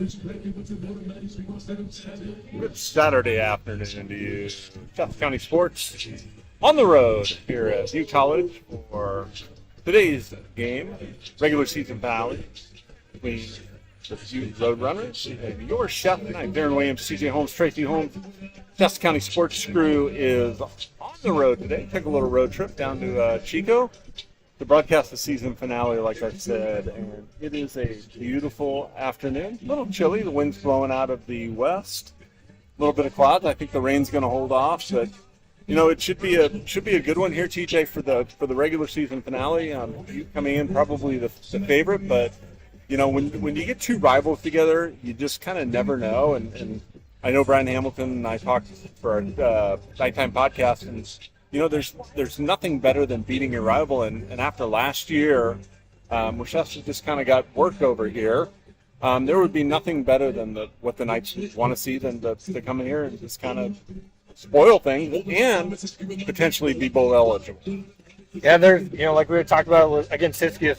Good Saturday afternoon to you. Shasta County Sports on the road here at Butte College for today's game, regular season finale between the Butte Roadrunners and your Shasta Knights. Darren Williams, CJ Holmes, Tracy Holmes. Shasta County Sports crew is on the road today. Took a little road trip down to Chico to broadcast the season finale, like I said, and it is a beautiful afternoon. A little chilly. The wind's blowing out of the west. A little bit of clouds. I think the rain's going to hold off, but you know it should be a good one here, TJ, for the regular season finale. You coming in probably the favorite, but you know when you get two rivals together, you just kind of never know. And I know Brian Hamilton and I talked for our nighttime podcast, and you know, there's nothing better than beating your rival, and after last year, where Shasta just kind of got worked over here, there would be nothing better than what the Knights want to see than to come in here and just kind of spoil things and potentially be bowl eligible. Yeah, there's, you know, like we were talking about against Siskiyou,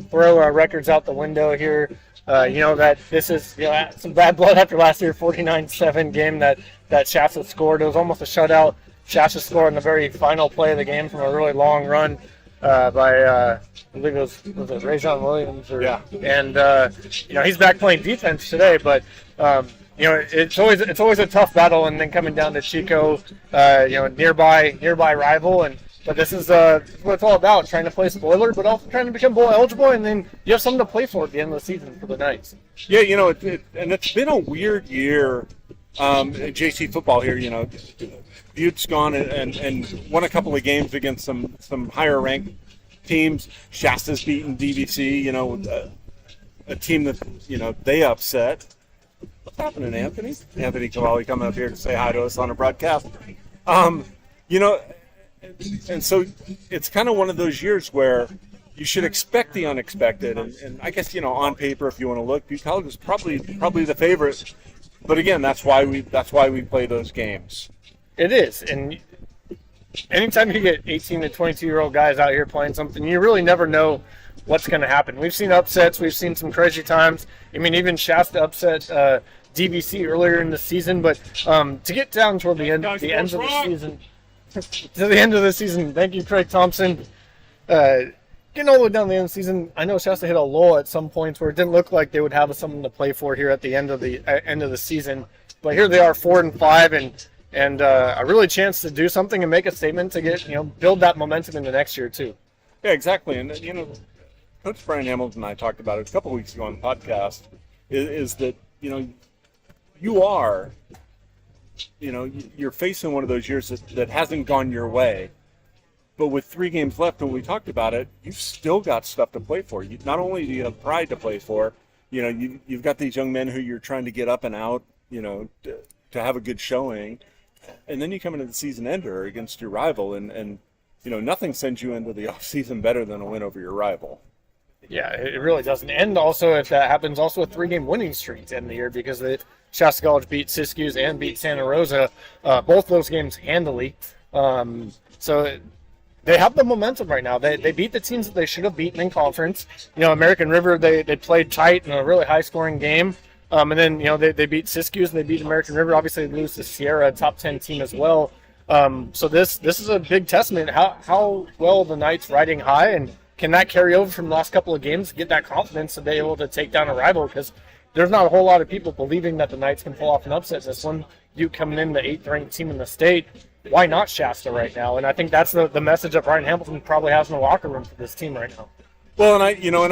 throw our records out the window here. You know, that this is, you know, some bad blood after last year, 49-7 game that Shasta scored. It was almost a shutout. Shasta scored in the very final play of the game from a really long run by, I believe it was Rajon Williams? Yeah. And, you know, he's back playing defense today, but, you know, it's always a tough battle, and then coming down to Chico, you know, nearby rival, but this is what it's all about, trying to play spoiler, but also trying to become bowl eligible, and then you have something to play for at the end of the season for the Knights. Yeah, you know, and it's been a weird year at JC football here, you know. Butte's gone and won a couple of games against some higher ranked teams. Shasta's beaten DVC, you know, a team that, you know, they upset. What's happening, Anthony? Anthony Cavalli coming up here to say hi to us on a broadcast. You know, and so it's kind of one of those years where you should expect the unexpected. And I guess, you know, on paper, if you want to look, Butte College is probably the favorite. But again, that's why we play those games. It is, and anytime you get 18 to 22-year-old guys out here playing something, you really never know what's going to happen. We've seen upsets. We've seen some crazy times. I mean, even Shasta upset DVC earlier in the season. But to get down toward the end of the season, to the end of the season, thank you, Craig Thompson. Getting all the way down the end of the season, I know Shasta hit a lull at some points where it didn't look like they would have something to play for here at the end of the season. But here they are, 4-5, and a really chance to do something and make a statement to get, you know, build that momentum into next year too. Yeah, exactly. And you know, Coach Brian Hamilton and I talked about it a couple of weeks ago on the podcast. Is that, you know, you're facing one of those years that hasn't gone your way, but with 3 games left, when we talked about it, you've still got stuff to play for. Not only do you have pride to play for, you know, you've got these young men who you're trying to get up and out, you know, to have a good showing. And then you come into the season ender against your rival, and you know, nothing sends you into the offseason better than a win over your rival. Yeah, it really doesn't. And also, if that happens, also a 3-game winning streak to end the year, because the Shasta College beat Siskiyou and beat Santa Rosa, both those games handily. So they have the momentum right now. They beat the teams that they should have beaten in conference. You know, American River, they played tight in a really high-scoring game. And then, you know, they beat Siskiyou and they beat American River. Obviously, they lose to Sierra, a top 10 team as well. So this is a big testament how well the Knights riding high, and can that carry over from the last couple of games to get that confidence to be able to take down a rival, because there's not a whole lot of people believing that the Knights can pull off an upset this one. Butte coming in the 8th-ranked team in the state. Why not Shasta right now? And I think that's the message that Brian Hamilton probably has in the locker room for this team right now. Well, and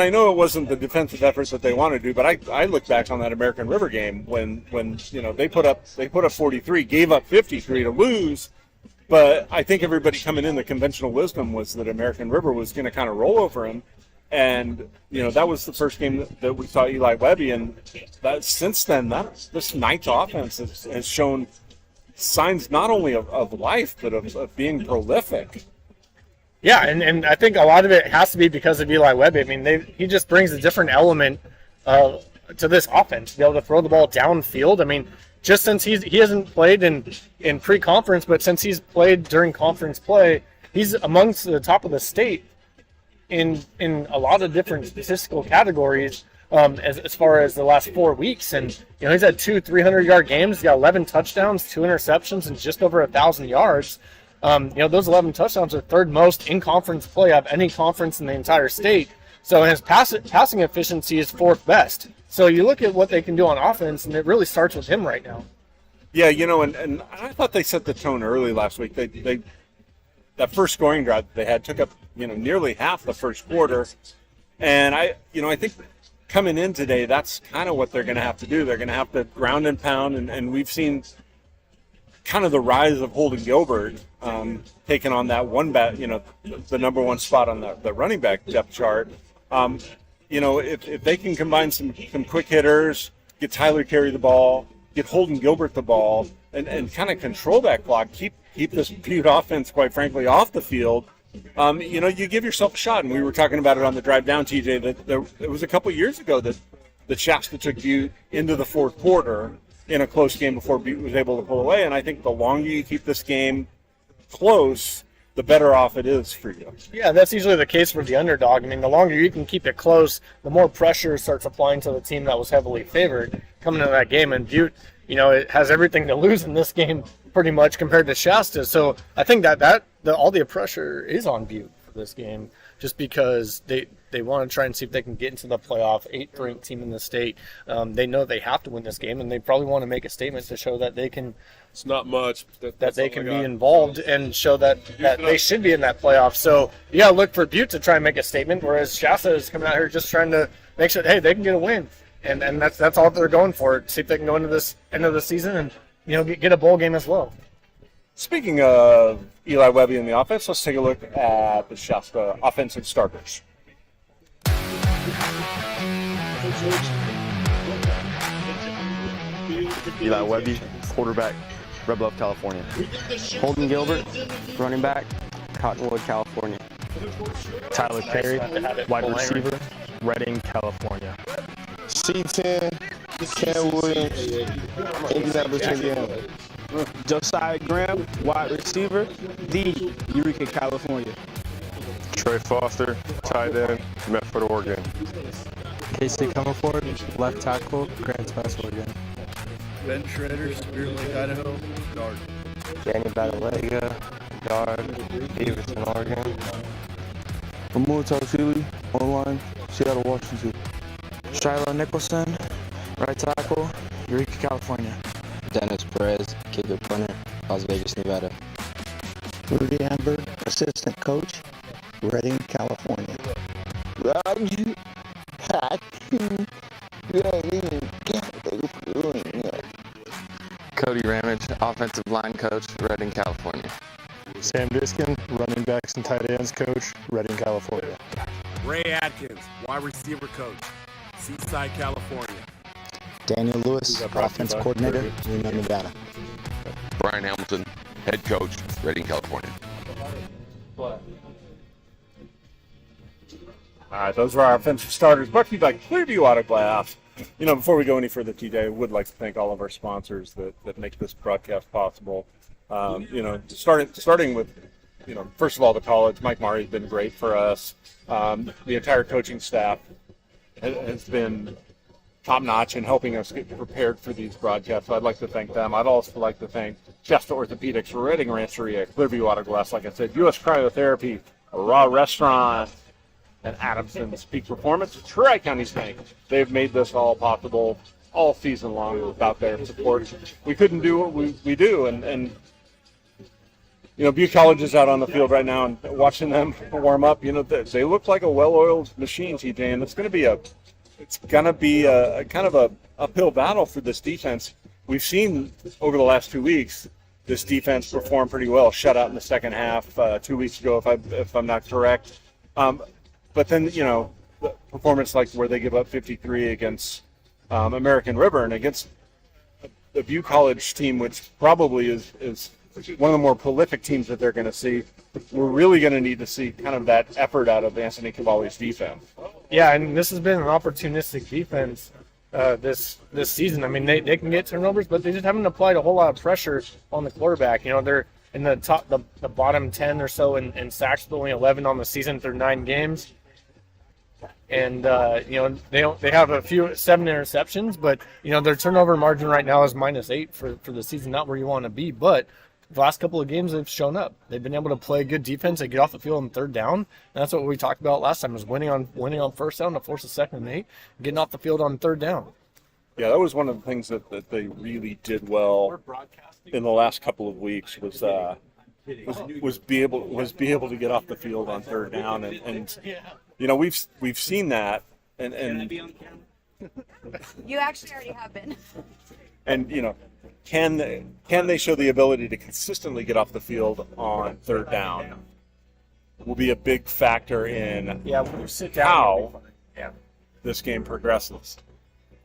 I know it wasn't the defensive efforts that they wanted to do, but I look back on that American River game when you know they put up 43, gave up 53 to lose, but I think everybody coming in, the conventional wisdom was that American River was going to kind of roll over them, and you know that was the first game that we saw Eli Webby, and since then this Knights offense has shown signs not only of life but of being prolific. Yeah, and I think a lot of it has to be because of Eli Webby. I mean, he just brings a different element to this offense, to be able to throw the ball downfield. I mean, just since he hasn't played in pre-conference, but since he's played during conference play, he's amongst the top of the state in a lot of different statistical categories. as far as the last 4 weeks. And, he's had 2 300-yard games. He's got 11 touchdowns, 2 interceptions, and just over 1,000 yards. Those 11 touchdowns are third most in conference play of any conference in the entire state. So his passing efficiency is fourth best. So you look at what they can do on offense, and it really starts with him right now. Yeah, and I thought they set the tone early last week. They that first scoring drive they had took up nearly half the first quarter, and I think coming in today that's kind of what they're going to have to do. They're going to have to ground and pound, and we've seen kind of the rise of Holden Gilbert taking on that the number one spot on the running back depth chart. If they can combine some quick hitters, get Tyler carry the ball, get Holden Gilbert the ball, and kind of control that clock, keep this Butte offense, quite frankly, off the field, you give yourself a shot. And we were talking about it on the drive down, TJ, that it was a couple years ago that Shasta took Butte into the fourth quarter in a close game before Butte was able to pull away. And I think the longer you keep this game close, the better off it is for you. Yeah, that's usually the case for the underdog. I mean, the longer you can keep it close, the more pressure starts applying to the team that was heavily favored coming into that game. And Butte, it has everything to lose in this game pretty much compared to Shasta. So I think that all the pressure is on Butte for this game, just because they want to try and see if they can get into the playoff, 8th ranked team in the state. They know they have to win this game, and they probably want to make a statement to show that they can. It's not much. That they can be involved and show that they should be in that playoff. So you got to look for Butte to try and make a statement, whereas Shasta is coming out here just trying to make sure, hey, they can get a win. And that's all they're going for. See if they can go into this end of the season and get a bowl game as well. Speaking of Eli Webby in the offense, let's take a look at the Shasta offensive starters. Eli Webby, quarterback, Red Bluff, California. Holden Gilbert, running back, Cottonwood, California. Tyler Perry, wide receiver, Redding, California. C10, Ken Williams, Indianapolis, Indiana. Josiah Graham, wide receiver, D, Eureka, California. Trey Foster, tight end, Medford, Oregon. Casey Comerford, left tackle, Grants Pass, Oregon. Ben Schroeder, Spirit Lake, Idaho, guard. Danny Badalega, guard, Davidson, Oregon. Amul Tausili, online, Seattle, Washington. Shiloh Nicholson, right tackle, Eureka, California. Dennis Perez, kicker punter, Las Vegas, Nevada. Rudy Amber, assistant coach, Redding, California. Roger Hackett, Cody Ramage, offensive line coach, Redding, California. Sam Diskin, running backs and tight ends coach, Redding, California. Ray Atkins, wide receiver coach, Seaside, California. Daniel Lewis, offense coordinator, Reno, Nevada. Brian Hamilton, head coach, Redding, California. All right, those were our offensive starters. Brought to you by Clearview Auto Glass. Before we go any further, TJ, I would like to thank all of our sponsors that make this broadcast possible. Starting with, first of all, the college. Mike Murray's been great for us. The entire coaching staff has been top-notch in helping us get prepared for these broadcasts. So I'd like to thank them. I'd also like to thank Shasta Orthopedics, Redding Rancheria, Clearview Auto Glass, like I said, U.S. Cryotherapy, Raw Restaurant, and Adamson's Peak Performance. Tri-Counties Bank. They've made this all possible all season long without their support. We couldn't do what we do. And Butte College is out on the field right now, and watching them warm up, they look like a well-oiled machine, TJ, and it's going to be a kind of a uphill battle for this defense. We've seen over the last 2 weeks this defense perform pretty well. Shut out in the second half 2 weeks ago, if I'm not correct. But then the performance like where they give up 53 against American River and against the Butte College team, which probably is one of the more prolific teams that they're going to see. We're really going to need to see kind of that effort out of Anthony Cavalli's defense. Yeah, and this has been an opportunistic defense this season. I mean, they can get turnovers, but they just haven't applied a whole lot of pressure on the quarterback. They're in the bottom 10 or so in sacks, but only 11 on the season through 9 games. And they have a few 7 interceptions, but their turnover margin right now is -8 for the season. Not where you want to be, but the last couple of games they've shown up. They've been able to play good defense. They get off the field on 3rd down. And that's what we talked about last time: was winning on 1st down to force a 2nd and 8, getting off the field on 3rd down. Yeah, that was one of the things that they really did well in the last couple of weeks was be able to get off the field on 3rd down, and we've seen that, and you actually already have been. And can they show the ability to consistently get off the field on 3rd down will be a big factor in when you sit down, how this game progresses.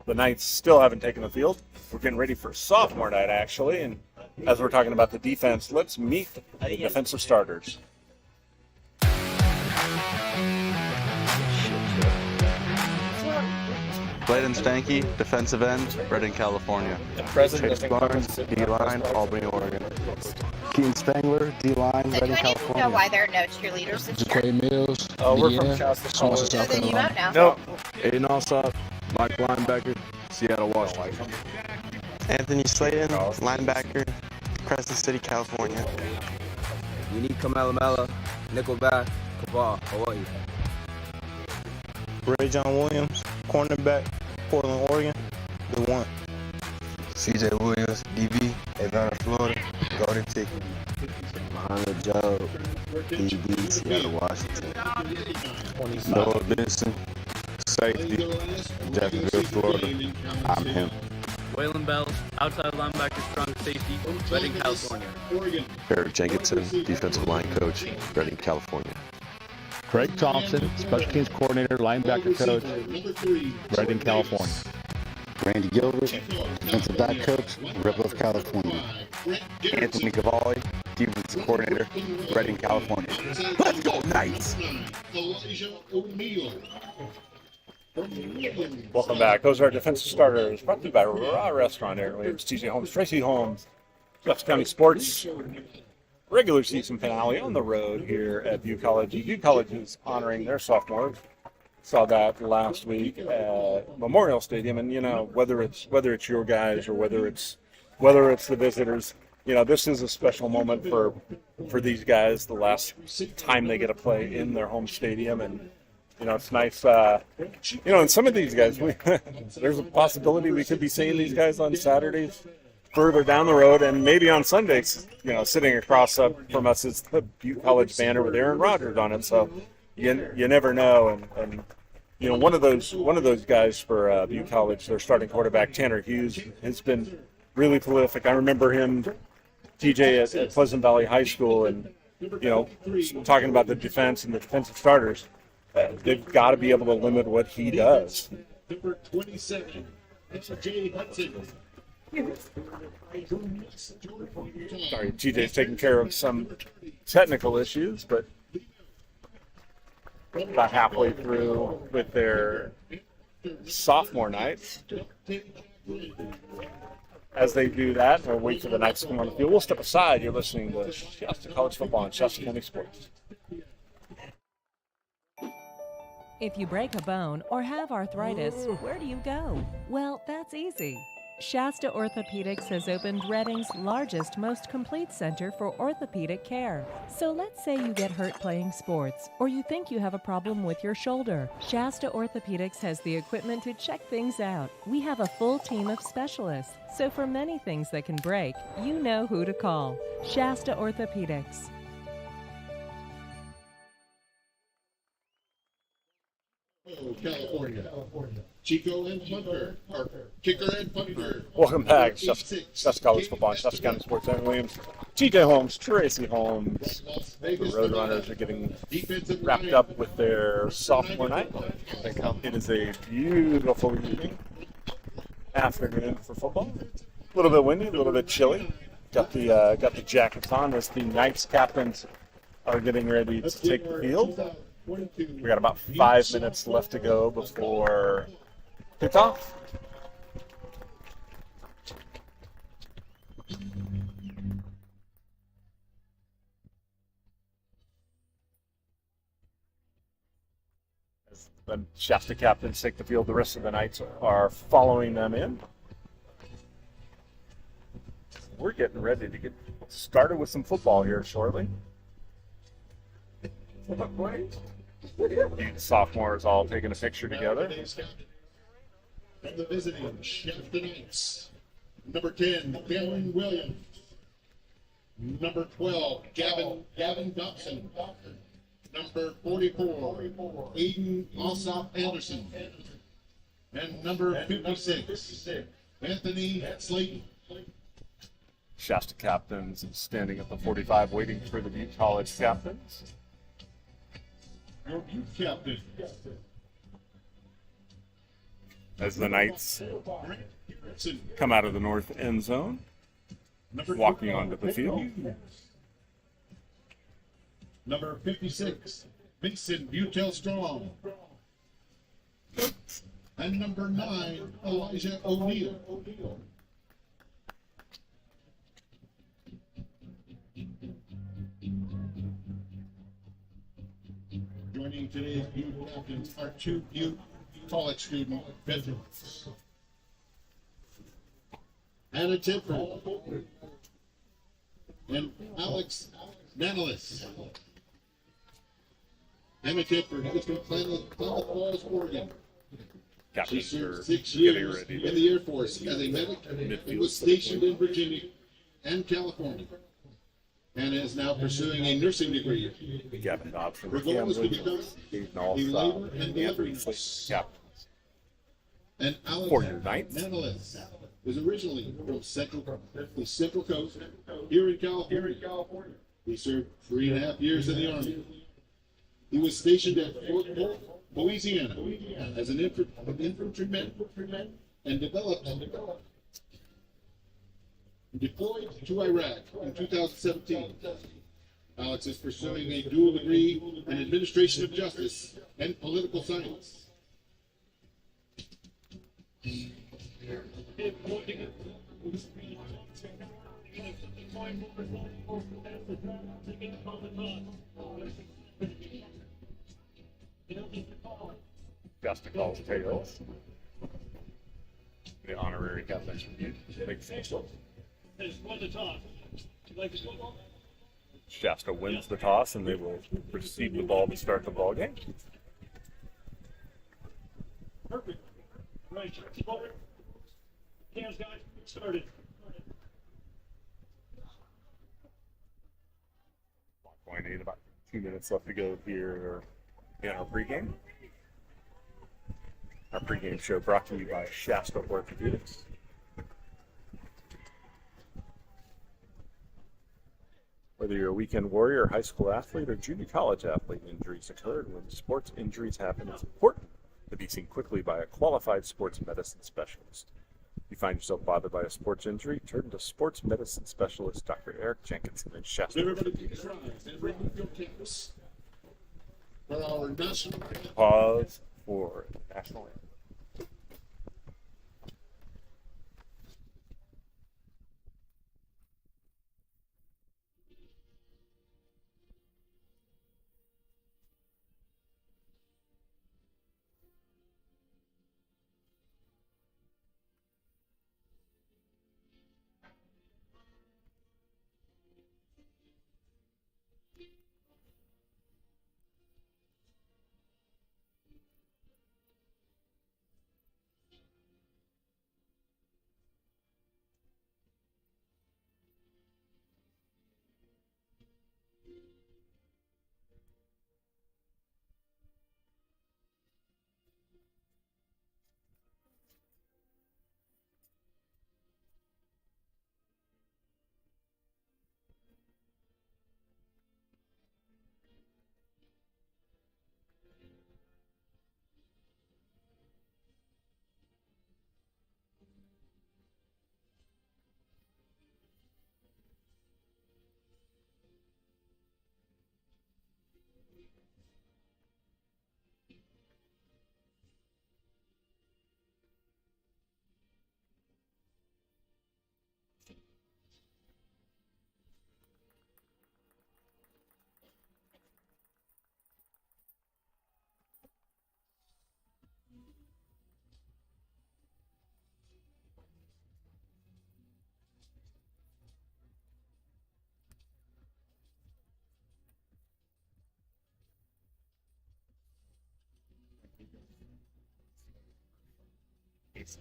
The Knights still haven't taken the field. We're getting ready for sophomore night, actually, and as we're talking about the defense, let's meet the defensive starters. Bladen Stanky, defensive end, Redding, California. The president Chase Barnes, D-line, Albany, Oregon. Keaton Spangler, D-line, So do Redding, I need to know California. why there are no cheerleaders this year? Jaquay Mills, We're from Shasta College. So then you vote now. Nope. Aiden Alsop, Mike linebacker, Seattle, Washington. Anthony Slayton, linebacker, Crescent City, California. Unique Kamala, Nickelback, Kabal, Hawaii. Ray John Williams, cornerback, Portland, Oregon, the one. CJ Williams, DB, Atlanta, Florida, Golden Ticket. Muhammad Joe, DB, Seattle, Washington. Noah Benson, safety, Jacksonville, Florida. I'm him. Waylon Bells, outside linebacker, strong safety, Redding, California. Eric Jenkinson, defensive line coach, Redding, California. Craig Thompson, special teams coordinator, linebacker coach, Redding, California. Randy Gilbert, defensive back coach, Red Bluff, California. Anthony Cavalli, defensive coordinator, Redding, California. Let's go Knights! Welcome back. Those are our defensive starters, brought to you by Raw Restaurant Airwaves. TJ Holmes, Tracy Holmes, Shasta County Sports. Regular season finale on the road here at Butte College. Butte College is honoring their sophomores. Saw that last week at Memorial Stadium, and whether it's your guys or whether it's the visitors, this is a special moment for these guys. The last time they get to play in their home stadium, and it's nice. And some of these guys, there's a possibility we could be seeing these guys on Saturdays further down the road, and maybe on Sundays, sitting across from us is the Butte College banner with Aaron Rodgers on it. So you never know, and one of those guys for Butte College, their starting quarterback Tanner Hughes, has been really prolific. I remember him, TJ, at Pleasant Valley High School, and talking about the defense and the defensive starters. They've got to be able to limit what he does. Number 27, Jay Hudson. Sorry, TJ's taking care of some technical issues, but about halfway through with their sophomore night. As they do that, we'll wait for the Knights to come on the field. We'll step aside. You're listening to Shasta College Football and Shasta County Sports. If you break a bone or have arthritis, where do you go? Well, that's easy. Shasta Orthopedics has opened Redding's largest, most complete center for orthopedic care. So let's say you get hurt playing sports, or you think you have a problem with your shoulder. Shasta Orthopedics has the equipment to check things out. We have a full team of specialists. So for many things that can break, you know who to call. Shasta Orthopedics. California. Chico and Punter. Kicker and punter. Welcome back, Shasta College Football and Shasta County Sports. Aaron Williams, TJ Holmes, Tracy Holmes. The Roadrunners are getting wrapped up with their sophomore night. It is a beautiful evening, afternoon for football. A little bit windy, a little bit chilly. Got the jackets on as the Knights captains are getting ready to take the field. We got about 5 minutes left to go before kickoff. As as the Shasta captains take the field, the rest of the Knights are following them in. We're getting ready to get started with some football here shortly. The sophomores all taking a picture together. From the visiting Shasta Knights, number 10, Gavin Williams. Number 12, Gavin Dobson. Number 44, Aiden Alsop Anderson. And number 56, Anthony Slayton. Shasta captains standing at the 45 waiting for the Butte College captains. Your Butte captain. As the Knights come out of the north end zone, walking onto the field. Number 56, Vincent Butel Strong. And number 9, Elijah O'Neill. Joining today's Butte captains are 2 Butte College student veterans. Anna Tipper and Alex Nanalis. Anna Tipper is from Klamath Falls, Oregon. She served 6 years in the Air Force as a medic and was stationed in Virginia and California, and is now pursuing a nursing degree. Gavin Dobson, Her goal is to become a labor and delivery nurse. And for Alex your Knights. Nanalis was originally from the Central Coast here in California. He served 3.5 years in the Army. He was stationed at Fort Polk, Louisiana, as an infantryman and deployed to Iraq in 2017. Alex is pursuing a dual degree in administration of justice and political science. Shasta calls tails. The honorary captains from Butte. Shasta wins the toss, and they will receive the ball to start the ball game. Perfect. Right. Hands, guys. Started. Point 8, about 2 minutes left to go here in our pregame. Our pregame show brought to you by Shasta Orthopedics. Whether you're a weekend warrior, high school athlete, or junior college athlete, injuries occur, and when sports injuries happen, it's important to be seen quickly by a qualified sports medicine specialist. If you find yourself bothered by a sports injury, turn to sports medicine specialist Dr. Eric Jenkinson in Shasta. Everybody please rise and remove your caps for our national Pause for the national anthem.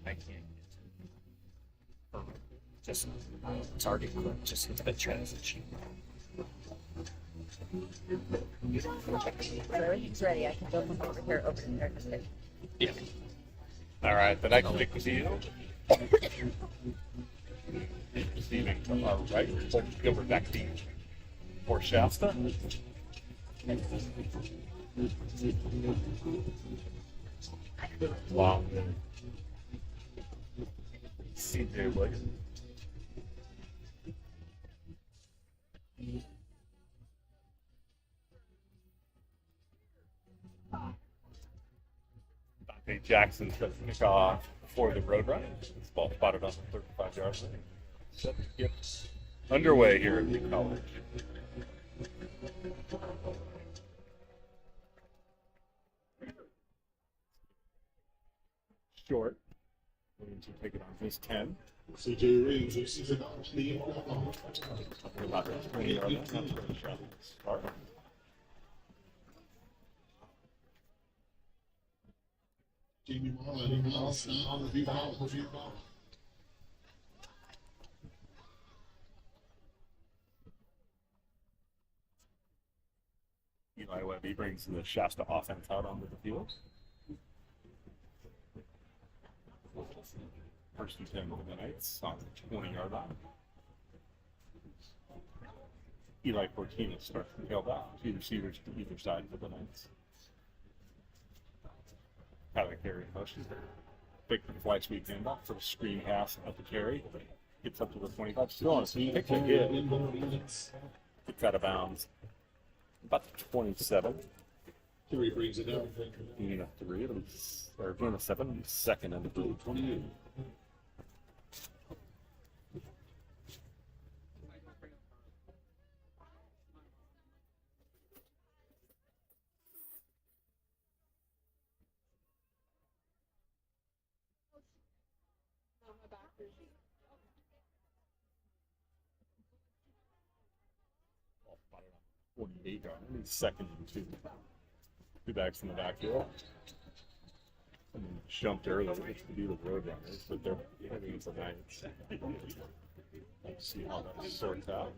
I can't. Just, it's already quick. Just hit the transition. Everything's ready. I can go from over here over there. Yeah. All right, the next pick to you. Receiving to our right, Gilbert back to you for Shasta. Wow. CJ Williams. Dante Jackson sets the kickoff for the Roadrunner. This ball spotted on the 35-yard line. Set to get underway here at Butte College. Short. Williams will take it on his 10. CJ Reeves receives it on the About 20 yards. That's where the shot start. Jamie Mullen on the snap on the Butte College. Eli Webby brings the Shasta offense out onto the field. First and 10 for the Knights on the 20-yard line. Eli Cortina starts from tailback. Two receivers to either side for the Knights. Tyler Carey motion. Big fly sweep handoff for a screen pass up to Carey. Gets up to the 25. Still on a pick and hit. Gets out of bounds. About the 27. Carey brings it down. Gain of 3. Or gain of 7. Second and 28. Ball spotted on 48 yard. Second and 2. Two backs in the backfield. And then jumped early to do the Roadrunners, but they're heading into the Knights. Let's see how that sorts out.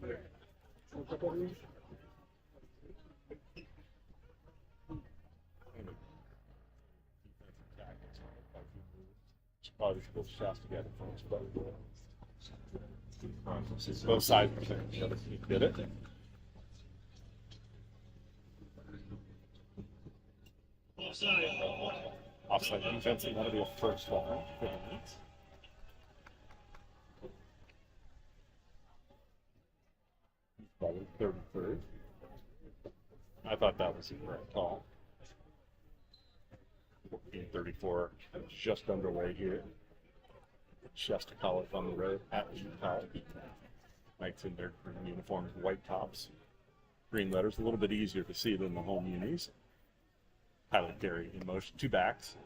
Probably supposed to Shasta together first, but both sides were saying the other team did it. Offside defense, and that'll be a first one for the Knights. Probably 33rd. I thought that was a correct call. 14:34 just underway here. Shasta College on the road at Butte College. Knights in their green uniforms, white tops, green letters, a little bit easier to see than the home unis. Tyler Carey in motion, two backs.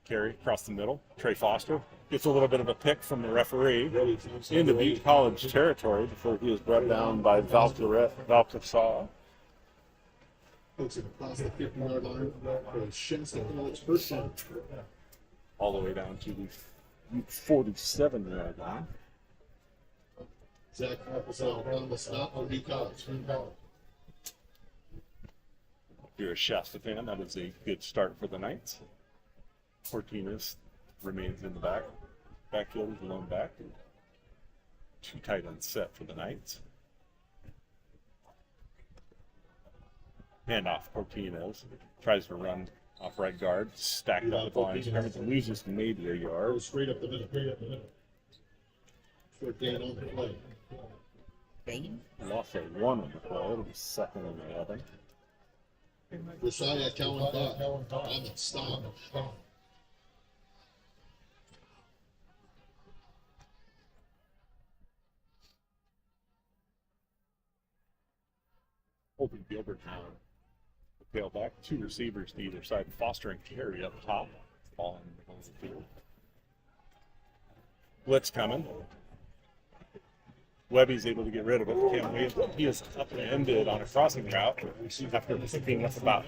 Carey across the middle. Trey Foster gets a little bit of a pick from the referee into Butte College territory before he is brought down by Valcasar. Takes it across the 50-yard line for Shasta College first down. All the way down to the 47-yard line. Zach Carpazell on the stop for Butte College. If you're a Shasta fan, that is a good start for the Knights. Cortinas remains in the backfield is lone back. Two tight ends set for the Knights. Hand off Cortinas. Tries to run off right guard. Stacked up with the line of scrimmage and loses maybe a yard. Straight up the middle. Short gain on the play. Lost a 1 on the play. It'll be second and 11. Josiah Cowan on the stop. Holden Gilbert now. The tailback, two receivers to either side. Foster and Carey up top. Ball on the field. Blitz coming. Webby's able to get rid of it. Can't wait. He is upended on a crossing route after picking up about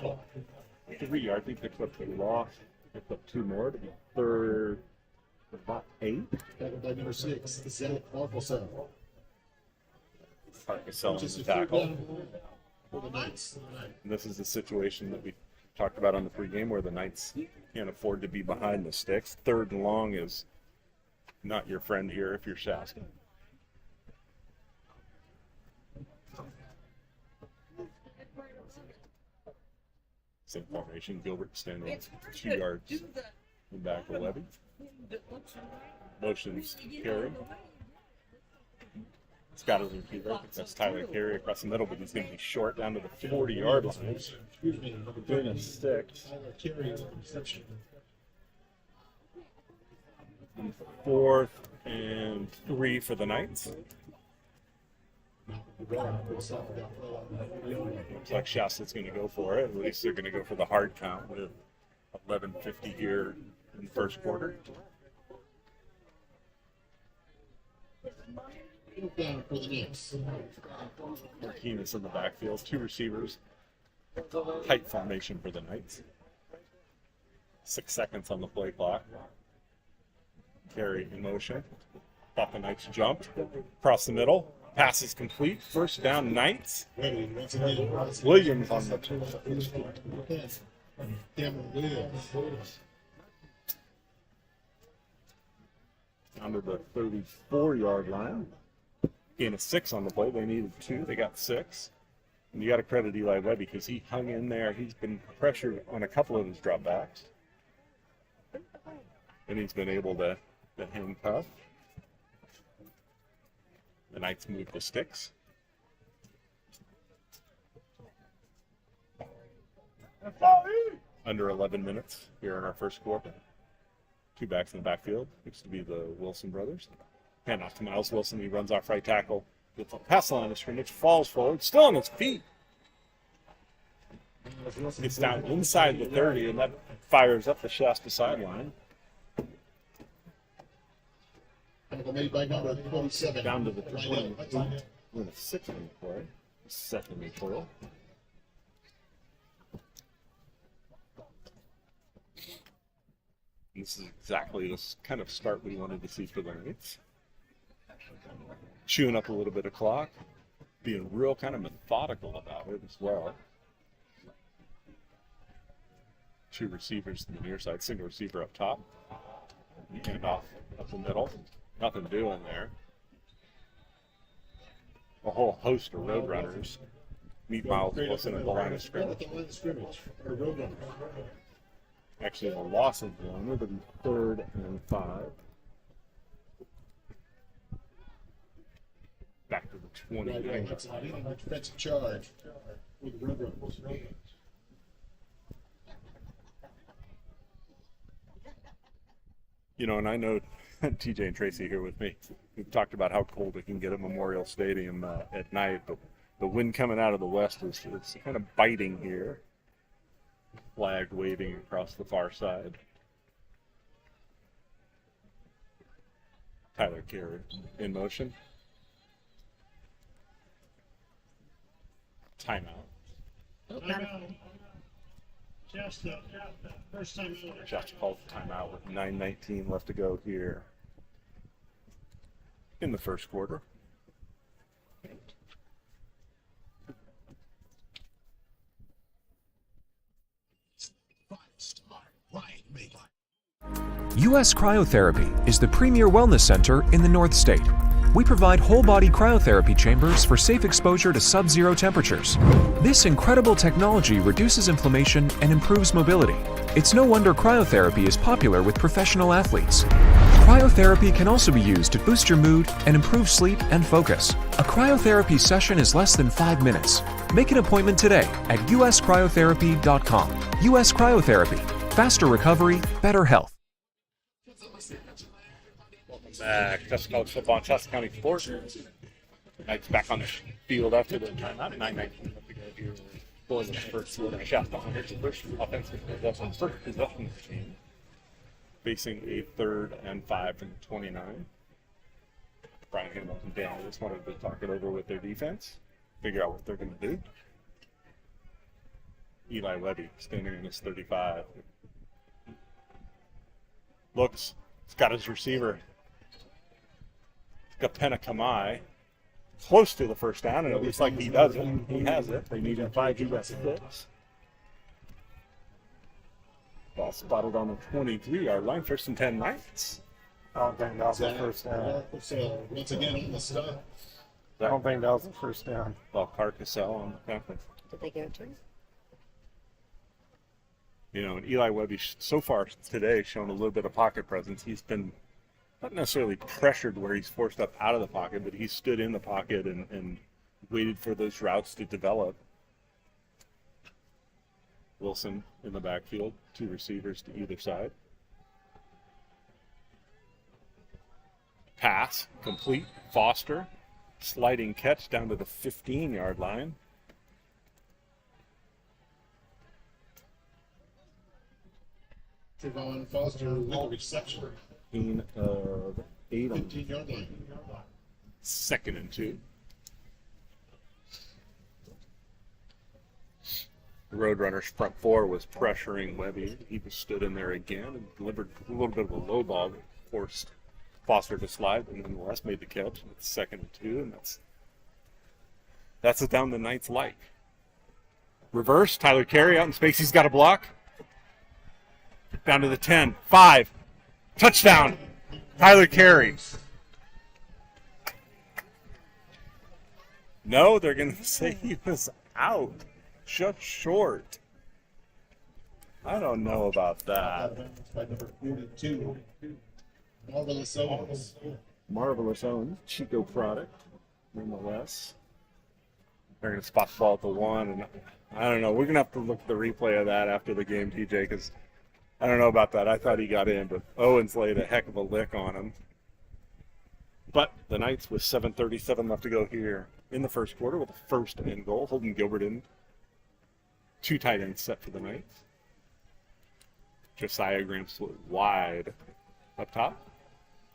3 yards. He picked up the loss. Picked up 2 more to be third About 8. Tackled by number 6, Zach Markelson. Markelson on the tackle. For the Knights. And this is the situation that we talked about on the pregame where the Knights can't afford to be behind the sticks. 3rd and long is not your friend here if you're Shasta. Same formation. Gilbert standing 2 yards in back of Levy. Motions carry. It's got to repeat. I think that's Tyler Carey across the middle, but he's going to be short down to the 40-yard line. Doing a 6. 4th and 3 for the Knights. Looks like Shasta's going to go for it. At least they're going to go for the hard count with 11:50 here in the first quarter. Marquinez in the backfield. 2 receivers. Tight formation for the Knights. 6 seconds on the play clock. Carry in motion. Thought the Knights jumped. Across the middle. Pass is complete. First down, Knights. Williams on the down to the 34-yard line. Gain of 6 on the play. They needed 2. They got 6. And you got to credit Eli Webby because he hung in there. He's been pressured on a couple of his dropbacks. And he's been able to handcuff. The Knights move the sticks. Under 11 minutes here in our first quarter. 2 backs in the backfield. Looks to be the Wilson brothers. Hand off to Miles Wilson. He runs off right tackle. Gets on pass line of scrimmage. Falls forward. Still on his feet. Gets down inside the 30, and that fires up the Shasta sideline. Made by number 27. Down to the 20. We're in a 6-minute play. 2nd total. This is exactly the kind of start we wanted to see for the Knights. Chewing up a little bit of clock. Being real kind of methodical about it as well. 2 receivers to the near side. Single receiver up top. Hand off up the middle. Nothing doing there. A whole host of Roadrunners meet Miles Wilson at the line of scrimmage. Actually, a loss of 1. It'll be 3rd and 5. Back to the 20. Defensive charge with the Roadrunners. You know, and I know TJ and Tracy here with me. We've talked about how cold it can get at Memorial Stadium at night, but the wind coming out of the west is kind of biting here. Flag waving across the far side. Tyler Carey in motion. Timeout. Shasta, first time. Shasta called timeout with 9:19 left to go here in the first quarter. U.S. Cryotherapy is the premier wellness center in the North State. We provide whole-body cryotherapy chambers for safe exposure to sub-zero temperatures. This incredible technology reduces inflammation and improves mobility. It's no wonder cryotherapy is popular with professional athletes. Cryotherapy can also be used to boost your mood and improve sleep and focus. A cryotherapy session is less than 5 minutes. Make an appointment today at uscryotherapy.com. US Cryotherapy. Faster recovery, better health. Back, Shasta College football and Shasta County sports. Knights back on the field after the timeout. 9:19 left to go here for the first quarter. Shasta Hunters, first offensive possession, first possession of the team. Facing a 3rd and 5 from the 29. Brian Hamilton down. Just wanted to talk it over with their defense, figure out what they're going to do. Eli Webby standing in his 35. Looks, He's got his receiver, Kapena Kamai, close to the first down, and it looks like he does it. He has it. They need a 5, he got 6. Ball spotted on the 23-yard line. 1st and 10 Knights. I don't think that was the first down. So once again on the stop. I don't think that was the first down. Ball Carcassell on the tackle. Did they give it to him? You know, and Eli Webby so far today shown a little bit of pocket presence. He's been not necessarily pressured where he's forced up out of the pocket, but he stood in the pocket and waited for those routes to develop. Wilson in the backfield, 2 receivers to either side. Pass, complete. Foster, sliding catch down to the 15-yard line. Trevon Foster with the reception. 15 of 8 on 15-yard line. 2nd and 2. The Roadrunners front 4 was pressuring Webby. He was stood in there again and delivered a little bit of a low ball that forced Foster to slide, and nonetheless made the catch. And it's 2nd and 2, and that's a down the Knights like. Reverse, Tyler Carey out in space. He's got a block. Down to the 10, 5. Touchdown, Tyler Carey. No, they're going to say he was out. Just short. I don't know about that. By number 42, Marvelous Owens. Marvelous Owens, Chico product, nonetheless. They're going to spot the ball at the 1, and I don't know. We're going to have to look at the replay of that after the game, TJ, because I don't know about that. I thought he got in, but Owens laid a heck of a lick on him. But the Knights with 7:37 left to go here in the first quarter with a 1st and goal. Holden Gilbert in. 2 tight ends set for the Knights. Josiah Graham split wide up top.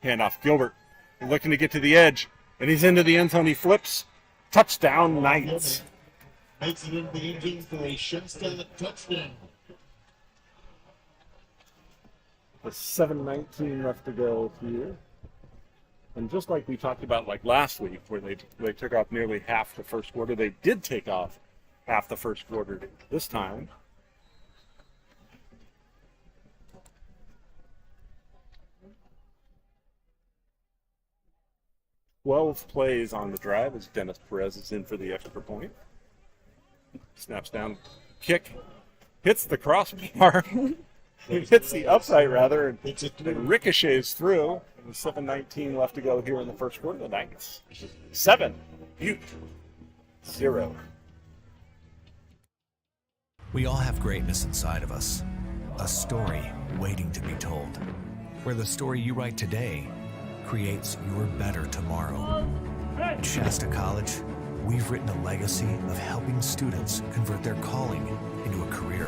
Handoff, Gilbert looking to get to the edge, and he's into the end zone. He flips. Touchdown, Knights. Makes it into the end zone for a Shasta touchdown. With 7:19 left to go here. And just like we talked about like last week, where they took off nearly half the first quarter, they did take off half the first quarter this time. Twelve plays on the drive as Dennis Perez is in for the extra point. Snaps down, kick, hits the crossbar. It hits the upright rather, and it ricochets through. And with 7:19 left to go here in the first quarter, the Knights 7, Butte 0. We all have greatness inside of us, a story waiting to be told, where the story you write today creates your better tomorrow. At Shasta College, we've written a legacy of helping students convert their calling into a career.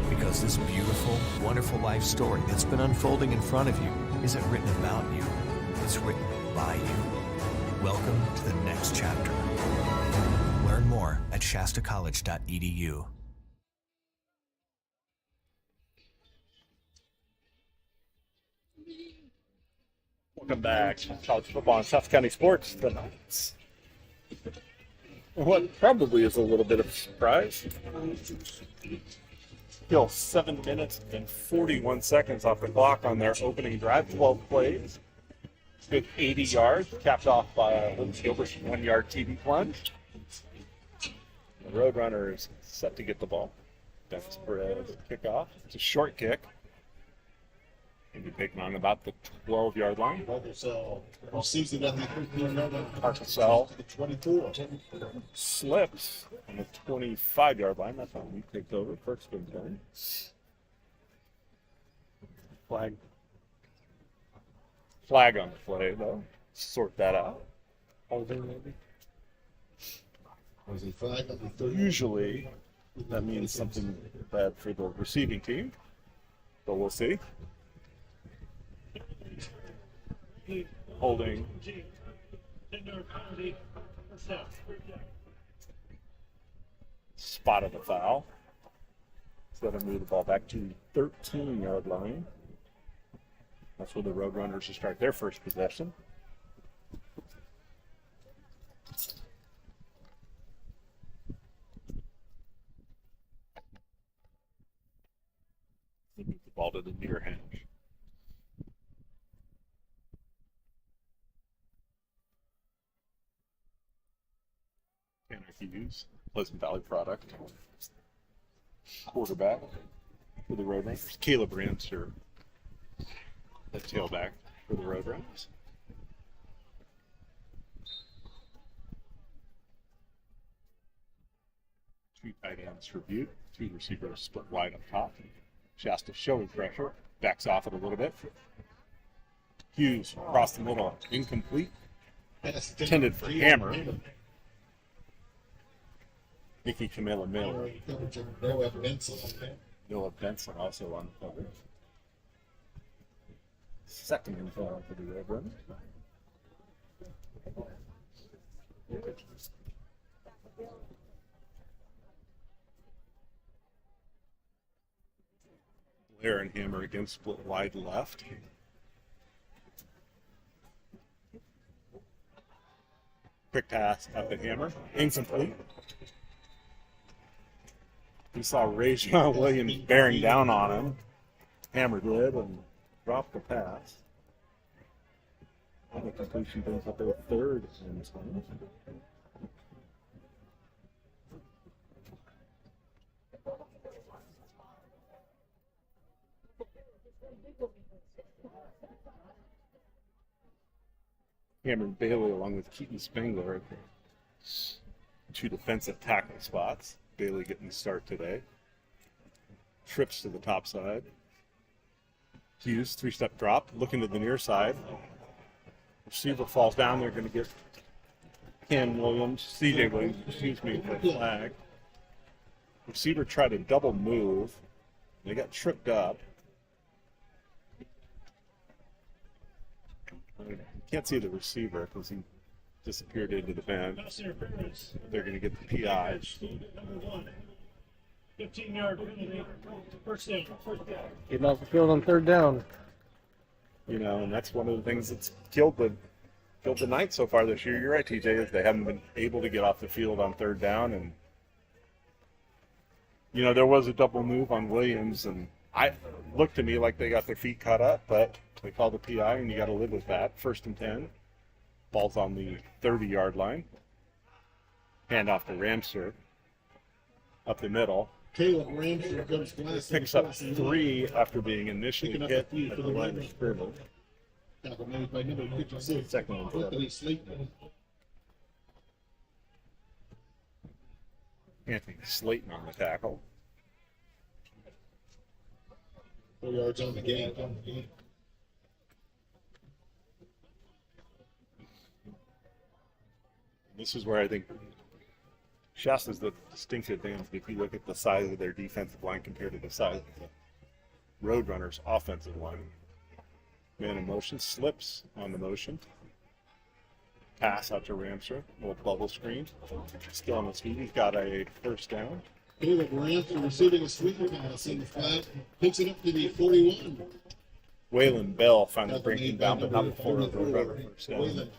Because this beautiful, wonderful life story that's been unfolding in front of you isn't written about you, it's written by you. Welcome to the next chapter. Learn more at shastacollege.edu. Welcome back to college football and Shasta County Sports. The Knights. What probably is a little bit of a surprise. Still 7 minutes and 41 seconds off the clock on their opening drive. 12 plays. Good 80 yards, capped off by Lindsay Gilbert's 1-yard TD plunge. The Roadrunner is set to get the ball. Dennis Perez kickoff. It's a short kick. Can be taken on about the 12-yard line. Receives it at the 13-yard line. Carcassell 24. Slips on the 25-yard line. That's how we take over. 1st and 10. Flag on the play, though. Sort that out. Holding, maybe. Was he flag on the 30? Usually, that means something bad for the receiving team. But we'll see. Holding. Spotted the foul. So that'll move the ball back to the 13-yard line. That's where the Roadrunners will start their first possession. They move the ball to the near hinge. Tanner Hughes, Pleasant Valley product. Quarterback for the Roadrunners. Caleb Ramster, the tailback for the Roadrunners. Two tight ends for Butte. Two receivers split wide up top. Shasta showing pressure. Backs off it a little bit. Hughes across the middle. Incomplete. Intended for Hammer. Nicky Camilla Miller. Noah Benson also on the cover. Second and goal for the Roadrunners. Blair and Hammer again split wide left. Quick pass up at Hammer. Incomplete. We saw Rajon Williams bearing down on him. Hammer did and dropped the pass. The completion brings up their third in this one. Cameron Bailey along with Keaton Spengler. Two defensive tackle spots. Bailey getting the start today. Trips to the top side. Hughes, three-step drop, looking to the near side. Receiver falls down. They're going to get Cam Williams, CJ Williams, for a flag. Receiver tried to double move. They got tripped up. I can't see the receiver because he disappeared into the bend. They're going to get the PI. 15-yard penalty. First down. Getting off the field on third down. You know, and that's one of the things that's killed the night so far this year. You're right, TJ, is they haven't been able to get off the field on third down. And, you know, there was a double move on Williams, and I looked to me like they got their feet caught up, but they called the PI, and you got to live with that. 1st and 10. Ball's on the 30-yard line. Hand off to Ramster. Up the middle. Caleb Ramster comes last. Picks up 3 after being initially hit at the line of scrimmage. Tackle made by number 56. Second and 7. Anthony Slayton. Anthony Slayton on the tackle. 4 yards on the game. This is where I think Shasta's the distinct advantage if you look at the size of their defensive line compared to the size of the Roadrunners' offensive line. Man in motion, slips on the motion. Pass out to Ramster, little bubble screen. Still on his feet, he's got a first down. Caleb Ramster receiving a sweeper pass in the flat, picks it up to the 41. Waylon Bell finally breaking down, but not before the Roadrunner first down.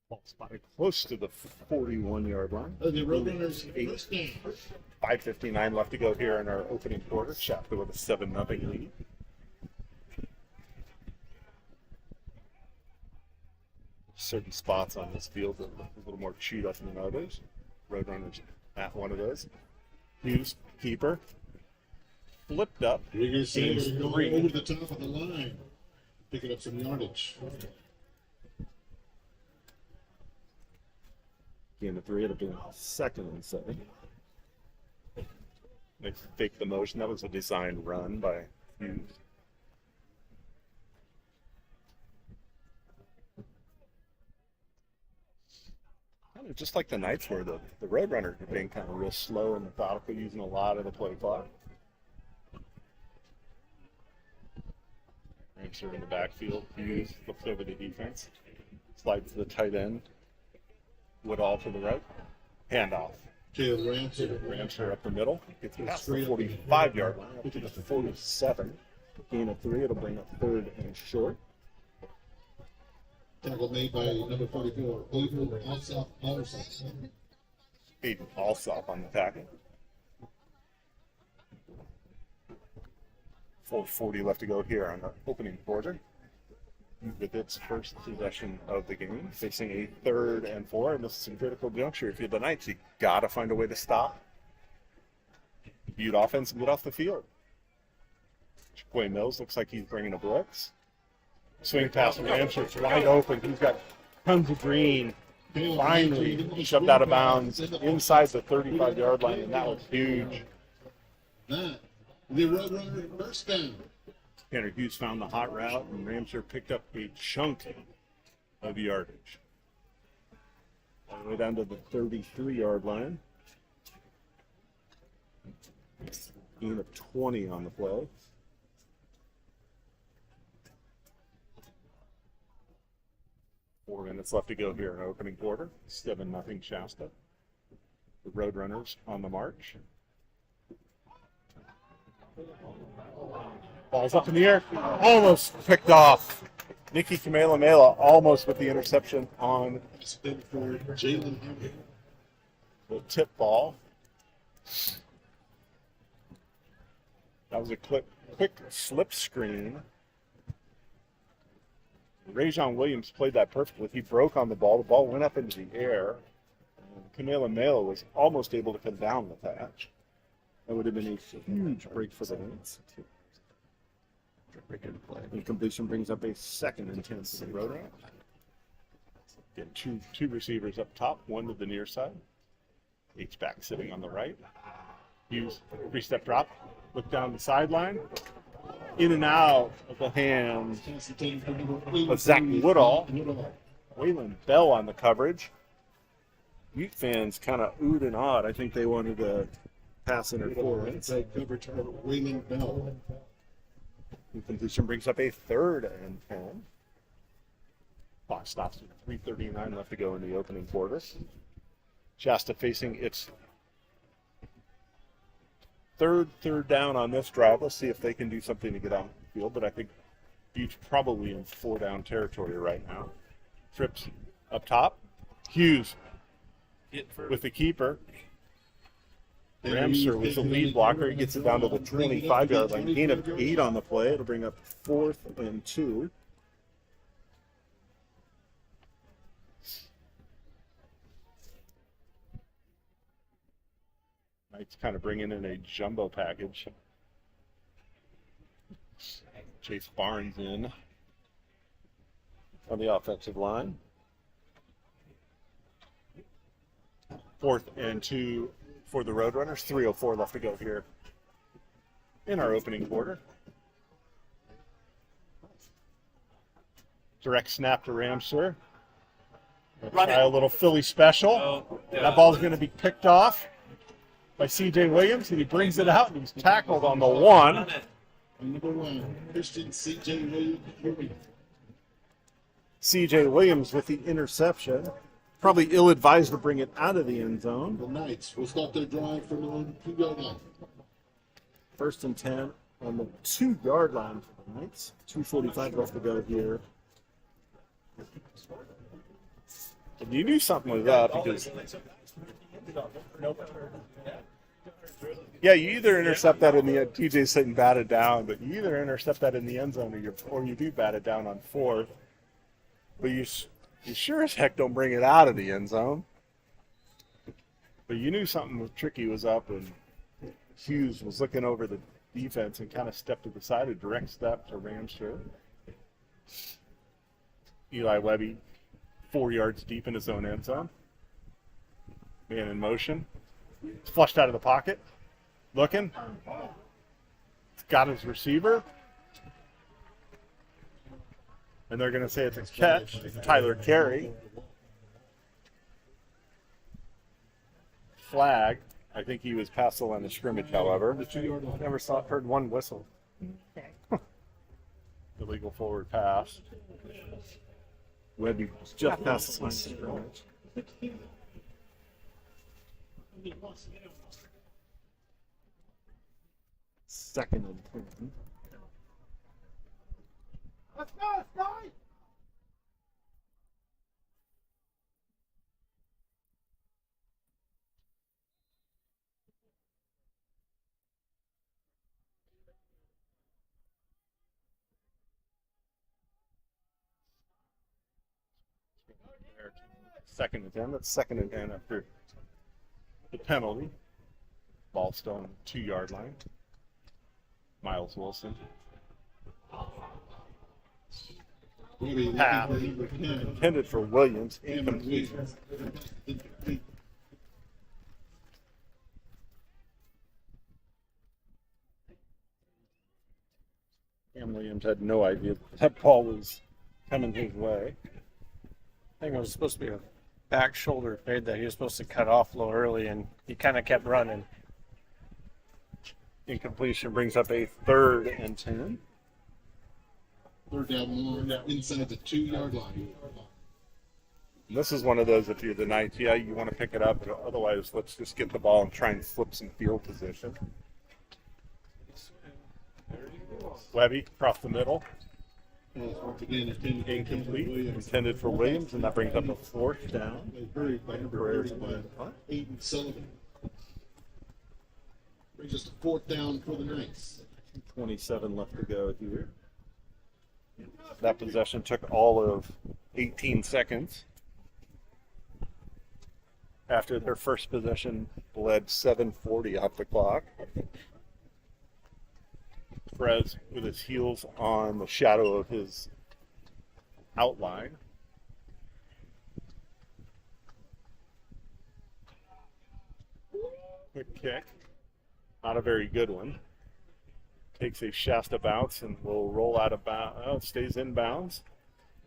Ball spotted close to the 41-yard line. The Roadrunners 5:59 left to go here in our opening quarter. Shasta with a 7-0 lead. Certain spots on this field that look a little more chewed up than others. Roadrunners at one of those. Hughes, keeper. Flipped up. Gains 3. Over the top of the line. Picking up some yardage. Gain of 3, it'll be 2nd and 7. They faked the motion. That was a designed run by Hughes. Kind of just like the nights where the Roadrunners were being kind of real slow and methodical, using a lot of the play clock. Ramser in the backfield. Hughes looks over the defense. Slides to the tight end. Woodall to the right. Handoff. Ramser up the middle. Gets past the 45-yard line up to the 47. Gain of 3. It'll bring up 3rd and short. Tackle made by number 44, Aiden Alsop. Aiden Alsop on the tackle. 4:40 left to go here on the opening quarter. With its first possession of the game, facing a 3rd and 4, and this is a critical juncture. If you're the Knights, you got to find a way to stop Butte offense and get off the field. Chiquay Mills looks like he's bringing a blitz. Swing pass from Ramser, it's wide open. He's got tons of green. Finally shoved out of bounds inside the 35-yard line, and that was huge. The Roadrunner first down. Tanner Hughes found the hot route, and Ramser picked up a chunk of yardage. All the way down to the 33-yard line. Gain of 20 on the play. Four minutes left to go here in opening quarter. 7-0 Shasta. The Roadrunners on the march. Ball's up in the air. Almost picked off. Nikki Kamehameha almost with the interception on Jalen. the tip ball. That was a quick slip screen. Rajon Williams played that perfectly. He broke on the ball. The ball went up into the air. Kamehameha was almost able to come down with that. That would have been a huge break for the Knights. Incompletion brings up a 2nd and 10 for the Roadrunner. Get two receivers up top, one to the near side. H-back sitting on the right. Hughes, 3-step drop. Look down the sideline. In and out of the hands of Zach Woodall. Waylon Bell on the coverage. Ute fans kind of oohed and awed. I think they wanted to pass interference. Waylon Bell. Incompletion brings up a 3rd and 10. Clock stops at 3:39 left to go in the opening quarter. Shasta facing its third down on this drive. Let's see if they can do something to get on the field, but I think Butte's probably in 4-down territory right now. Trips up top. Hughes with the keeper. Ramser with the lead blocker. He gets it down to the 25-yard line. Gain of 8 on the play. It'll bring up 4th and 2. Knights kind of bringing in a jumbo package. Chase Barnes in on the offensive line. 4th and 2 for the Roadrunners. 3:04 left to go here in our opening quarter. Direct snap to Ramser. Try a little Philly special. That ball's going to be picked off by C.J. Williams, and he brings it out, and he's tackled on the 1. Number 1, Christian C.J. Williams. C.J. Williams with the interception. Probably ill-advised to bring it out of the end zone. The Knights will start their drive from the 2-yard line. 1st and 10 on the 2-yard line for the Knights. 2:45 left to go here. And you knew something was up because, yeah, you either intercept that in the end. TJ's sitting batted down, but you either intercept that in the end zone or you do bat it down on 4th. But you sure as heck don't bring it out of the end zone. But you knew something tricky was up, and Hughes was looking over the defense and kind of stepped to the side, a direct step to Ramser. Eli Webby 4 yards deep in his own end zone. Man in motion. It's flushed out of the pocket. Looking. It's got his receiver. And they're going to say it's a catch. Tyler Carey. Flag. I think he was past the line of scrimmage, however. Never heard one whistle. Illegal forward pass. Webby just past the line of scrimmage. Second and 10. Let's go, Scotty! Second and 10. That's second and 10 after the penalty. Ball still on the 2-yard line. Miles Wilson. Pass intended for Williams. Incomplete. Cam Williams had no idea that ball was coming his way. I think it was supposed to be a back shoulder fade that he was supposed to cut off a little early, and he kind of kept running. Incompletion brings up a 3rd and 10. 3rd down, more inside the 2-yard line. This is one of those, if you're the Knights, yeah, you want to pick it up, but otherwise let's just get the ball and try and flip some field position. Webby across the middle. Once again, incomplete. Intended for Williams, and that brings up a 4th down. Hurried by number 31, Aiden Sullivan. Brings us to 4th down for the Knights. 27 left to go here. That possession took all of 18 seconds. After their first possession bled 7:40 off the clock. Perez with his heels on the shadow of his outline. Quick kick. Not a very good one. Takes a Shasta bounce and will roll out of bounds. Oh, it stays in bounds.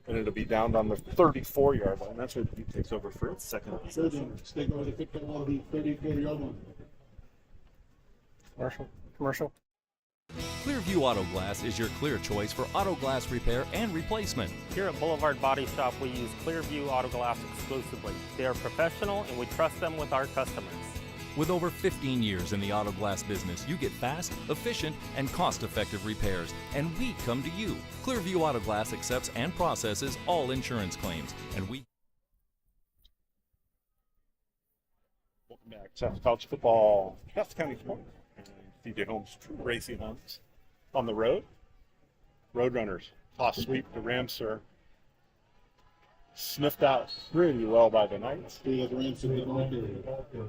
And it'll be down on the 34-yard line. That's what he takes over for its second possession. Stay over the 34-yard line. Commercial. Clearview Auto Glass is your clear choice for auto glass repair and replacement. Here at Boulevard Body Shop, we use Clearview Auto Glass exclusively. They are professional and we trust them with our customers. With over 15 years in the auto glass business, you get fast, efficient, and cost-effective repairs, and we come to you. Clearview Auto Glass accepts and processes all insurance claims, and we... Welcome back. Shasta College football, Shasta County Sports. DJ Holmes, Tracy Holmes on the road. Roadrunners, toss sweep to Ramseur. Sniffed out pretty well by the Knights.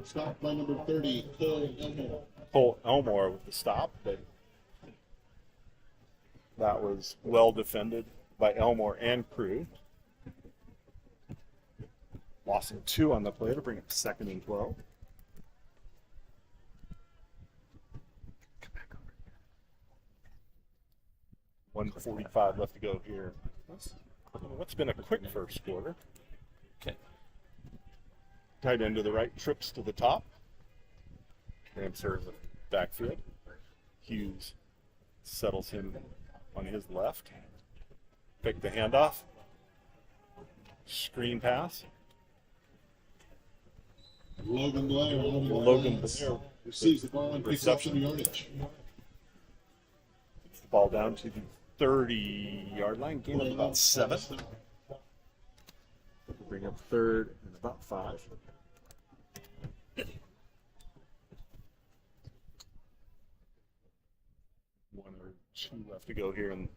Stopped by number 30, Cole Elmore. Cole Elmore with the stop, but that was well defended by Elmore and crew. Loss of 2 on the play to bring it to 2nd and 12. $1:45 left to go here. What's been a quick first quarter? Okay. Tight end to the right, trips to the top. Ramseur in the backfield. Hughes settles him on his left. Pick the handoff. Screen pass. Logan Blair receives the ball and picks up some yardage. Gets the ball down to the 30-yard line. Gain of about 7. Bring up 3rd and about 5. One or two left to go here in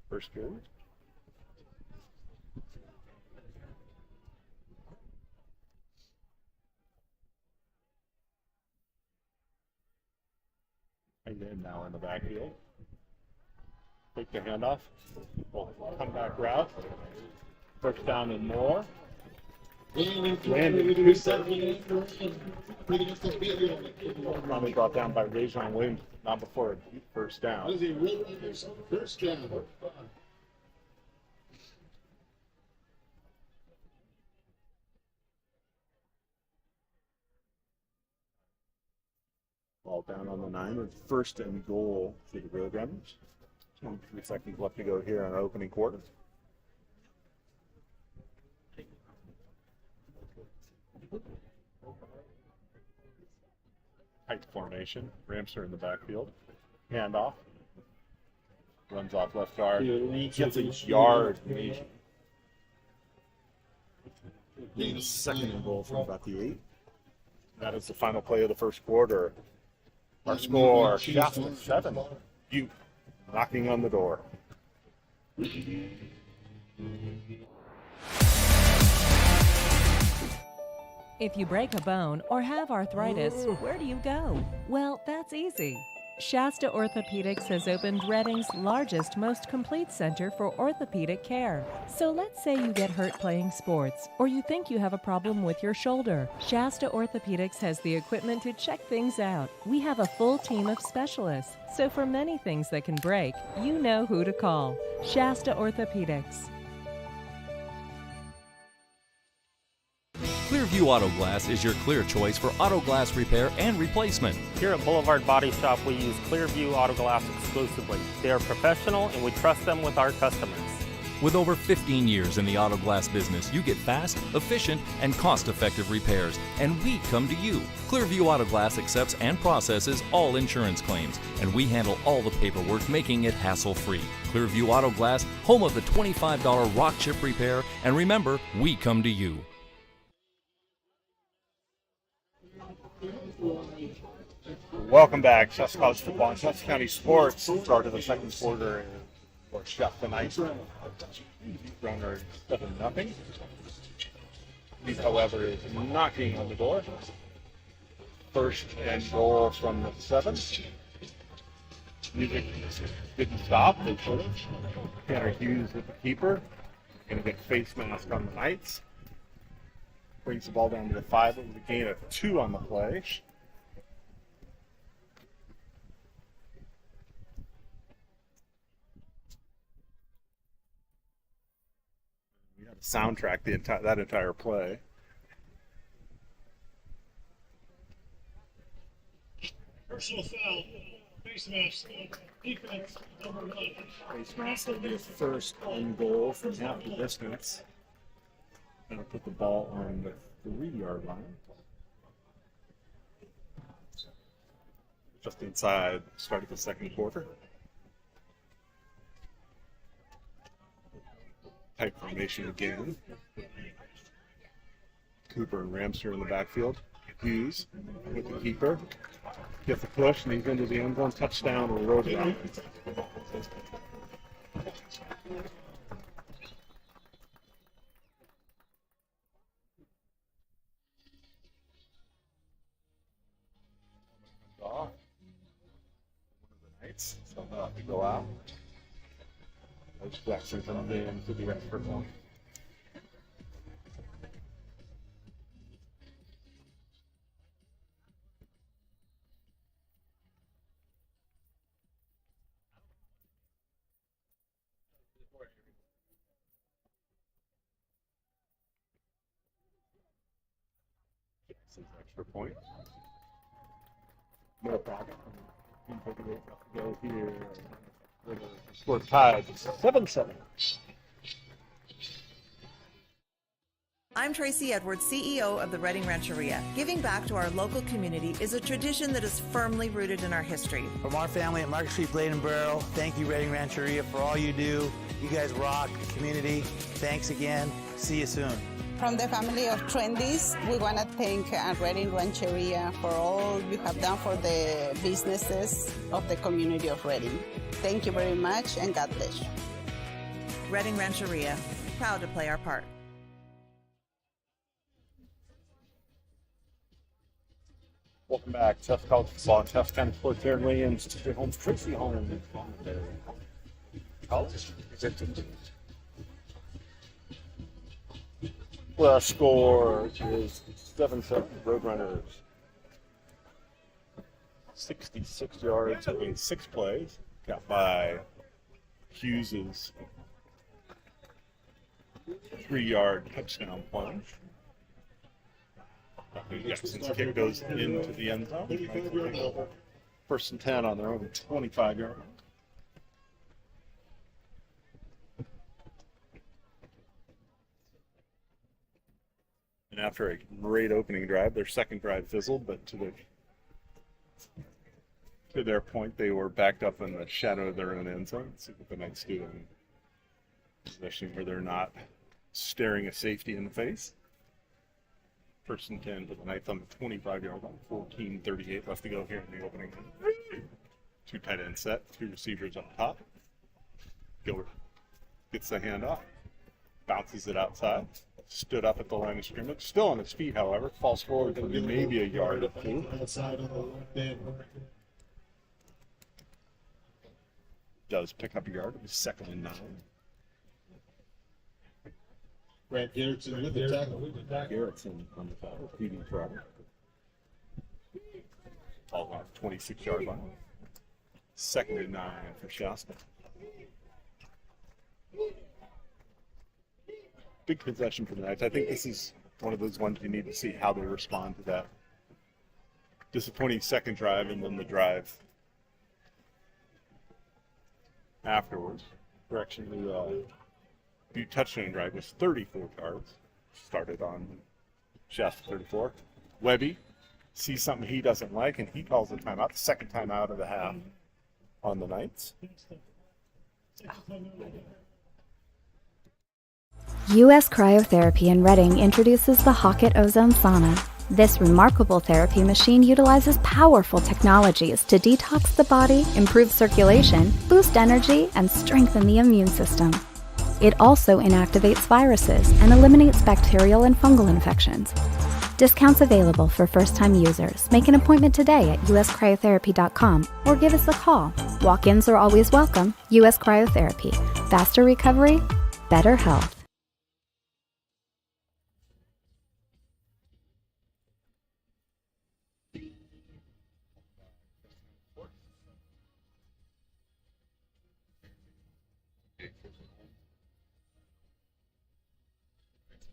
first period. And then now in the backfield. Take the handoff. We'll come back route. First down and more. Landon Probably brought down by Rajon Williams, not before a deep first down. That is a Roadrunners first down. Ball down on the 9 with 1st and goal for the Roadrunners. 23 seconds left to go here in our opening quarter. Tight formation. Ramster in the backfield. Handoff. Runs off left guard. Gets a yard. Second and goal from about the 8. That is the final play of the first quarter. Our score, Shasta 7. Butte knocking on the door. If you break a bone or have arthritis, where do you go? Well, that's easy. Shasta Orthopedics has opened Reading's largest, most complete center for orthopedic care. So let's say you get hurt playing sports, or you think you have a problem with your shoulder. Shasta Orthopedics has the equipment to check things out. We have a full team of specialists, so for many things that can break, you know who to call. Shasta Orthopedics. Clearview Auto Glass is your clear choice for auto glass repair and replacement. Here at Boulevard Body Shop, we use Clearview Auto Glass exclusively. They are professional and we trust them with our customers. With over 15 years in the auto glass business, you get fast, efficient, and cost-effective repairs, and we come to you. Clearview Auto Glass accepts and processes all insurance claims, and we handle all the paperwork, making it hassle-free. Clearview Auto Glass, home of the $25 rock chip repair, and remember, we come to you. Welcome back. Shasta College football and Shasta County sports. Start of the second quarter for Shasta Knights. Roadrunners 7-0. These, however, is knocking on the door. First and goal from the 7. Music didn't stop. They should have. Tanner Hughes with the keeper. Going to get face mask on the Knights. Brings the ball down to the 5 with a gain of 2 on the play. We have to soundtrack that entire play. Personal foul. Face mask. Defense. Number 1. Face mask will be his first and goal from half the distance. Going to put the ball on the 3-yard line. Just inside, start of the second quarter. Tight formation again. Cooper and Ramster in the backfield. Hughes with the keeper. Gets the push, and he's into the end zone. Touchdown or Roadrunner. Off. One of the Knights, so they'll have to go out. As Jackson comes in to the extra point. Jackson's extra point. No problem. Go here. Score tied 7-7. I'm Tracy Edwards, CEO of the Reading Rancheria. Giving back to our local community is a tradition that is firmly rooted in our history. From our family at Market Street Blade and Barrel, thank you, Reading Rancheria, for all you do. You guys rock the community. Thanks again. See you soon. From the family of Trendies, we want to thank Reading Rancheria for all you have done for the businesses of the community of Reading. Thank you very much, and God bless you. Reading Rancheria, proud to play our part. Welcome back. Shasta College football and Shasta County sports. Aaron Williams, Tracy Holmes. College. Well, our score is 7-7. Roadrunners. 66 yards in 6 plays. Got by Hughes's 3-yard touchdown plunge. Jackson's kick goes into the end zone. First and 10 on their own 25-yard line. And after a great opening drive, their second drive fizzled, but to the To their point, they were backed up in the shadow of their own end zone. See what the Knights do in possession where they're not staring a safety in the face. 1st and 10 for the Knights on the 25-yard line. 14:38 left to go here in the opening. 2 tight end set, 2 receivers up top. Gilbert gets the handoff, bounces it outside. Stood up at the line of scrimmage, still on his feet, however. Falls forward maybe a yard or two. Does pick up a yard. It was 2nd and 9. Grant Garrettson with the tackle. Garrettson on the foul, feeding trouble. All on 26-yard line. 2nd and 9 for Shasta. Big possession for the Knights. I think this is one of those ones you need to see how they respond to that disappointing second drive and then the drive afterwards. Correction, the Butte touchdown drive was 34 yards. Started on Shasta 34. Webby sees something he doesn't like and he calls a timeout. The 2nd timeout of the half on the Knights. U.S. Cryotherapy in Reading introduces the Hockett Ozone Sauna. This remarkable therapy machine utilizes powerful technologies to detox the body, improve circulation, boost energy, and strengthen the immune system. It also inactivates viruses and eliminates bacterial and fungal infections. Discounts available for first-time users. Make an appointment today at uscryotherapy.com or give us a call. Walk-ins are always welcome. U.S. Cryotherapy. Faster recovery, better health.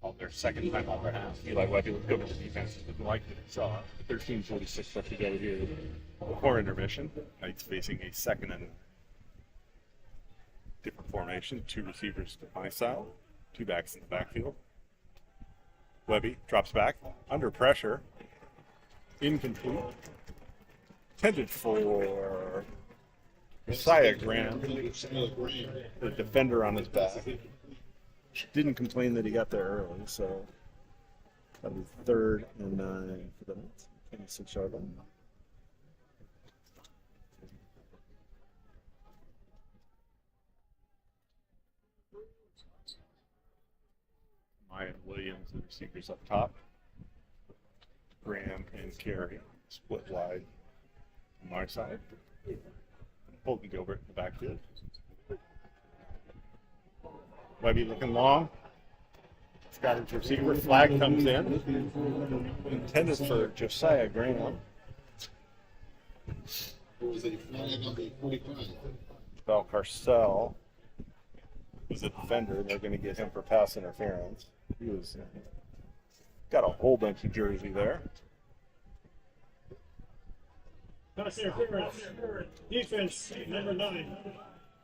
On their 2nd time on their half. Eli Webby would go to the defense. Didn't like that he saw 13:46 left to go here before intermission. Knights facing a 2nd and different formation. 2 receivers to my side, 2 backs in the backfield. Webby drops back under pressure. Incomplete. Intended for Josiah Graham, the defender on his back. Didn't complain that he got there early, so that'll be 3rd and 9 for the Knights. 26-yard line. Maya Williams, the receivers up top. Graham and Carey split wide on my side. Holden Gilbert in the backfield. Webby looking long. Got his receiver. Flag comes in. Intended for Josiah Graham. Val Carcel was a defender. They're going to get him for pass interference. He was got a whole bunch of jersey there. Pass interference. Defense, number 9.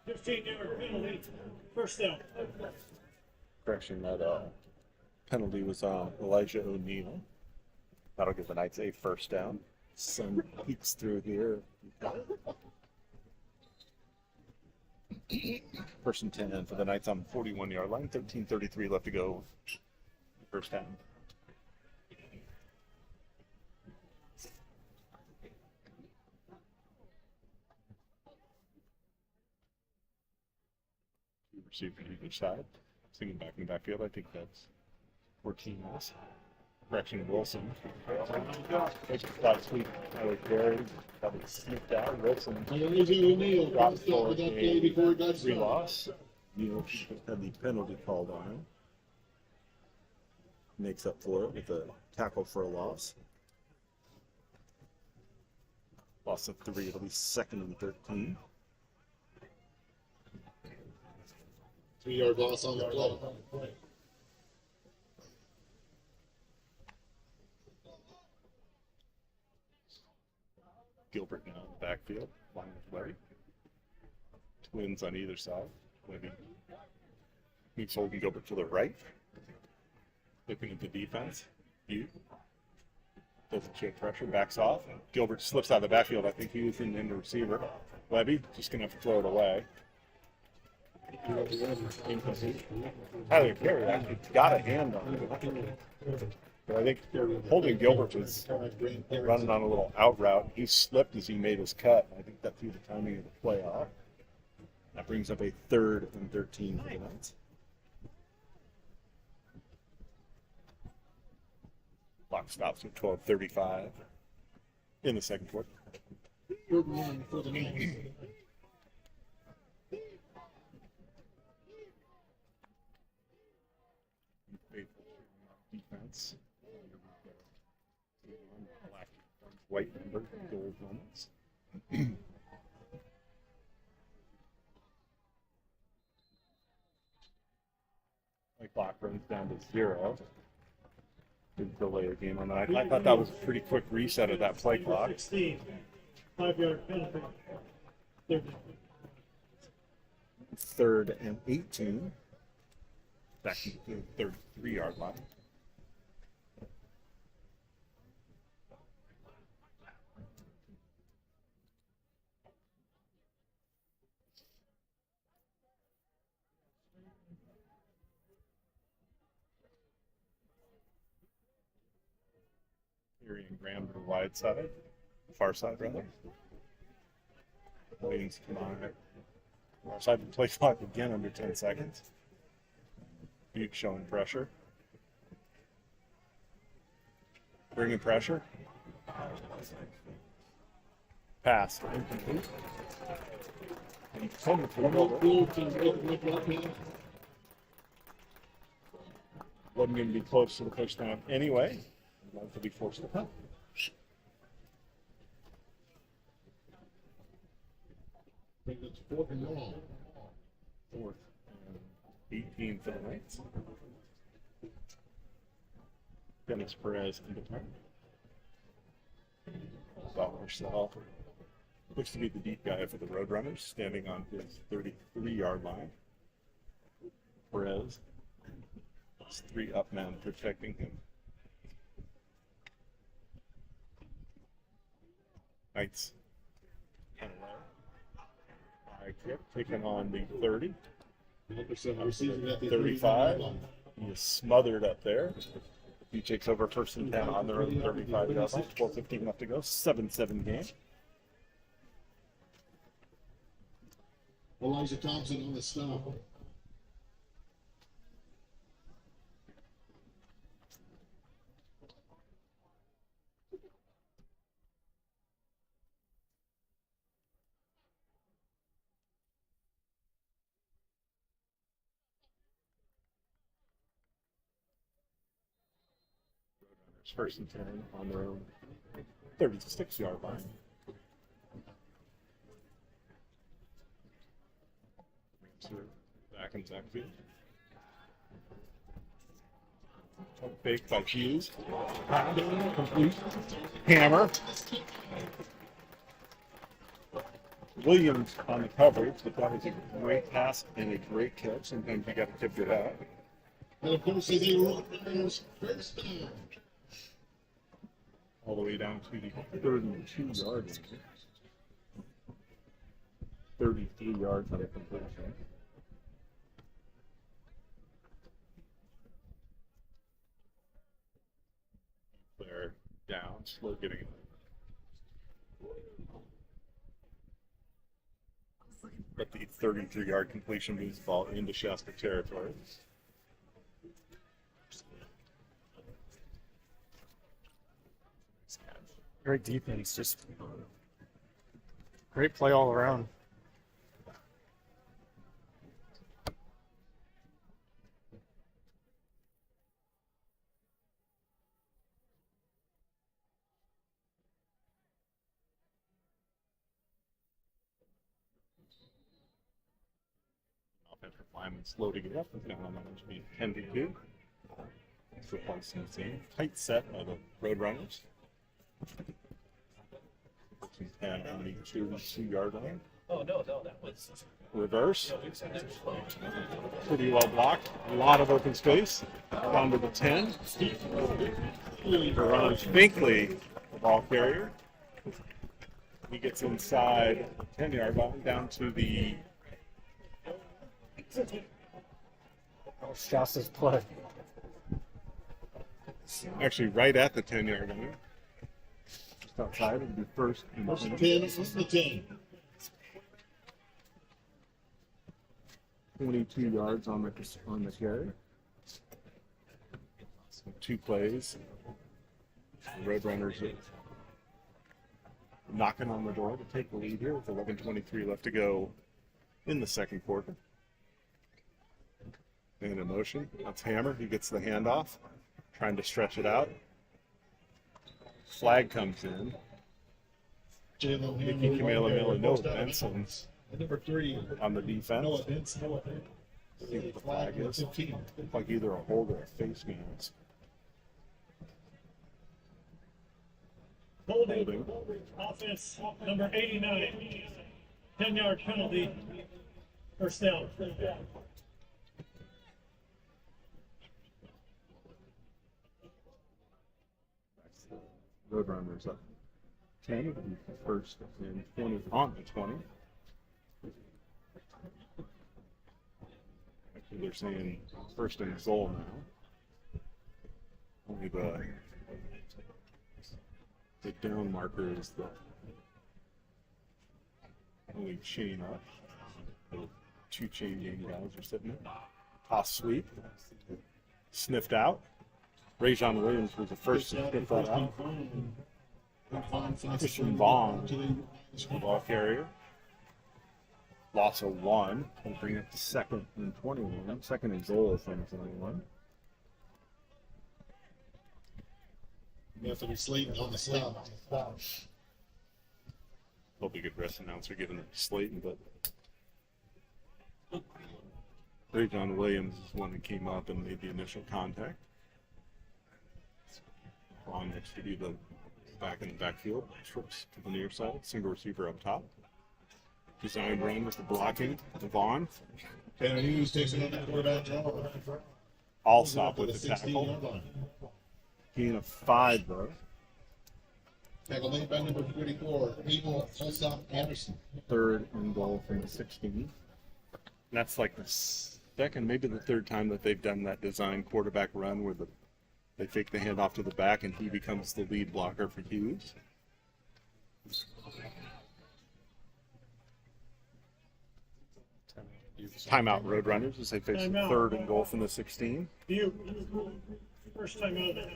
15-yard penalty. 1st down. Correction, that penalty was on Elijah O'Neal. That'll give the Knights a 1st down. Sun peeks through here. 1st and 10 for the Knights on the 41-yard line. 13:33 left to go. 1st down. Receiver to either side. Singing back in the backfield. I think that's 14 minutes. Correction, Wilson. Last week, Tyler Carey probably sneaked out. Wilson dropped for a 3 loss. Neal had the penalty called on him. Makes up for it with a tackle for a loss. Loss of 3. It'll be 2nd and 13. 3-yard loss on the play. Gilbert now in the backfield, line with Webby. Twins on either side. Webby meets Holden Gilbert to the right. Looking at the defense. Butte. Doesn't show pressure, backs off. Gilbert slips out of the backfield. I think he was in the receiver. Webby just going to have to throw it away. Tyler Carey actually got a hand on it. But I think holding Gilbert was running on a little out route. He slipped as he made his cut. I think that threw the timing of the play off. That brings up a 3rd and 13 for the Knights. Clock stops at 12:35 in the second quarter. Good one for the Knights. Defense. Black, white number, gold helmets. Like clock runs down to 0. Didn't delay a game on that. I thought that was a pretty quick reset of that play clock. 16, 5-yard penalty. 3rd and 18. Back to the 33-yard line. Erie and Graham to the wide side, far side rather. Williams come on it. Far side to play clock again under 10 seconds. Butte showing pressure. Bringing pressure. Pass. Incomplete. Wasn't going to be close to the first down anyway. Like to be forced to punt. I think it's 4th and long. 4th and 18 for the Knights. Dennis Perez into punt. Marcel looks to be the deep guy for the Roadrunners, standing on his 33-yard line. Perez has 3 up men protecting him. Knights high kick, taking on the 30. 35. He is smothered up there. He takes over 1st and 10 on their own 35 yard line. 12:15 left to go. 7-7 game. Elijah Thompson on the stop. First and 10 on their own 36-yard line. Back in backfield. Fake by Hughes. Complete. Hammer. Williams on the coverage, but that was a great pass and a great catch. Sometimes you got to tip it out. And of course, they Roadrunners first down. All the way down to the 32-yard line. 33 yards on a completion. They're down, slow getting it. But the 33-yard completion moves the ball into Shasta territory. Great defense, just great play all around. Offensive lineman's loading it up. Now on that should be 10-2. Football scene. Tight set by the Roadrunners. 10 on the 2-yard line. Oh, no, that was... Reverse. Pretty well blocked. A lot of open space. Down to the 10. Ron Finkley, the ball carrier. He gets inside 10-yard line down to the Shasta's play. Actually right at the 10-yard line. Just outside of the first and 10 is the 10. 22 yards on the carry. So 2 plays. The Roadrunners are knocking on the door to take the lead here with 11:23 left to go in the second quarter. And in motion, that's Hammer. He gets the handoff, trying to stretch it out. Flag comes in. Mickey Kamela Noah Benson's Number 3 on the defense. Noah Benson. I think what the flag is. Looks like either a hold or a face mask. Holding. Offense number 89. 10-yard penalty. First down. Roadrunners up 10, first and 20 on the 20. Actually, they're saying first and goal now. Only the down marker is the only chain up. The 2 chain game guys are sitting there. Toss sweep. Sniffed out. Rajon Williams was the first to sniff that out. Christian Vaughn, the ball carrier. Loss of 1. We'll bring up to second and 21. Second and goal from 21. Anthony Slayton on the stop. Hope we could rest announcer giving it to Slayton, but Rajon Williams is one that came up and made the initial contact. On next to be the back in the backfield, trips to the near side, single receiver up top. Design run with the blocking, Vaughn. Tanner Hughes takes it on the quarterback draw. All stop with the tackle. Gain of 5 though. Tackle made by number 44, Abel Olsop Anderson. Third and goal from the 16. And that's like the second, maybe the third time that they've done that design quarterback run where they fake the handoff to the back and he becomes the lead blocker for Hughes. Timeout Roadrunners as they face the third and goal from the 16. First time out of the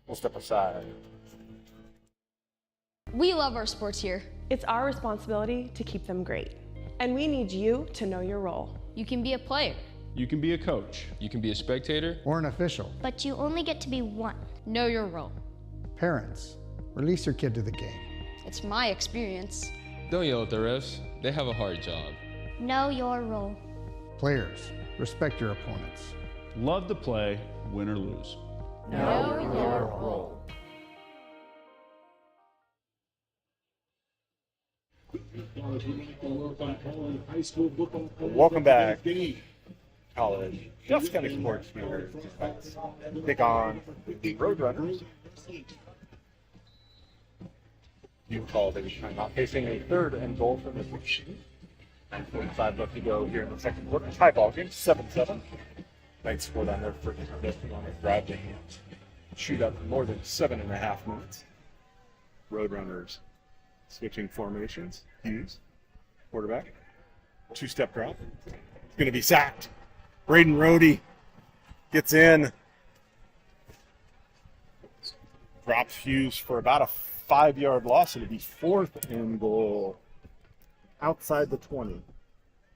We'll step aside. We love our sports here. It's our responsibility to keep them great. And we need you to know your role. You can be a player. You can be a coach. You can be a spectator. Or an official. But you only get to be one. Know your role. Parents, release your kid to the game. It's my experience. Don't yell at the refs. They have a hard job. Know your role. Players, respect your opponents. Love to play, win or lose. Know your role. Welcome back. College. Shasta County Sports here. Pick on the Roadrunners. Butte College facing a third and goal from the 16. 9:45 left to go here in the second quarter. Tie ball game, 7-7. Knights scored on their first possession on a drive to shoot up more than 7.5 minutes. Roadrunners switching formations. Hughes, quarterback. 2-step drop. It's going to be sacked. Braden Rohde gets in. Drops Hughes for about a 5-yard loss. It'll be 4th and goal outside the 20.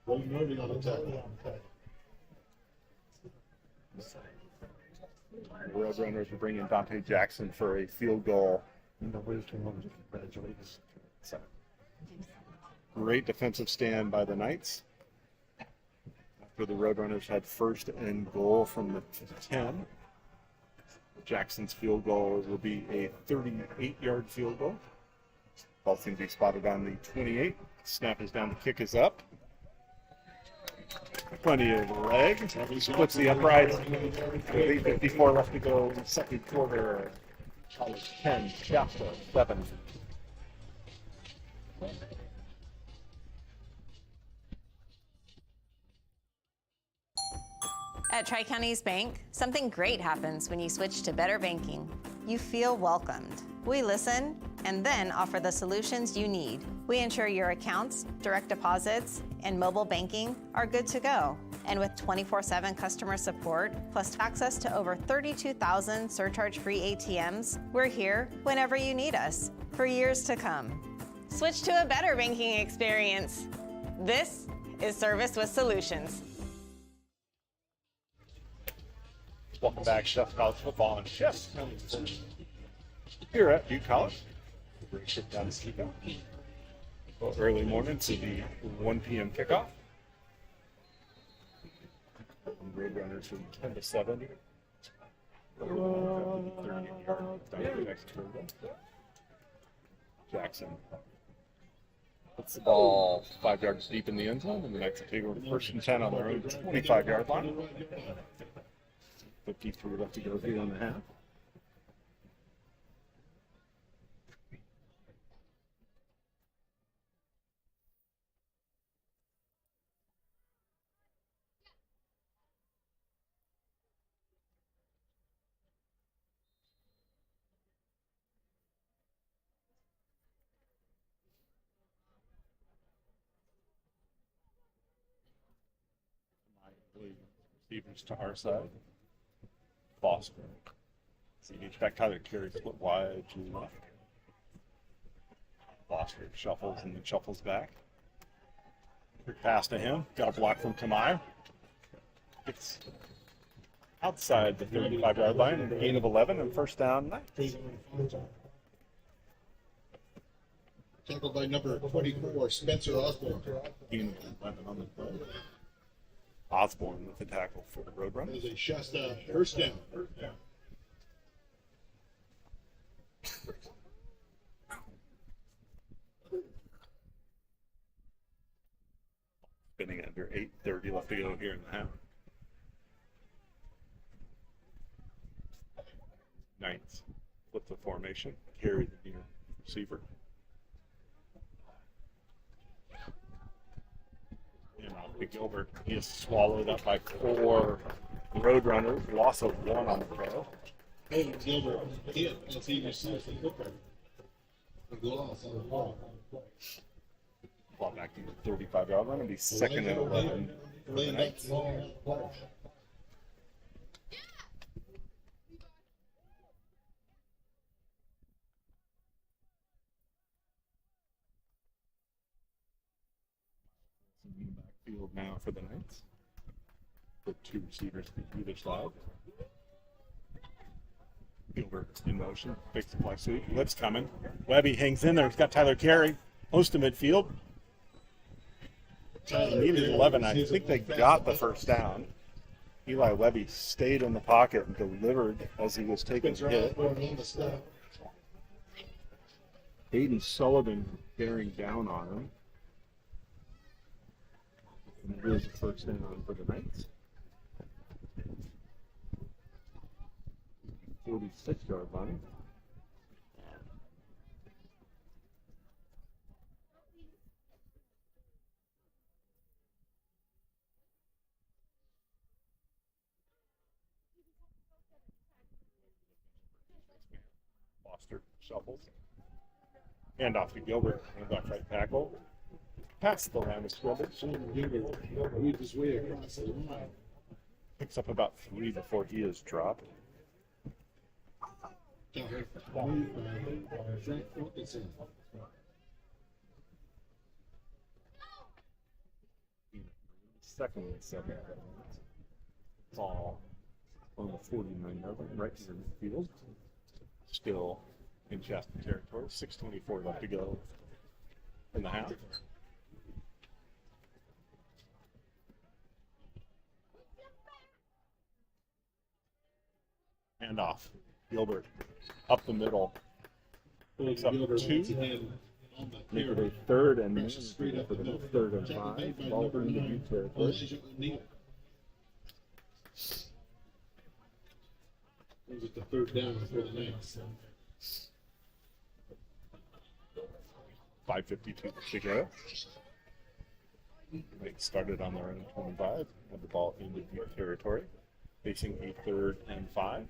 Braden Rohde on the tackle. The Roadrunners will bring in Dante Jackson for a field goal. Great defensive stand by the Knights. After the Roadrunners had first and goal from the 10. Jackson's field goal will be a 38-yard field goal. Ball seems to be spotted on the 28. Snap is down, the kick is up. Plenty of leg. Splits the uprights. 8:54 left to go. Second quarter. College 10, Shasta 7. At Tri-Counties Bank, something great happens when you switch to better banking. You feel welcomed. We listen and then offer the solutions you need. We ensure your accounts, direct deposits, and mobile banking are good to go. And with 24/7 customer support, plus access to over 32,000 surcharge-free ATMs, we're here whenever you need us for years to come. Switch to a better banking experience. This is Service with Solutions. Welcome back, Shasta College football on Shasta here at Butte College. Great trip down to Kickoff. Well, early morning to the 1 p.m. kickoff. Roadrunners from 10 to 7. 38 yards down to the next turn. Jackson puts the ball 5 yards deep in the end zone, and the Knights will take over first and 10 on their own 25-yard line. 53 left to go here in the half. Receivers to our side. Foster. So you expect Tyler Carey split wide to the left. Foster shuffles and then shuffles back. Quick pass to him. Got a block from Kamai. It's outside the 35-yard line. Gain of 11 and first down. Nice. Tackled by number 24, Spencer Osborne. Gain of 11 on the play. Osborne with the tackle for the Roadrunners. That is a Shasta first down. Spinning under 8:30 left to go here in the half. Knights flip the formation, carry the near receiver. And Gilbert, he is swallowed up by 4 Roadrunners, loss of 1 on the throw. Hey, Gilbert, hit as he receives the football. Loss on the ball. Ball back to the 35-yard line and be second and 11 for the Knights. Backfield now for the Knights. With 2 receivers to either side. Gilbert in motion, fakes the fly sweep. Blitz coming. Webby hangs in there. He's got Tyler Carey close to midfield. Needed 11. I think they got the first down. Eli Webby stayed in the pocket and delivered as he was taking the hit. Hayden Sullivan bearing down on him. And here's the first down for the Knights. 46-yard line. Foster shuffles. Hand off to Gilbert. Hand off right tackle. Past the line of scrimmage. Picks up about 3 before he is dropped. Second and 7. Ball on the 49-yard line, right near midfield. Still in Shasta territory. 6:24 left to go in the half. Hand off. Gilbert up the middle. Picks up 2. Make it a third and manageable for the third and 5. Ball in the Butte territory. Is it the third down for the Knights? 5:52 to go. They started on their own 25. Have the ball in the Butte territory. Facing a third and 5.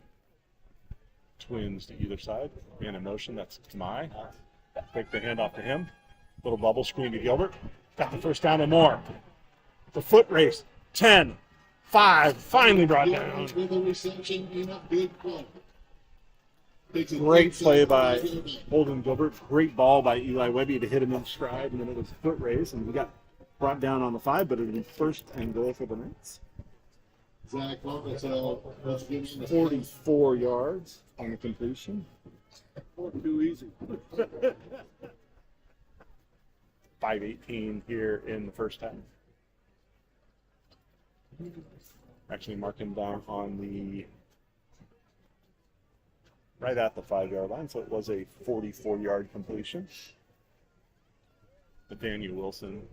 Twins to either side. Man in motion, that's Kamai. Take the handoff to him. Little bubble screen to Gilbert. Got the first down and more. The foot race. 10, 5, finally brought down. With a reception in a big play. Great play by Holden Gilbert. Great ball by Eli Webby to hit him in stride, and then it was a foot race, and we got brought down on the 5, but it was first and goal for the Knights. Zach Marketell, 44 yards on the completion. Too easy. 5:18 here in the first half. Actually marking down on the right at the 5-yard line, so it was a 44-yard completion. Nathaniel Wilson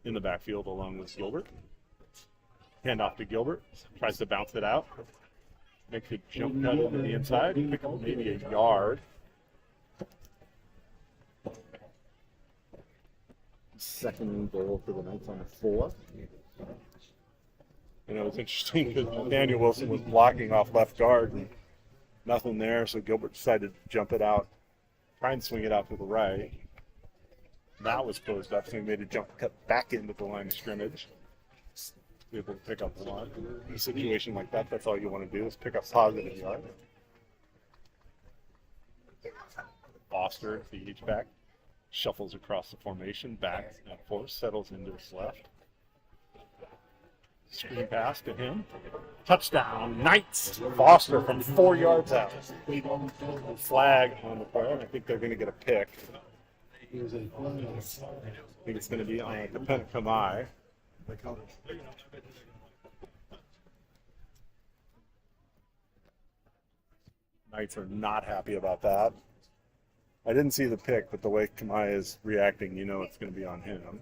in the backfield along with Gilbert. Handoff to Gilbert, tries to bounce it out. Makes a jump cut into the inside, pick up maybe a yard. Second and goal for the Knights on a 4. You know, it's interesting because Nathaniel Wilson was blocking off left guard and nothing there, so Gilbert decided to jump it out, try and swing it out to the right. That was closed up, so he made a jump cut back into the line of scrimmage. Be able to pick up one. In a situation like that, that's all you want to do is pick up positive yard. Foster, the H-back, shuffles across the formation, back and forth, settles into his left. Screen pass to him. Touchdown, Knights! Foster from 4 yards out. Flag on the play, and I think they're going to get a pick. I think it's going to be on Dependent Kamai. Knights are not happy about that. I didn't see the pick, but the way Kamai is reacting, you know it's going to be on him.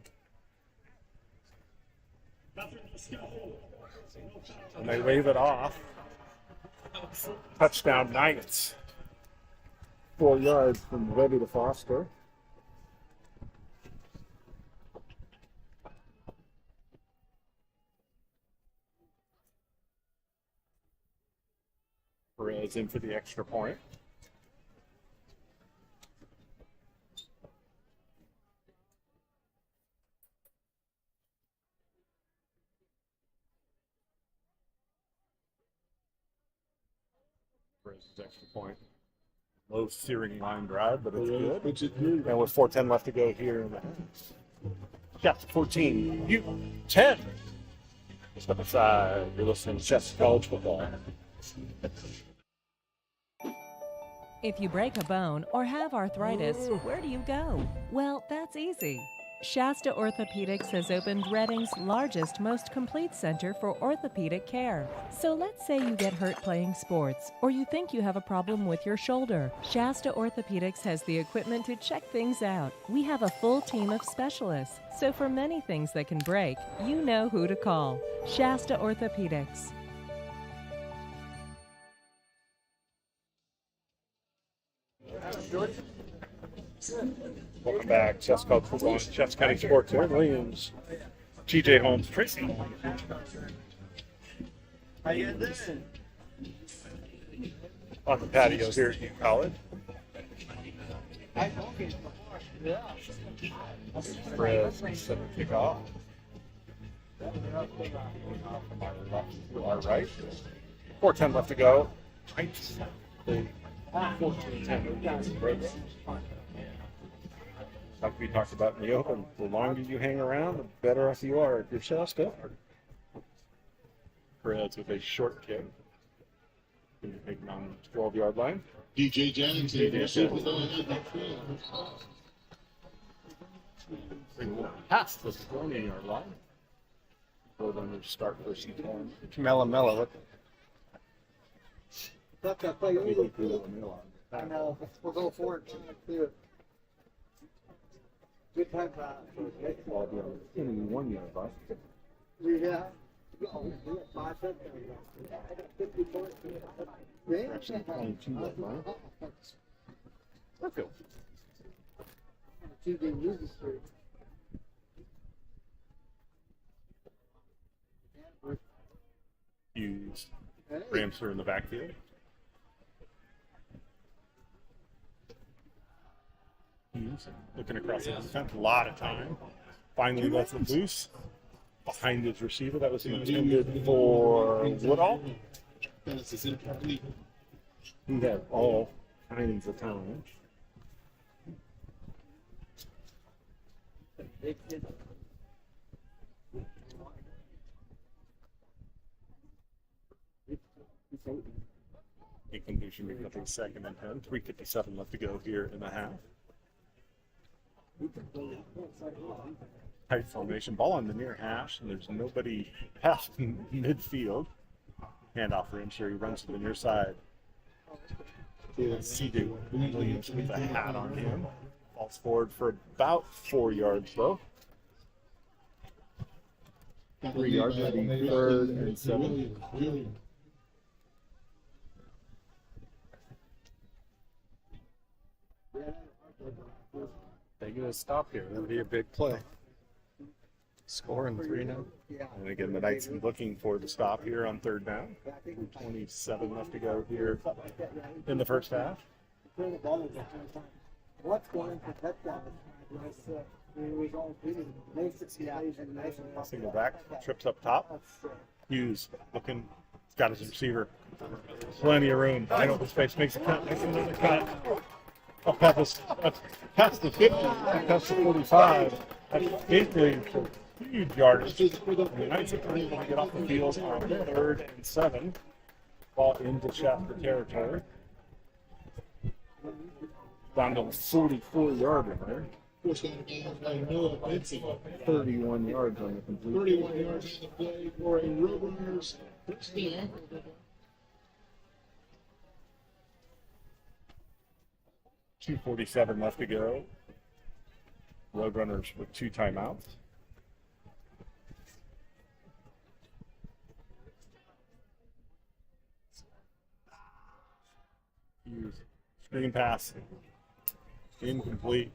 And they wave it off. Touchdown, Knights. 4 yards from Webby to Foster. Perez in for the extra point. Perez's extra point. Low searing line drive, but it's good. And with 4:10 left to go here in the Shasta 14, Butte 10. Step aside. You're listening to Shasta College football. If you break a bone or have arthritis, where do you go? Well, that's easy. Shasta Orthopedics has opened Reading's largest, most complete center for orthopedic care. So let's say you get hurt playing sports, or you think you have a problem with your shoulder. Shasta Orthopedics has the equipment to check things out. We have a full team of specialists, so for many things that can break, you know who to call. Shasta Orthopedics. Welcome back. Shasta College football and Shasta County Sports. Aaron Williams, TJ Holmes, Tracy Holmes. How you doing? On the patio here at Butte College. Fred set the kickoff. From our left to our right. 4:10 left to go. Knights. 14-10. Like we talked about in the open, the longer you hang around, the better off you are if you're Shasta. Perez with a short kick. Taking on the 12-yard line. DJ Jackson. Past the 20-yard line. Roadrunners start first and 10. Mello, look. Let that play over. I know. We'll go for it. Ball be on the 21-yard line. Actually, 22-yard line. Let's go. Hughes, Ramser in the backfield. Hughes looking across the defense, a lot of time. Finally lets it loose behind his receiver. That was intended for Woodall. He had all kinds of time. Incompletion being nothing, 2nd and 10. 3:57 left to go here in the half. Tight formation, ball on the near hash, and there's nobody past midfield. Handoff for him, sure he runs to the near side. C.J. Williams with a hat on him. Falls forward for about 4 yards though. 3 yards, 3rd and 7. They get a stop here. That'd be a big play. Scoring 3-0. And again, the Knights looking for the stop here on 3rd down. 27 left to go here in the first half. Single back, trips up top. Hughes looking, got his receiver. Plenty of room. Wide open space, makes a cut, makes another cut. Up past the 50, past the 45. That's basically huge yardage. The Knights are able to get off the field on 3rd and 7. Ball into Shasta territory. Down to the 44-yard line. 31 yards on the complete. 31 yards on the play for a Roadrunners. 2:47 left to go. Roadrunners with 2 timeouts. Screen pass. Incomplete.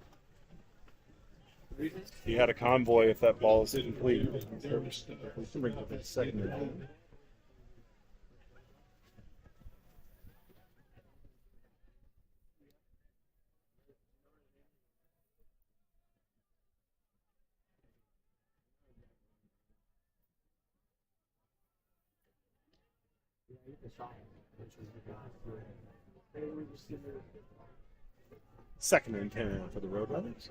He had a convoy if that ball is incomplete. Second and 10. Second and 10 for the Roadrunners.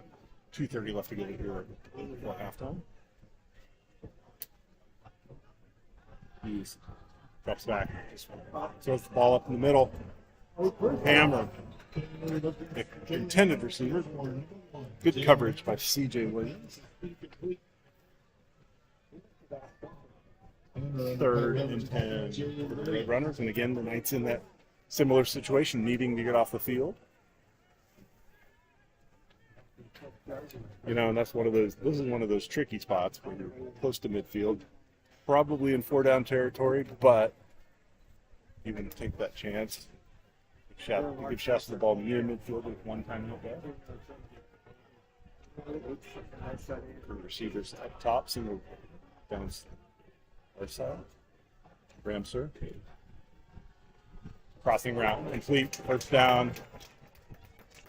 2:30 left to go here for halftime. Hughes drops back, throws the ball up in the middle. Hammer, intended receiver. Good coverage by C.J. Williams. 3rd and 10 for the Roadrunners, and again the Knights in that similar situation, needing to get off the field. You know, and that's one of those. This is one of those tricky spots where you're close to midfield, probably in 4-down territory, but you can take that chance. Give Shasta the ball near midfield with 1 timeout there. For receivers up top, single down our side. Ramser. Crossing route complete. 1st down.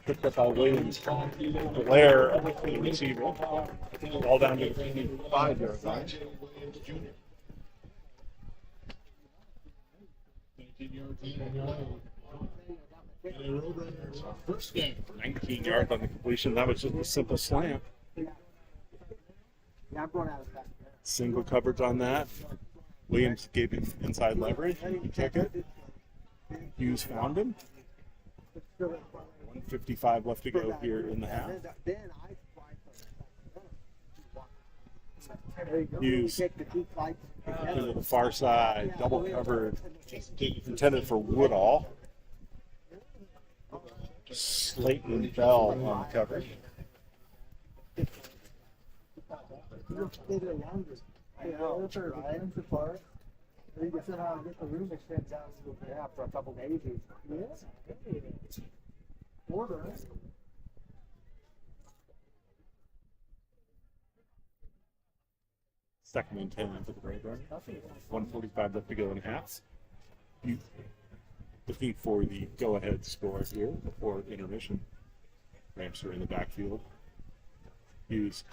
Picked up by Williams. Blair, the receiver. Ball down to the 5-yard line. 19 yards on the completion. That was just a simple slant. Single coverage on that. Williams gave him inside leverage. He took it. Hughes found him. 1:55 left to go here in the half. Hughes into the far side, double covered, intended for Woodall. Slayton Bell on the coverage. You can sit down and get the room extended out after a couple days. Yes. Order. Second and 10 for the Roadrunner. 1:45 left to go in halves. You looking for the go-ahead score here before intermission. Rams are in the backfield. Hughes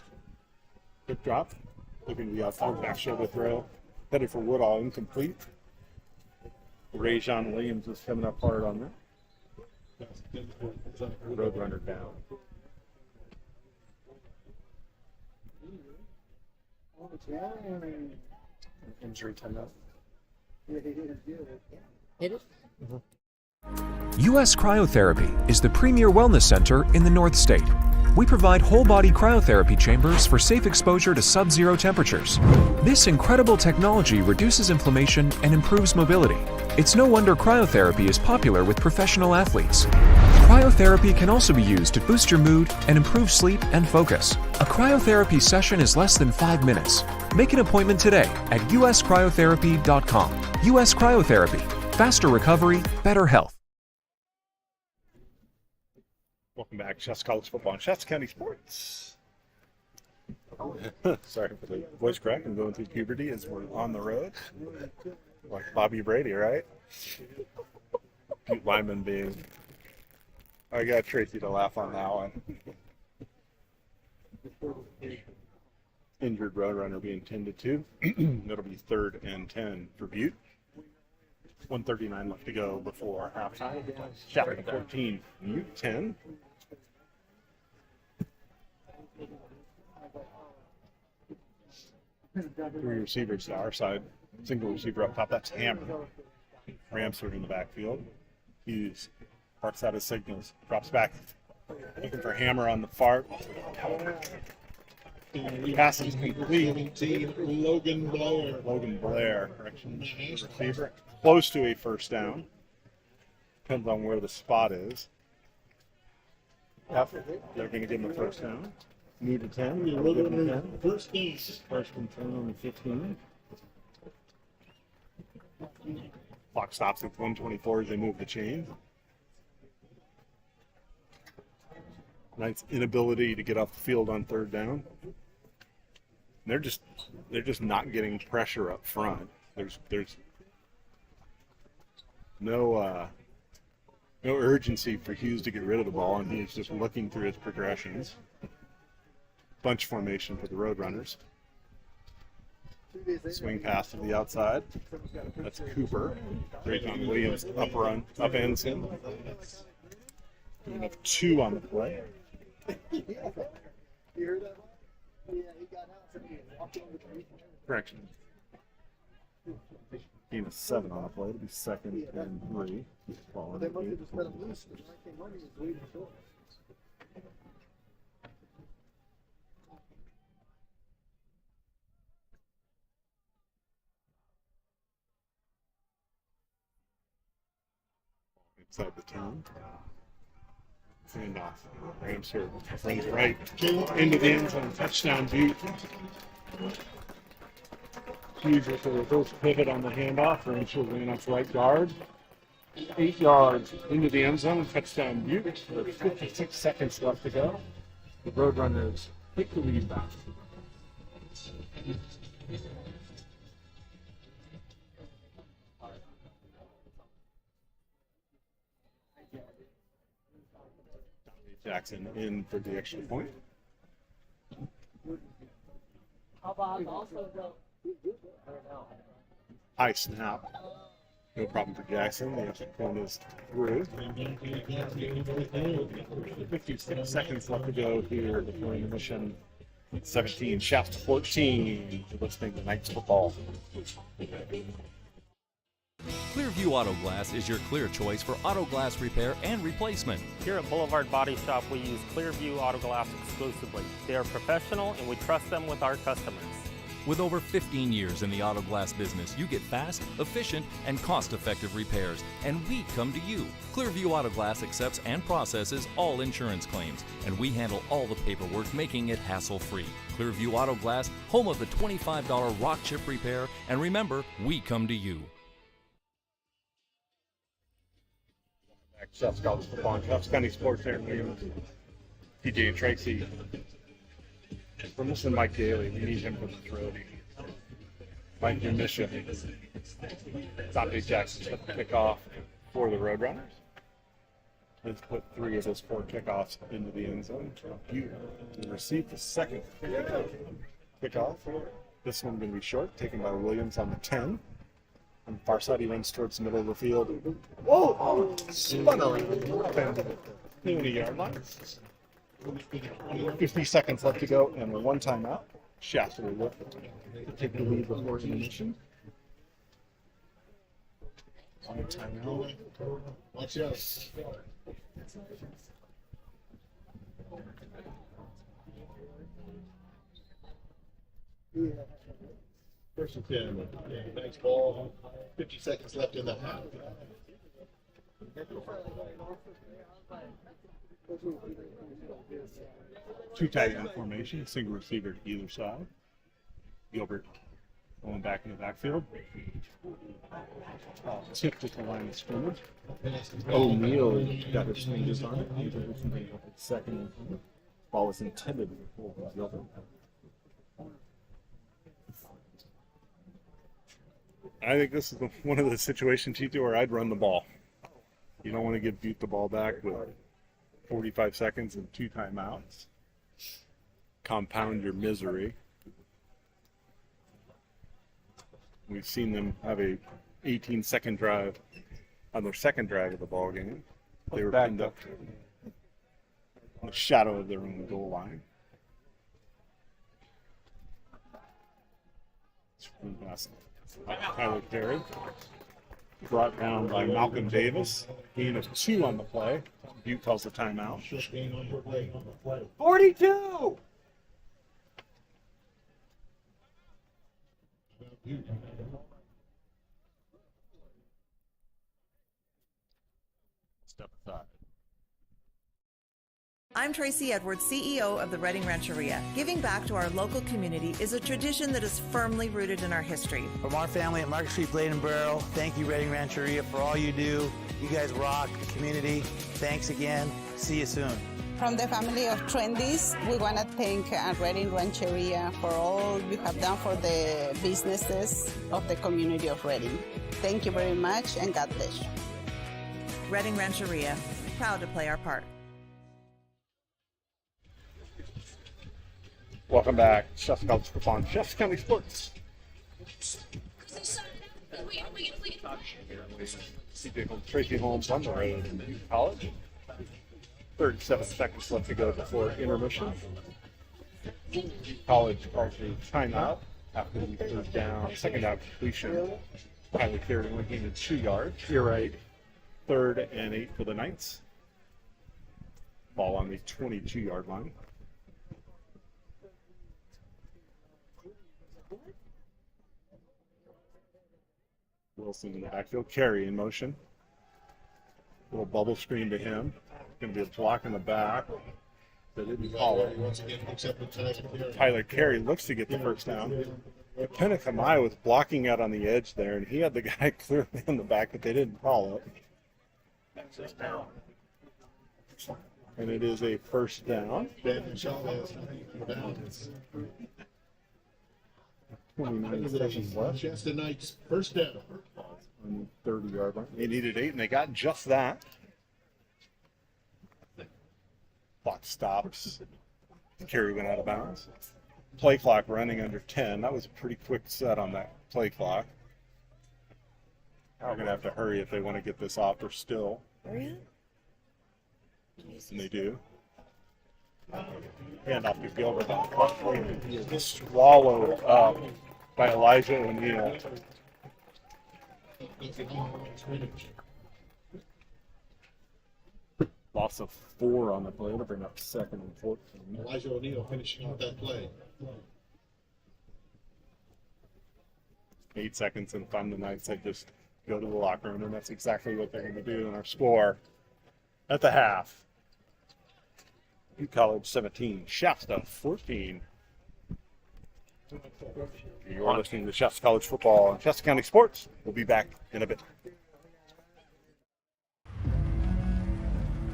quick drop, looking to the outside, back shoulder throw, headed for Woodall, incomplete. Rajon Williams is coming up hard on that. Roadrunner down. Injury timeout. Hit it? U.S. Cryotherapy is the premier wellness center in the North State. We provide whole-body cryotherapy chambers for safe exposure to sub-zero temperatures. This incredible technology reduces inflammation and improves mobility. It's no wonder cryotherapy is popular with professional athletes. Cryotherapy can also be used to boost your mood and improve sleep and focus. A cryotherapy session is less than 5 minutes. Make an appointment today at uscryotherapy.com. US Cryotherapy. Faster recovery, better health. Welcome back to Shasta College football and Shasta County sports. Sorry for the voice crack. I'm going through puberty as we're on the road. Like Bobby Brady, right? Butte lineman being... I got Tracy to laugh on that one. Injured Roadrunner being tended to. That'll be 3rd and 10 for Butte. 1:39 left to go before halftime. Chapter 14, Butte 10. Three receivers to our side. Single receiver up top. That's Hammer. Rams are in the backfield. Hughes parks out his signals. Drops back. Looking for Hammer on the far. Pass is complete. Logan Blair. Correction. Receiver. Close to a first down. Depends on where the spot is. Yep. They're going to give him a first down. Need a 10. First and 10 on the 15. Clock stops at 1:24 as they move the chain. Knight's inability to get off the field on 3rd down. They're just not getting pressure up front. There's no urgency for Hughes to get rid of the ball, and he's just looking through his progressions. Bunch formation for the Roadrunners. Swing pass to the outside. That's Cooper. Rajon Williams up ends him. Doing up 2 on the play. Correction. Gain of 7 on the play. It'll be 2nd and 3. Ball in the gate. Inside the 10. Handoff. Rams here. Runs right into the end zone. Touchdown Butte. Hughes with a reverse pivot on the handoff. Rams here ran off right guard. 8 yards into the end zone. Touchdown Butte. 56 seconds left to go. The Roadrunners take the lead back. Jackson in for the extra point. High snap. No problem for Jackson. The extra point is through. 56 seconds left to go here before intermission. 17, Shasta 14. You're listening to Knights football. Clearview Auto Glass is your clear choice for auto glass repair and replacement. Here at Boulevard Body Shop, we use Clearview Auto Glass exclusively. They are professional and we trust them with our customers. With over 15 years in the auto glass business, you get fast, efficient, and cost-effective repairs, and we come to you. Clearview Auto Glass accepts and processes all insurance claims, and we handle all the paperwork, making it hassle-free. Clearview Auto Glass, home of the $25 rock chip repair, and remember, we come to you. Shasta College football and Shasta County Sports Center. TJ and Tracy. We're missing Mike Daly. We need him for this roadie. Mike, your mission. Dante Jackson's going to kick off for the Roadrunners. Let's put 3 of his 4 kickoffs into the end zone. You receive the second kickoff. This one going to be short, taken by Williams on the 10. On the far side, he runs towards the middle of the field. Whoa! Oh, spun around. 20-yard line. 50 seconds left to go, and with 1 timeout, Shasta will look to take the lead before intermission. 1 timeout. Watch out. First and 10. Nice ball. 50 seconds left in the half. Two tight end formation, single receiver to either side. Gilbert going back in the backfield. Tipped at the line of scrimmage. O'Neal got his fingers on it. He's originally at second. Ball was intended for Gilbert. I think this is one of the situations, Tito, where I'd run the ball. You don't want to give Butte the ball back with 45 seconds and 2 timeouts. Compound your misery. We've seen them have a 18-second drive on their second drive of the ball game. They were pinned up in the shadow of their own goal line. Tyler Terry, brought down by Malcolm Davis. Gain of 2 on the play. Butte calls the timeout. 42! Step aside. I'm Tracy Edwards, CEO of the Reading Rancheria. Giving back to our local community is a tradition that is firmly rooted in our history. From our family at Market Street Blade and Barrel, thank you, Reading Rancheria, for all you do. You guys rock the community. Thanks again. See you soon. From the family of Trendies, we want to thank Reading Rancheria for all you have done for the businesses of the community of Reading. Thank you very much, and God bless you. Reading Rancheria, proud to play our part. Welcome back. Shasta College football and Shasta County Sports. Tracy Holmes on the road in Butte College. 37 seconds left to go before intermission. Butte College calls a timeout after the third down, second down completion. Tyler Carey looking at 2 yards. You're right. 3rd and 8 for the Knights. Ball on the 22-yard line. Wilson in the backfield. Carey in motion. Little bubble screen to him. Going to be a block in the back. They didn't call it. Tyler Carey looks to get the first down. Pennicamai was blocking out on the edge there, and he had the guy clearly in the back, but they didn't call it. And it is a first down. 29 seconds left. Shasta Knights first down. On the 30-yard line. They needed 8, and they got just that. Clock stops. Carey went out of bounds. Play clock running under 10. That was a pretty quick set on that play clock. They're going to have to hurry if they want to get this off or still. And they do. Hand off to Gilbert. Just swallowed up by Elijah O'Neal. Loss of 4 on the play to bring up 2nd and 14. Elijah O'Neal finishing out that play. 8 seconds and fun tonight. So just go to the locker room, and that's exactly what they're going to do in our score at the half. Butte College 17, Shasta 14. You're listening to Shasta College football and Shasta County Sports. We'll be back in a bit.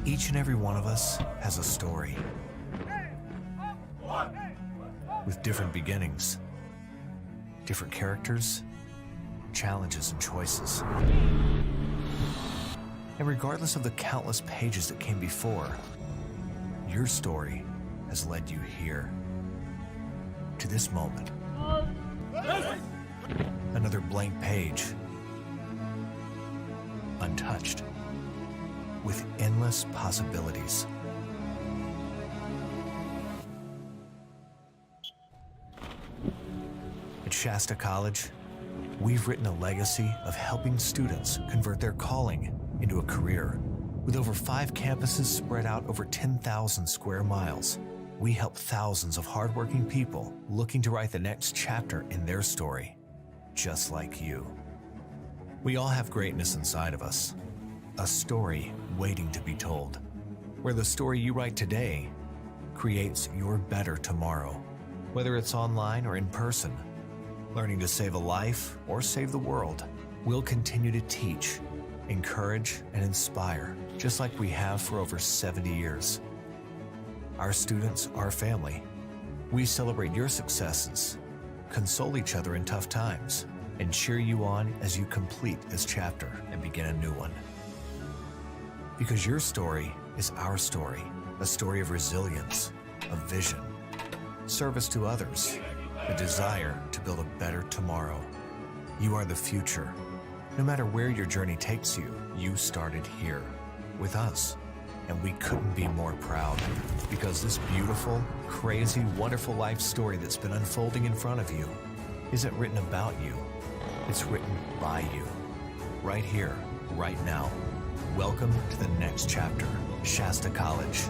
Each and every one of us has a story with different beginnings, different characters, challenges, and choices. And regardless of the countless pages that came before, your story has led you here, to this moment. Another blank page, untouched, with endless possibilities. At Shasta College, we've written a legacy of helping students convert their calling into a career. With over 5 campuses spread out over 10,000 square miles, we help thousands of hardworking people looking to write the next chapter in their story, just like you. We all have greatness inside of us, a story waiting to be told, where the story you write today creates your better tomorrow, whether it's online or in person. Learning to save a life or save the world, we'll continue to teach, encourage, and inspire, just like we have for over 70 years. Our students are family. We celebrate your successes, console each other in tough times, and cheer you on as you complete this chapter and begin a new one. Because your story is our story, a story of resilience, of vision, service to others, the desire to build a better tomorrow. You are the future. No matter where your journey takes you, you started here with us. And we couldn't be more proud, because this beautiful, crazy, wonderful life story that's been unfolding in front of you isn't written about you. It's written by you. Right here, right now. Welcome to the next chapter, Shasta College.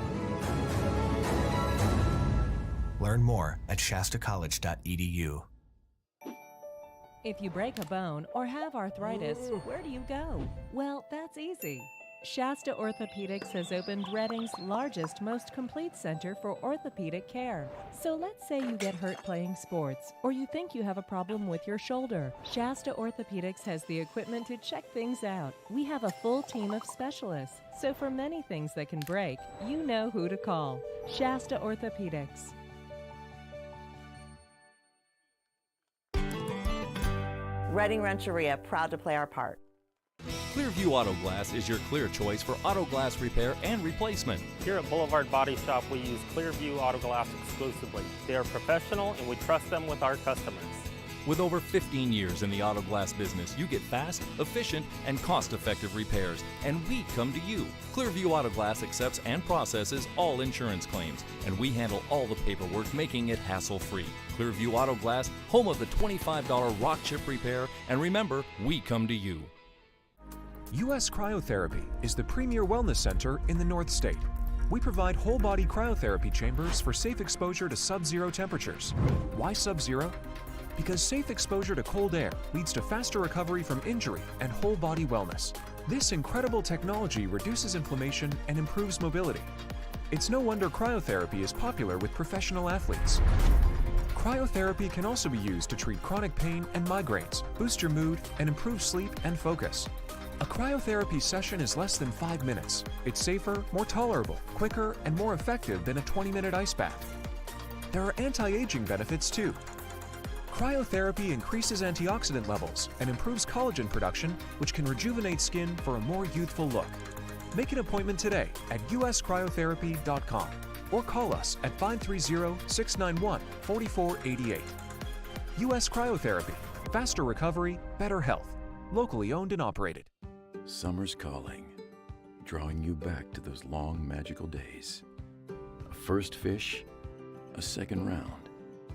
Learn more at shastacollege.edu. If you break a bone or have arthritis, where do you go? Well, that's easy. Shasta Orthopedics has opened Reading's largest, most complete center for orthopedic care. So let's say you get hurt playing sports, or you think you have a problem with your shoulder. Shasta Orthopedics has the equipment to check things out. We have a full team of specialists, so for many things that can break, you know who to call. Shasta Orthopedics. Reading Rancheria, proud to play our part. Clearview Auto Glass is your clear choice for auto glass repair and replacement. Here at Boulevard Body Shop, we use Clearview Auto Glass exclusively. They are professional and we trust them with our customers. With over 15 years in the auto glass business, you get fast, efficient, and cost-effective repairs, and we come to you. Clearview Auto Glass accepts and processes all insurance claims, and we handle all the paperwork, making it hassle-free. Clearview Auto Glass, home of the $25 rock chip repair, and remember, we come to you. U.S. Cryotherapy is the premier wellness center in the North State. We provide whole-body cryotherapy chambers for safe exposure to sub-zero temperatures. Why sub-zero? Because safe exposure to cold air leads to faster recovery from injury and whole-body wellness. This incredible technology reduces inflammation and improves mobility. It's no wonder cryotherapy is popular with professional athletes. Cryotherapy can also be used to treat chronic pain and migraines, boost your mood, and improve sleep and focus. A cryotherapy session is less than 5 minutes. It's safer, more tolerable, quicker, and more effective than a 20-minute ice bath. There are anti-aging benefits too. Cryotherapy increases antioxidant levels and improves collagen production, which can rejuvenate skin for a more youthful look. Make an appointment today at uscryotherapy.com or call us at 530-691-4488. US Cryotherapy. Faster recovery, better health. Locally owned and operated. Summer's calling, drawing you back to those long, magical days. A first fish, a second round,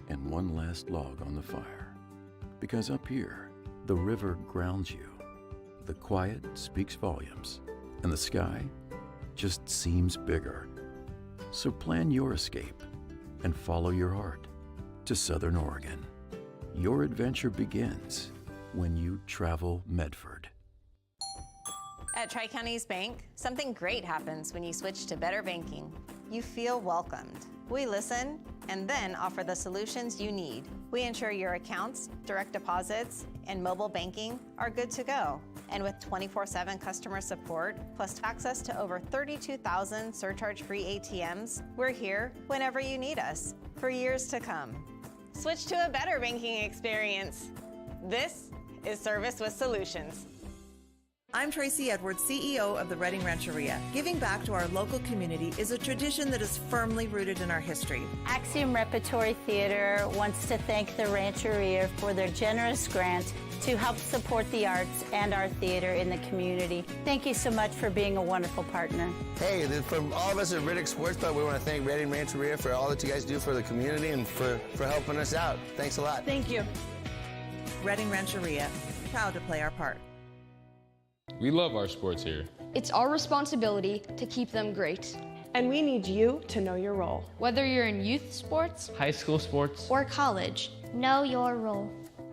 and one last log on the fire. Because up here, the river grounds you, the quiet speaks volumes, and the sky just seems bigger. So plan your escape and follow your heart to Southern Oregon. Your adventure begins when you travel Medford. At Tri-Counties Bank, something great happens when you switch to better banking. You feel welcomed. We listen and then offer the solutions you need. We ensure your accounts, direct deposits, and mobile banking are good to go. And with 24/7 customer support, plus access to over 32,000 surcharge-free ATMs, we're here whenever you need us for years to come. Switch to a better banking experience. This is Service with Solutions. I'm Tracy Edwards, CEO of the Reading Rancheria. Giving back to our local community is a tradition that is firmly rooted in our history. Axiom Repertory Theater wants to thank the Rancheria for their generous grant to help support the arts and our theater in the community. Thank you so much for being a wonderful partner. Hey, from all of us at Riddick Sports Club, we want to thank Reading Rancheria for all that you guys do for the community and for helping us out. Thanks a lot. Thank you. Reading Rancheria, proud to play our part. We love our sports here. It's our responsibility to keep them great. And we need you to know your role. Whether you're in youth sports, High school sports, or college, know your role.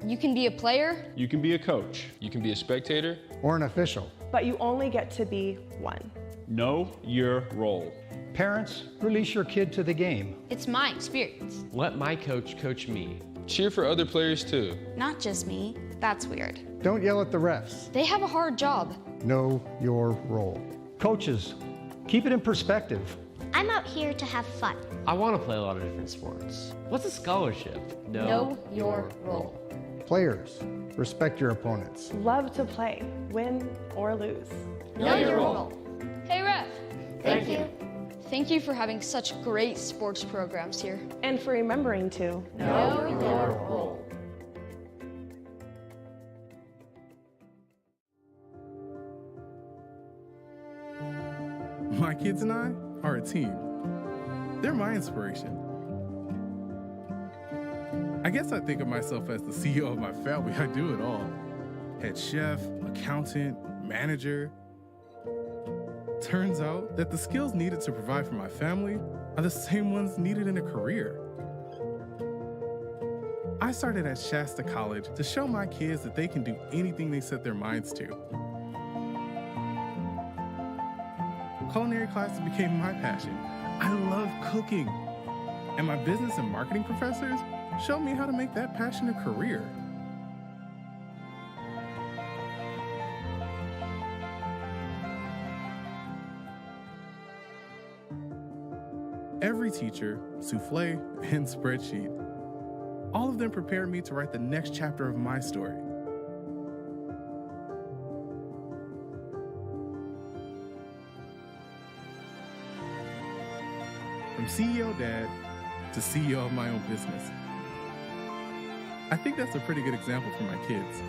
You can be a player. You can be a coach. You can be a spectator. Or an official. But you only get to be one. Know your role. Parents, release your kid to the game. It's my experience. Let my coach coach me. Cheer for other players too. Not just me. That's weird. Don't yell at the refs. They have a hard job. Know your role. Coaches, keep it in perspective. I'm out here to have fun. I want to play a lot of different sports. What's a scholarship? Know your role. Players, respect your opponents. Love to play, win or lose. Know your role. Hey, ref. Thank you. Thank you for having such great sports programs here. And for remembering to know your role. My kids and I are a team. They're my inspiration. I guess I think of myself as the CEO of my family. I do it all. Head chef, accountant, manager. Turns out that the skills needed to provide for my family are the same ones needed in a career. I started at Shasta College to show my kids that they can do anything they set their minds to. Culinary classes became my passion. I love cooking. And my business and marketing professors showed me how to make that passion a career. Every teacher, souffle, and spreadsheet, all of them prepared me to write the next chapter of my story. From CEO dad to CEO of my own business. I think that's a pretty good example for my kids.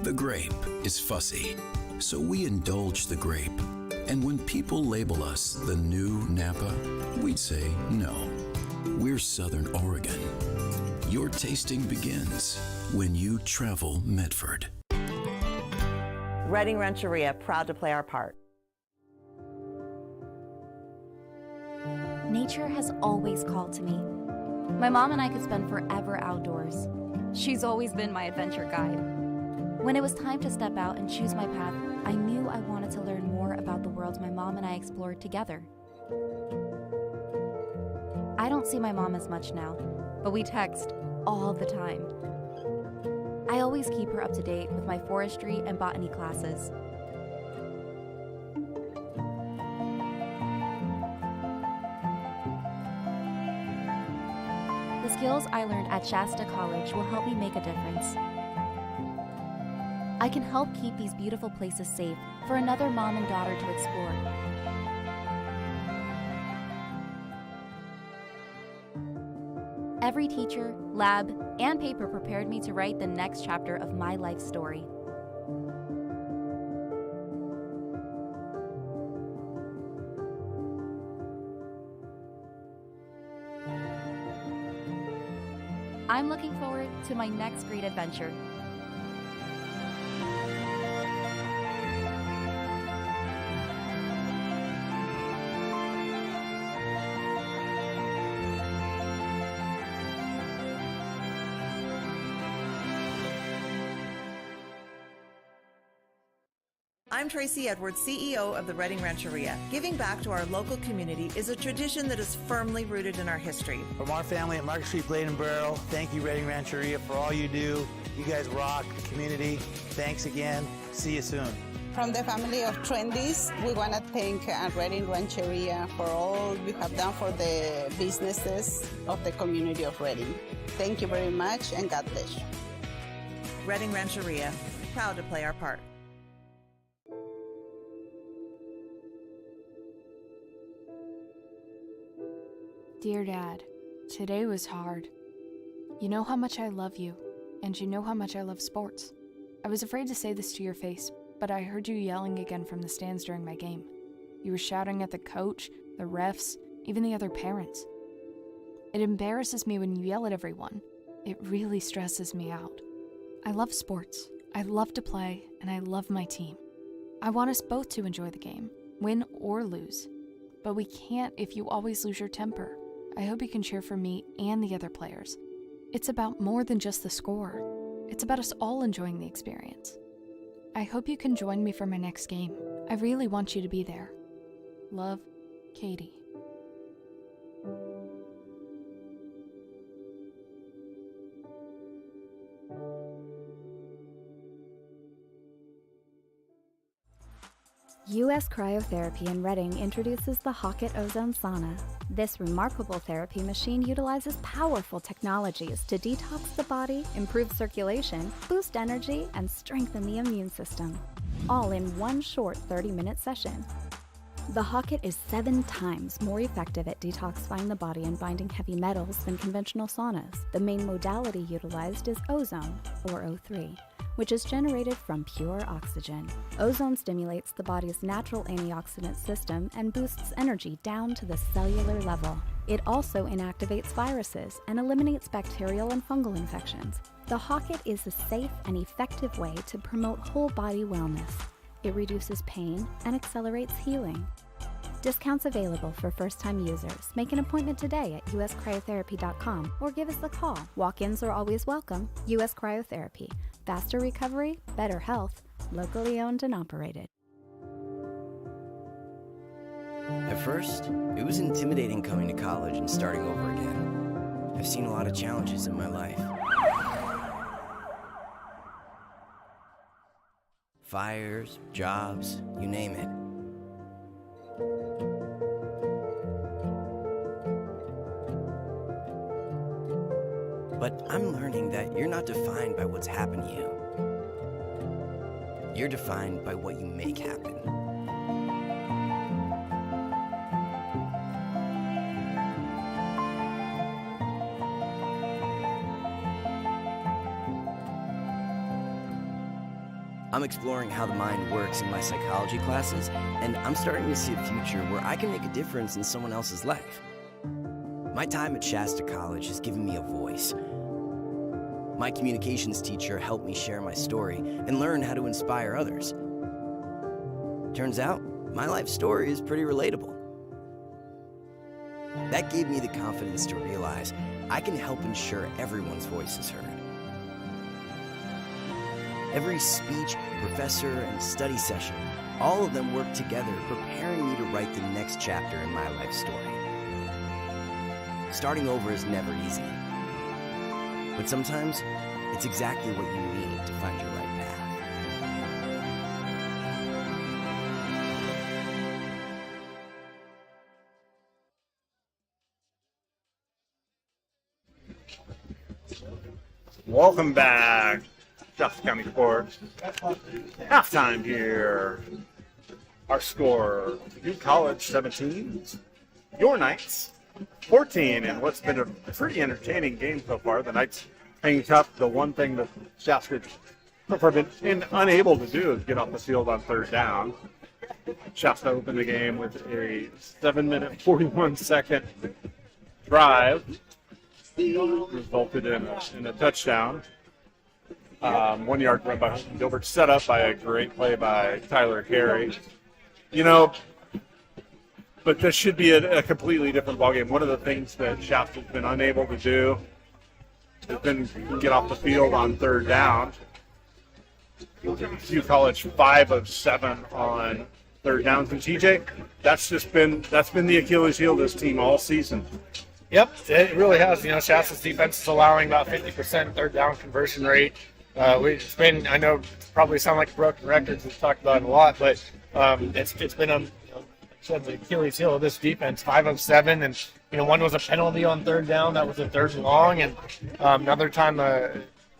The grape is fussy, so we indulge the grape. And when people label us the new Napa, we'd say no. We're Southern Oregon. Your tasting begins when you travel Medford. Reading Rancheria, proud to play our part. Nature has always called to me. My mom and I could spend forever outdoors. She's always been my adventure guide. When it was time to step out and choose my path, I knew I wanted to learn more about the world my mom and I explored together. I don't see my mom as much now, but we text all the time. I always keep her up to date with my forestry and botany classes. The skills I learned at Shasta College will help me make a difference. I can help keep these beautiful places safe for another mom and daughter to explore. Every teacher, lab, and paper prepared me to write the next chapter of my life story. I'm looking forward to my next great adventure. I'm Tracy Edwards, CEO of the Reading Rancheria. Giving back to our local community is a tradition that is firmly rooted in our history. From our family at Market Street Blade and Barrel, thank you, Reading Rancheria, for all you do. You guys rock the community. Thanks again. See you soon. From the family of Trendies, we want to thank Reading Rancheria for all you have done for the businesses of the community of Reading. Thank you very much, and God bless you. Reading Rancheria, proud to play our part. Dear Dad, today was hard. You know how much I love you, and you know how much I love sports. I was afraid to say this to your face, but I heard you yelling again from the stands during my game. You were shouting at the coach, the refs, even the other parents. It embarrasses me when you yell at everyone. It really stresses me out. I love sports, I love to play, and I love my team. I want us both to enjoy the game, win or lose. But we can't if you always lose your temper. I hope you can cheer for me and the other players. It's about more than just the score. It's about us all enjoying the experience. I hope you can join me for my next game. I really want you to be there. Love, Katie. U.S. Cryotherapy in Reading introduces the Hocket Ozone Sauna. This remarkable therapy machine utilizes powerful technologies to detox the body, improve circulation, boost energy, and strengthen the immune system, all in one short 30-minute session. The Hocket is 7 times more effective at detoxifying the body and binding heavy metals than conventional saunas. The main modality utilized is ozone, or O3, which is generated from pure oxygen. Ozone stimulates the body's natural antioxidant system and boosts energy down to the cellular level. It also inactivates viruses and eliminates bacterial and fungal infections. The Hocket is a safe and effective way to promote whole body wellness. It reduces pain and accelerates healing. Discounts available for first-time users. Make an appointment today at uscryotherapy.com or give us a call. Walk-ins are always welcome. US Cryotherapy. Faster recovery, better health, locally owned and operated. At first, it was intimidating coming to college and starting over again. I've seen a lot of challenges in my life. Fires, jobs, you name it. But I'm learning that you're not defined by what's happened to you. You're defined by what you make happen. I'm exploring how the mind works in my psychology classes, and I'm starting to see a future where I can make a difference in someone else's life. My time at Shasta College has given me a voice. My communications teacher helped me share my story and learn how to inspire others. Turns out, my life story is pretty relatable. That gave me the confidence to realize I can help ensure everyone's voice is heard. Every speech, professor, and study session, all of them work together, preparing me to write the next chapter in my life story. Starting over is never easy. But sometimes, it's exactly what you need to find your right path. Welcome back, Shasta County Sports. Halftime here. Our score, Butte College 17, your Knights 14, and what's been a pretty entertaining game so far. The Knights hanging tough. The one thing that Shasta have been unable to do is get off the field on third down. Shasta opened the game with a 7-minute, 41-second drive. Resulted in a touchdown. 1 yard run by Gilbert, set up by a great play by Tyler Carey. You know, but this should be a completely different ballgame. One of the things that Shasta's been unable to do has been get off the field on third down. Butte College 5 of 7 on third downs. And TJ, that's been the Achilles heel of this team all season. Yep, it really has. Shasta's defense is allowing about 50% third down conversion rate. It's been, I know, probably sound like broken records. We've talked about it a lot, but it's been the Achilles heel of this defense. 5 of 7, and one was a penalty on third down. That was a third and long, and another time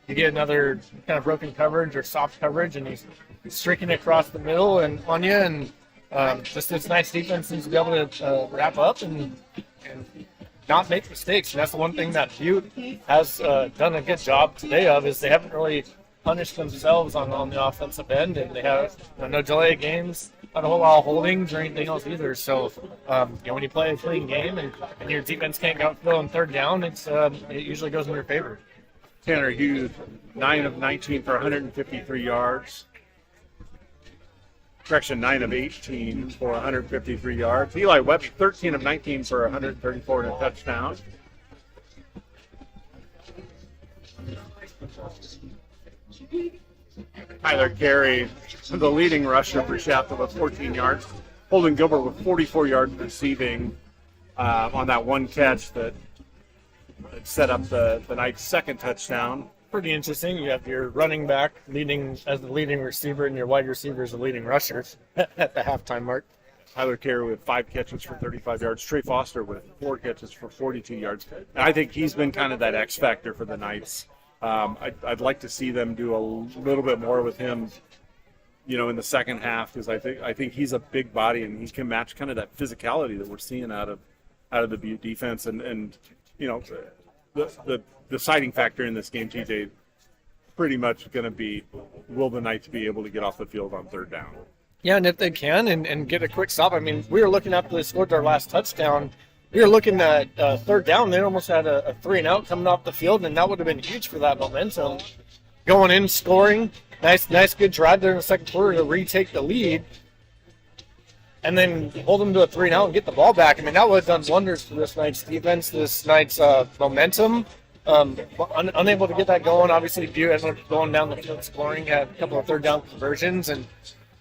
you get another kind of broken coverage or soft coverage, and he's streaking across the middle and on you, and just this nice defense needs to be able to wrap up and not make mistakes. And that's the one thing that Butte has done a good job today of, is they haven't really punished themselves on the offensive end, and they have no delay games, not a whole lot of holdings or anything else either. So when you play a clean game and your defense can't go on third down, it usually goes in your favor. Tanner Hughes, 9 of 19 for 153 yards. 9 of 18 for 153 yards. Eli Webby, 13 of 19 for 134 and a touchdown. Tyler Carey, the leading rusher for Shasta, with 14 yards. Holden Gilbert with 44 yards receiving on that one catch that set up the Knights' second touchdown. Pretty interesting. You have your running back leading as the leading receiver, and your wide receiver is the leading rusher at the halftime mark. Tyler Carey with 5 catches for 35 yards. Trey Foster with 4 catches for 42 yards. And I think he's been kind of that X factor for the Knights. I'd like to see them do a little bit more with him, in the second half, because I think he's a big body and he can match kind of that physicality that we're seeing out of the Butte defense. And the deciding factor in this game, TJ, pretty much going to be, will the Knights be able to get off the field on third down? Yeah, and if they can and get a quick stop. I mean, we were looking after they scored their last touchdown. We were looking at third down. They almost had a 3-and-out coming off the field, and that would have been huge for that momentum. Going in, scoring, nice good drive there in the second quarter to retake the lead, and then hold them to a 3-and-out and get the ball back. I mean, that would have done wonders for this Knights defense, this Knights momentum. Unable to get that going. Obviously, Butte ended up going down the field scoring, had a couple of third down conversions, and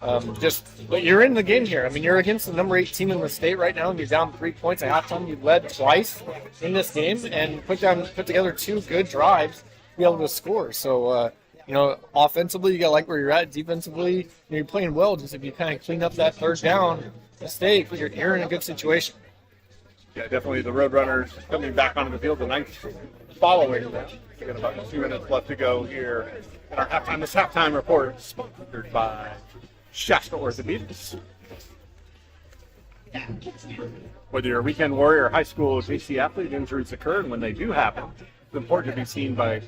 but you're in the game here. I mean, you're against the number 8 team in the state right now, and you're down 3 points at halftime. You led twice in this game and put together 2 good drives to be able to score. So, offensively, you got to like where you're at. Defensively, you're playing well. Just if you kind of clean up that third down mistake, you're in a good situation. Yeah, definitely the Roadrunners coming back onto the field. The Knights following them. We got about 2 minutes left to go here in our halftime. This halftime report is sponsored by Shasta Orthopedics. Whether you're a weekend warrior or high school or JC athlete, injuries occur, and when they do happen, it's important to be seen by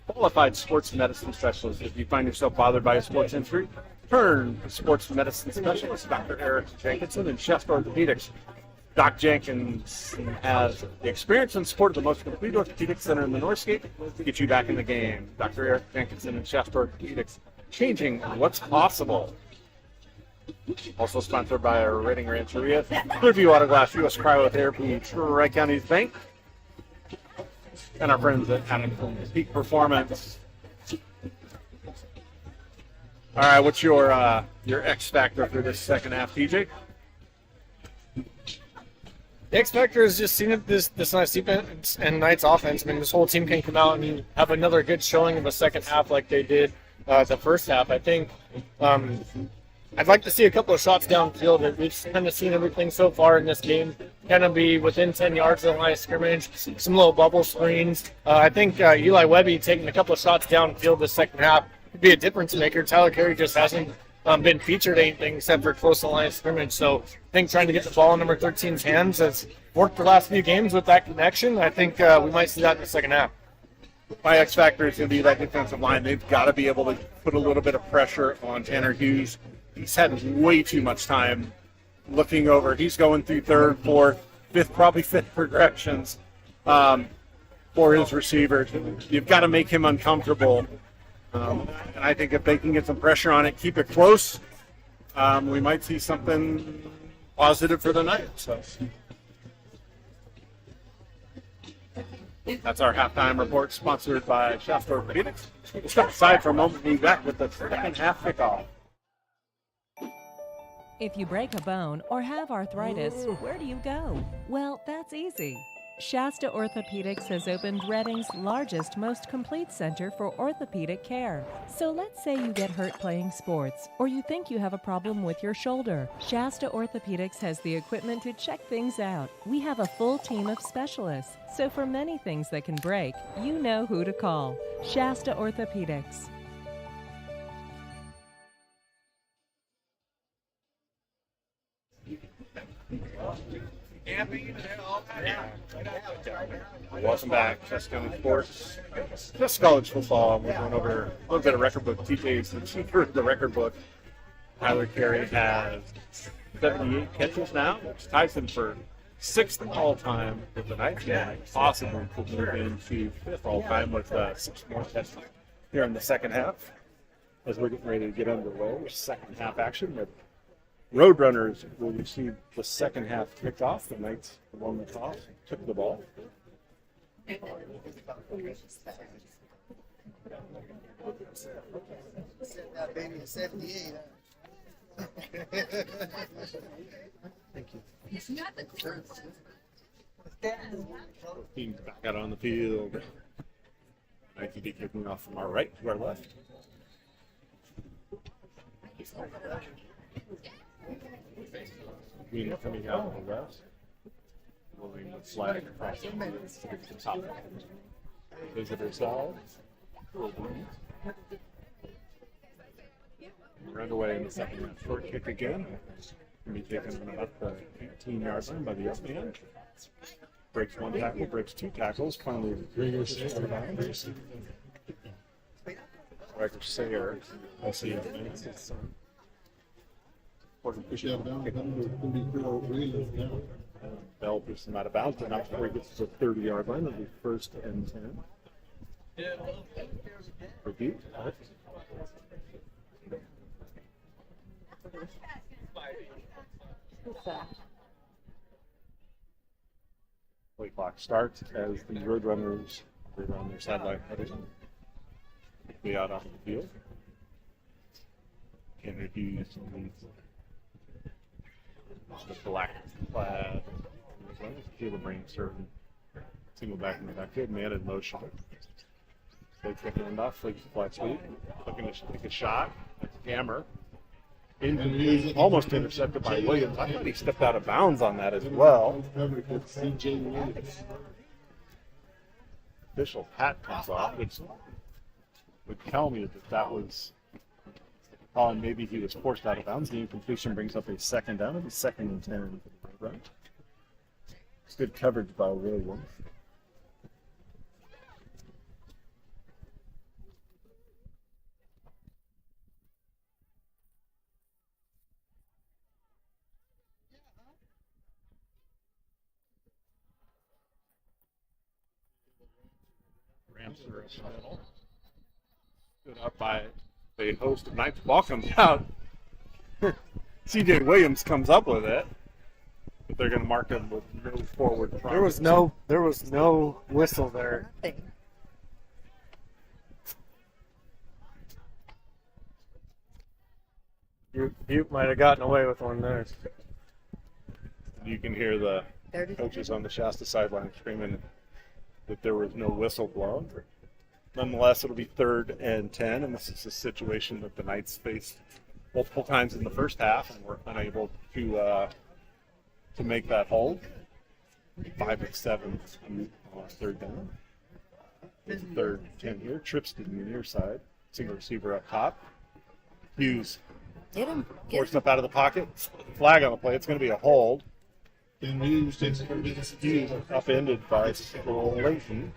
qualified sports medicine specialists. If you find yourself bothered by a sports injury, turn to sports medicine specialist Dr. Eric Jenkinson and Shasta Orthopedics. Doc Jenkins has the experience and support of the most complete orthopedic center in the Northscape to get you back in the game. Dr. Eric Jenkinson and Shasta Orthopedics, changing what's possible. Also sponsored by our Reading Rancheria, Clearview Auto Glass, U.S. Cryotherapy, Tri-Counties Bank, and our friends at Hamilton Peak Performance. All right, what's your X factor for this second half, TJ? The X factor is just seeing if this Knights defense and Knights offense, I mean, this whole team can come out and have another good showing of a second half like they did the first half. I think I'd like to see a couple of shots downfield. We've kind of seen everything so far in this game kind of be within 10 yards of the line of scrimmage, some little bubble screens. I think Eli Webby taking a couple of shots downfield the second half could be a difference maker. Tyler Carey just hasn't been featured anything except for close to the line of scrimmage. So I think trying to get the ball in number 13's hands has worked the last few games with that connection. I think we might see that in the second half. My X factor is going to be that defensive line. They've got to be able to put a little bit of pressure on Tanner Hughes. He's had way too much time looking over. He's going through third, fourth, fifth progressions for his receivers. You've got to make him uncomfortable. And I think if they can get some pressure on it, keep it close, we might see something positive for the night. So That's our halftime report, sponsored by Shasta Orthopedics. We'll step aside for a moment and be back with the second half kickoff. If you break a bone or have arthritis, where do you go? Well, that's easy. Shasta Orthopedics has opened Reading's largest, most complete center for orthopedic care. So let's say you get hurt playing sports, or you think you have a problem with your shoulder. Shasta Orthopedics has the equipment to check things out. We have a full team of specialists. So for many things that can break, you know who to call. Shasta Orthopedics. Welcome back, Shasta County Sports. Just college football. We're going over a little bit of record book. TJ's the record book. Tyler Carey has 78 catches now, which ties him for 6th all-time with the Knights. Yeah, possibly could move into 5th all-time with 6 more catches here in the second half. As we're getting ready to get underway with second half action with Roadrunners will receive the second half kickoff. The Knights won the toss, took the ball. Baby, 78. Thank you. Team back out on the field. Knights will be kicking off from our right to our left. Green coming out on the west. Moving the flag across the top. Visitor side. We're underway in the second half. Short kick again. Going to be taken about the 18-yard line by the up man. Breaks 1 tackle, breaks 2 tackles. Finally, Riker Sayer. I see it. Bell pushes him out of bounds, and up before he gets to the 30-yard line. It'll be 1st and 10. Repeat. Play clock starts as the Roadrunners are on their sideline heading. Be out on the field. Henry Hughes leads the black plaid. Caleb Rain certain. Single back in the backfield, man in motion. They kick it enough, flips the flat sweep. Looking to take a shot. That's Hammer. Almost intercepted by Williams. I thought he stepped out of bounds on that as well. Official hat comes off, which would tell me that was maybe he was forced out of bounds. The incompletion brings up a 2nd down. It'll be 2nd and 10 for the right. It's good coverage by Williams. Ramps are in the middle. Stood up by the host of Knights. Ball comes out. CJ Williams comes up with it, but they're going to mark him with no forward progress. There was no whistle there. Butte might have gotten away with one there. You can hear the coaches on the Shasta sideline screaming that there was no whistle blown. Nonetheless, it'll be 3rd and 10, and this is a situation that the Knights faced multiple times in the first half and were unable to make that hold. 5 and 7 on 3rd down. It's 3rd and 10 here. Trips to the near side. Single receiver up top. Hughes forced up out of the pocket. Flag on the play. It's going to be a hold. Hughes upended by Slayton.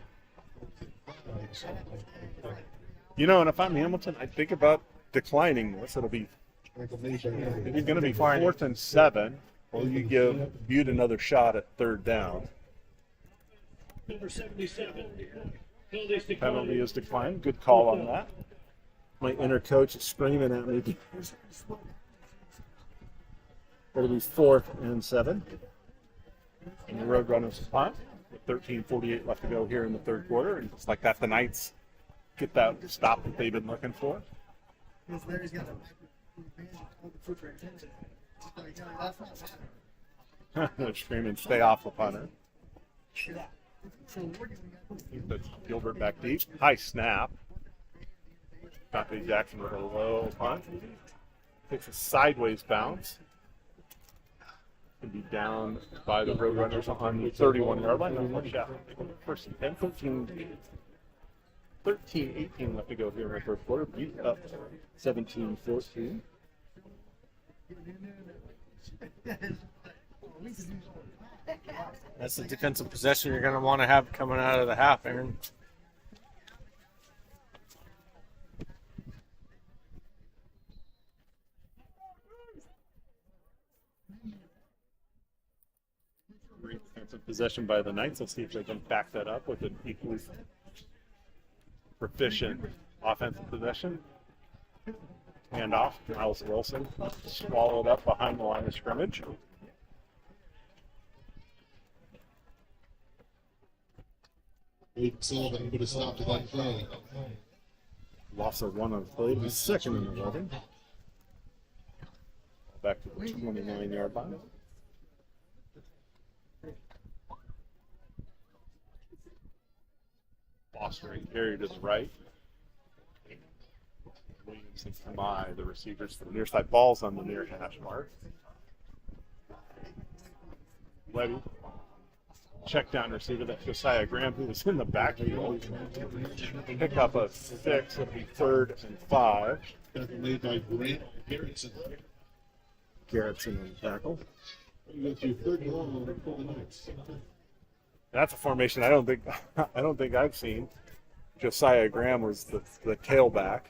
You know, and if I'm Hamilton, I think about declining this. It'll be going to be 4th and 7. Or you give Butte another shot at 3rd down. Number 77. Penalty is declined. Good call on that. My inner coach is screaming at me. It'll be 4th and 7. And the Roadrunners punt with 13:48 left to go here in the third quarter. And just like that, the Knights get that stop that they've been looking for. They're screaming, stay off the punter. That's Gilbert back deep. High snap. Dante Jackson with a low punt. Takes a sideways bounce. Can be down by the Roadrunners on the 31-yard line. First and 10, 13-18 left to go here in the first quarter. Butte up 17-14. That's the defensive possession you're going to want to have coming out of the half, Aaron. Great defensive possession by the Knights. Let's see if they can back that up with an equally proficient offensive possession. Handoff, Miles Wilson swallowed up behind the line of scrimmage. Aiden Sullivan put a stop to that play. Loss of one on the play. He's second and 11. Back to the 29-yard line. Fostering carry to the right. Williams and Kamai, the receivers to the near side. Ball's on the near hash mark. Webby. Check down receiver. That's Josiah Graham, who was in the backfield. Pick up a 6. It'll be 3rd and 5. Made by Grant Garrettson on the tackle. You got your 3rd and long for the Knights. That's a formation I don't think I've seen. Josiah Graham was the tailback.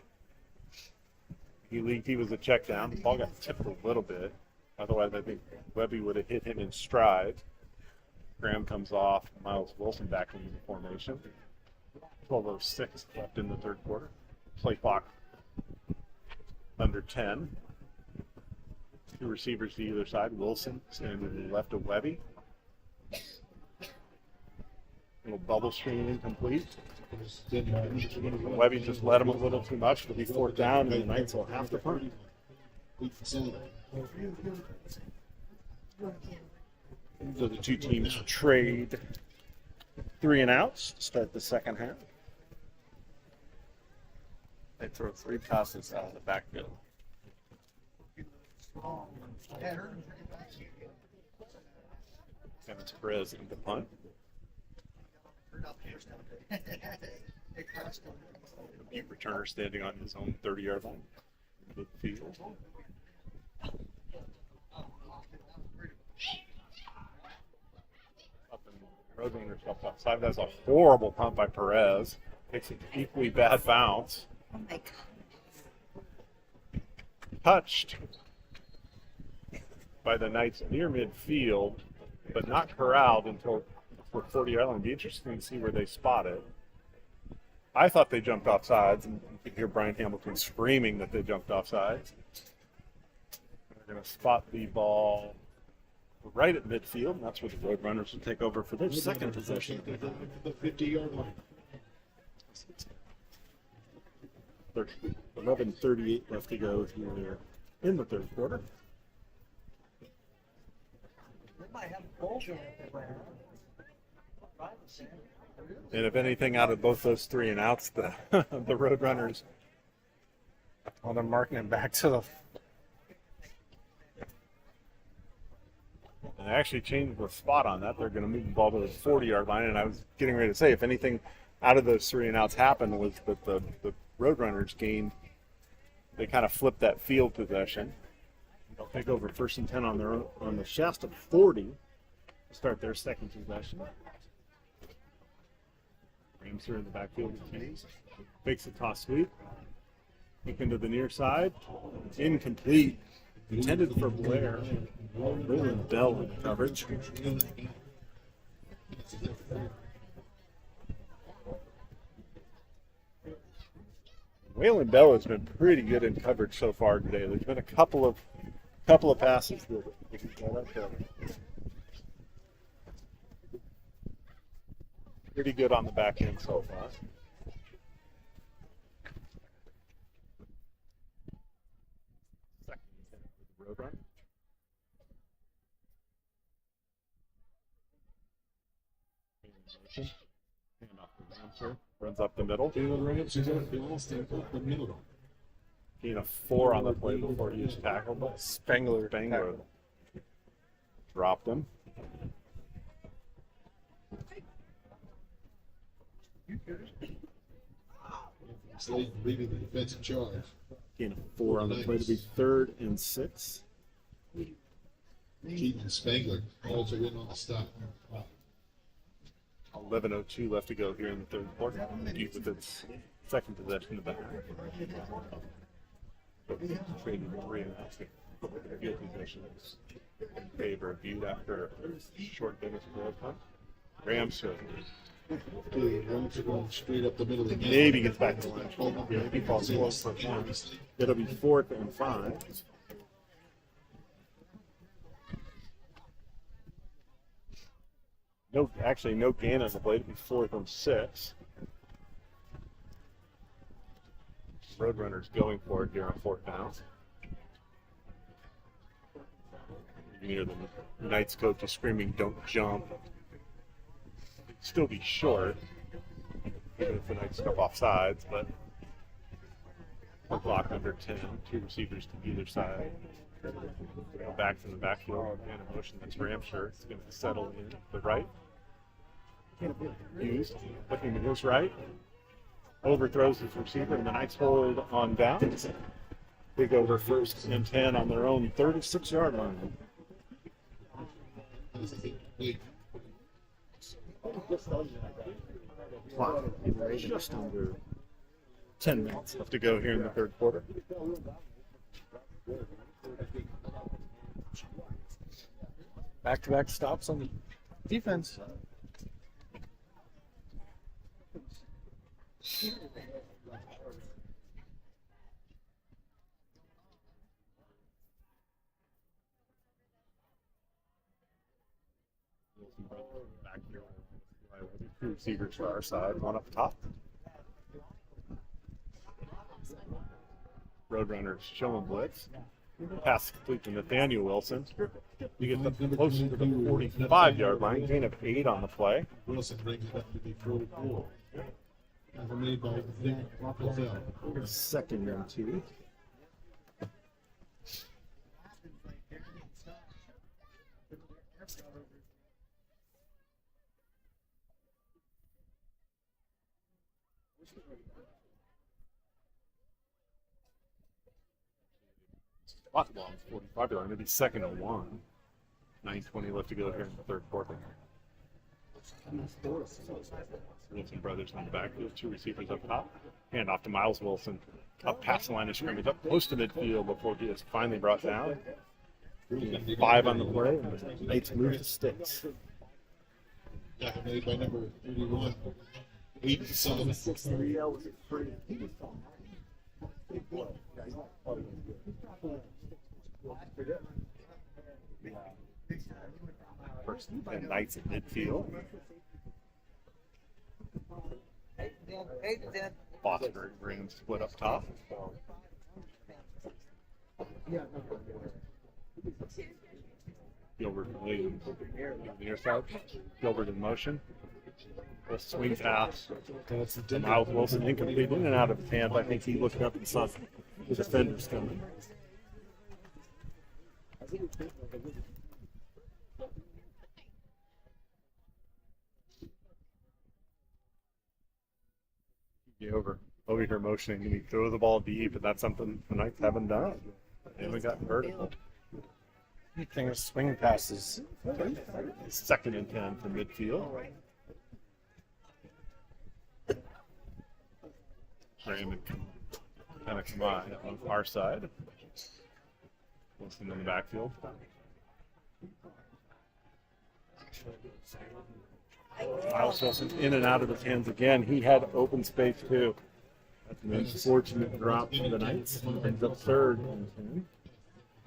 He leaked. He was a check down. The ball got tipped a little bit. Otherwise, I think Webby would have hit him in stride. Graham comes off. Miles Wilson back into the formation. 12:06 left in the third quarter. Play clock under 10. 2 receivers to either side. Wilson standing to the left of Webby. Little bubble screen incomplete. Webby just led him a little too much. It'll be 4th down, and the Knights will have to punt. So the two teams trade 3 and outs to start the second half. They throw 3 passes out of the backfield. Kevin Perez in the punt. The Butte returner standing on his own 30-yard line. Midfield. Up in Roadrunners up outside. That's a horrible punt by Perez. Takes an equally bad bounce. Oh my God. Touched by the Knights near midfield, but not corralled until for 40-yard line. It'd be interesting to see where they spot it. I thought they jumped off sides, and you could hear Brian Hamilton screaming that they jumped off sides. They're going to spot the ball right at midfield, and that's where the Roadrunners will take over for their second possession. The 50-yard line. 11:38 left to go here in the third quarter. And if anything, out of both those 3 and outs, the Roadrunners, well, they're marking it back to the. And they actually changed the spot on that. They're going to move the ball to the 40-yard line. And I was getting ready to say, if anything out of those 3 and outs happened, was that the Roadrunners gained. They kind of flipped that field possession. They'll take over 1st and 10 on the Shasta 40 to start their second possession. Rams are in the backfield of the teams. Makes a toss sweep. Kick into the near side. Incomplete. Intended for Blair. Waylon Bell in coverage. Waylon Bell has been pretty good in coverage so far today. There's been a couple of passes that we can get up there. pretty good on the back end so far. Second for the Roadrunner. Hand off the Ramser. Runs up the middle. Being a 4 on the play before he was tackled by Spangler. Dropped him. Slade leading the defensive charge. Gain a 4 on the play to be 3rd and 6. Keaton Spangler also in on the stop. 11:02 left to go here in the third quarter. Butte with its second possession of the half. Trading 3.5 field positions in favor of Butte after a short Dennis Grove punt. Ramser. Rams are going straight up the middle again. Maybe gets back to the line. Maybe falls close for one. It'll be 4th and 5. No gain on the play. It'll be 4th and 6. Roadrunners going for it here on 4th down. You hear the Knights coach is screaming, "Don't jump." Still be short, even if the Knights come off sides, but the clock under 10, 2 receivers to either side. Go back from the backfield and a motion that's Ramsher. It's going to settle in to the right. Used, looking to his right. Overthrows his receiver, and the Knights hold on down. Big over 1st and 10 on their own 36-yard line. Clock just under 10 minutes left to go here in the third quarter. Back-to-back stops on the defense. Back here. Two receivers for our side, one up top. Roadrunners showing blitz. Pass complete to Nathaniel Wilson. You get the closer to the 45-yard line. Gain of 8 on the play. Wilson brings it up to be 44. Made by Nick Raphael. 2nd and 2. Lock ball, 45 yard line. Maybe 2nd and 1. 9:20 left to go here in the third quarter. Wilson brothers on the back. Those 2 receivers up top. Hand off to Miles Wilson. Up past the line of scrimmage, up close to midfield before he is finally brought down. 5 on the play, and the Knights move the sticks. Tackle made by number 31. 8 Sullivan. First and Knights at midfield. Fosbury Rams split up top. Gilbert and Williams on the near side. Gilbert in motion. A swing pass. Miles Wilson incomplete, in and out of his hands. I think he looked up and saw the defenders coming. Over here motioning, and he throw the ball deep, and that's something the Knights haven't done. They haven't gotten vertical. You think of swing passes. 2nd and 10 from midfield. Graham kind of come on our side. Wilson in the backfield. Miles Wilson in and out of his hands again. He had open space too. That's an unfortunate drop for the Knights. Brings up 3rd and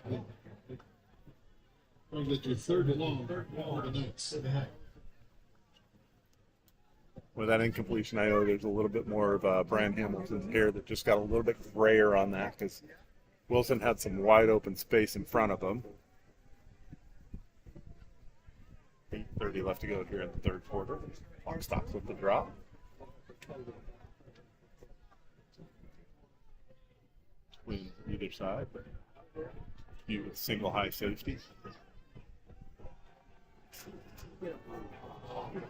10. Going to get your 3rd and long for the Knights. With that incompletion, I know there's a little bit more of Brian Hamilton's hair that just got a little bit grayer on that because Wilson had some wide open space in front of him. 8:30 left to go here in the third quarter. Clock stops with the drop. Between either side, but you with single high safety.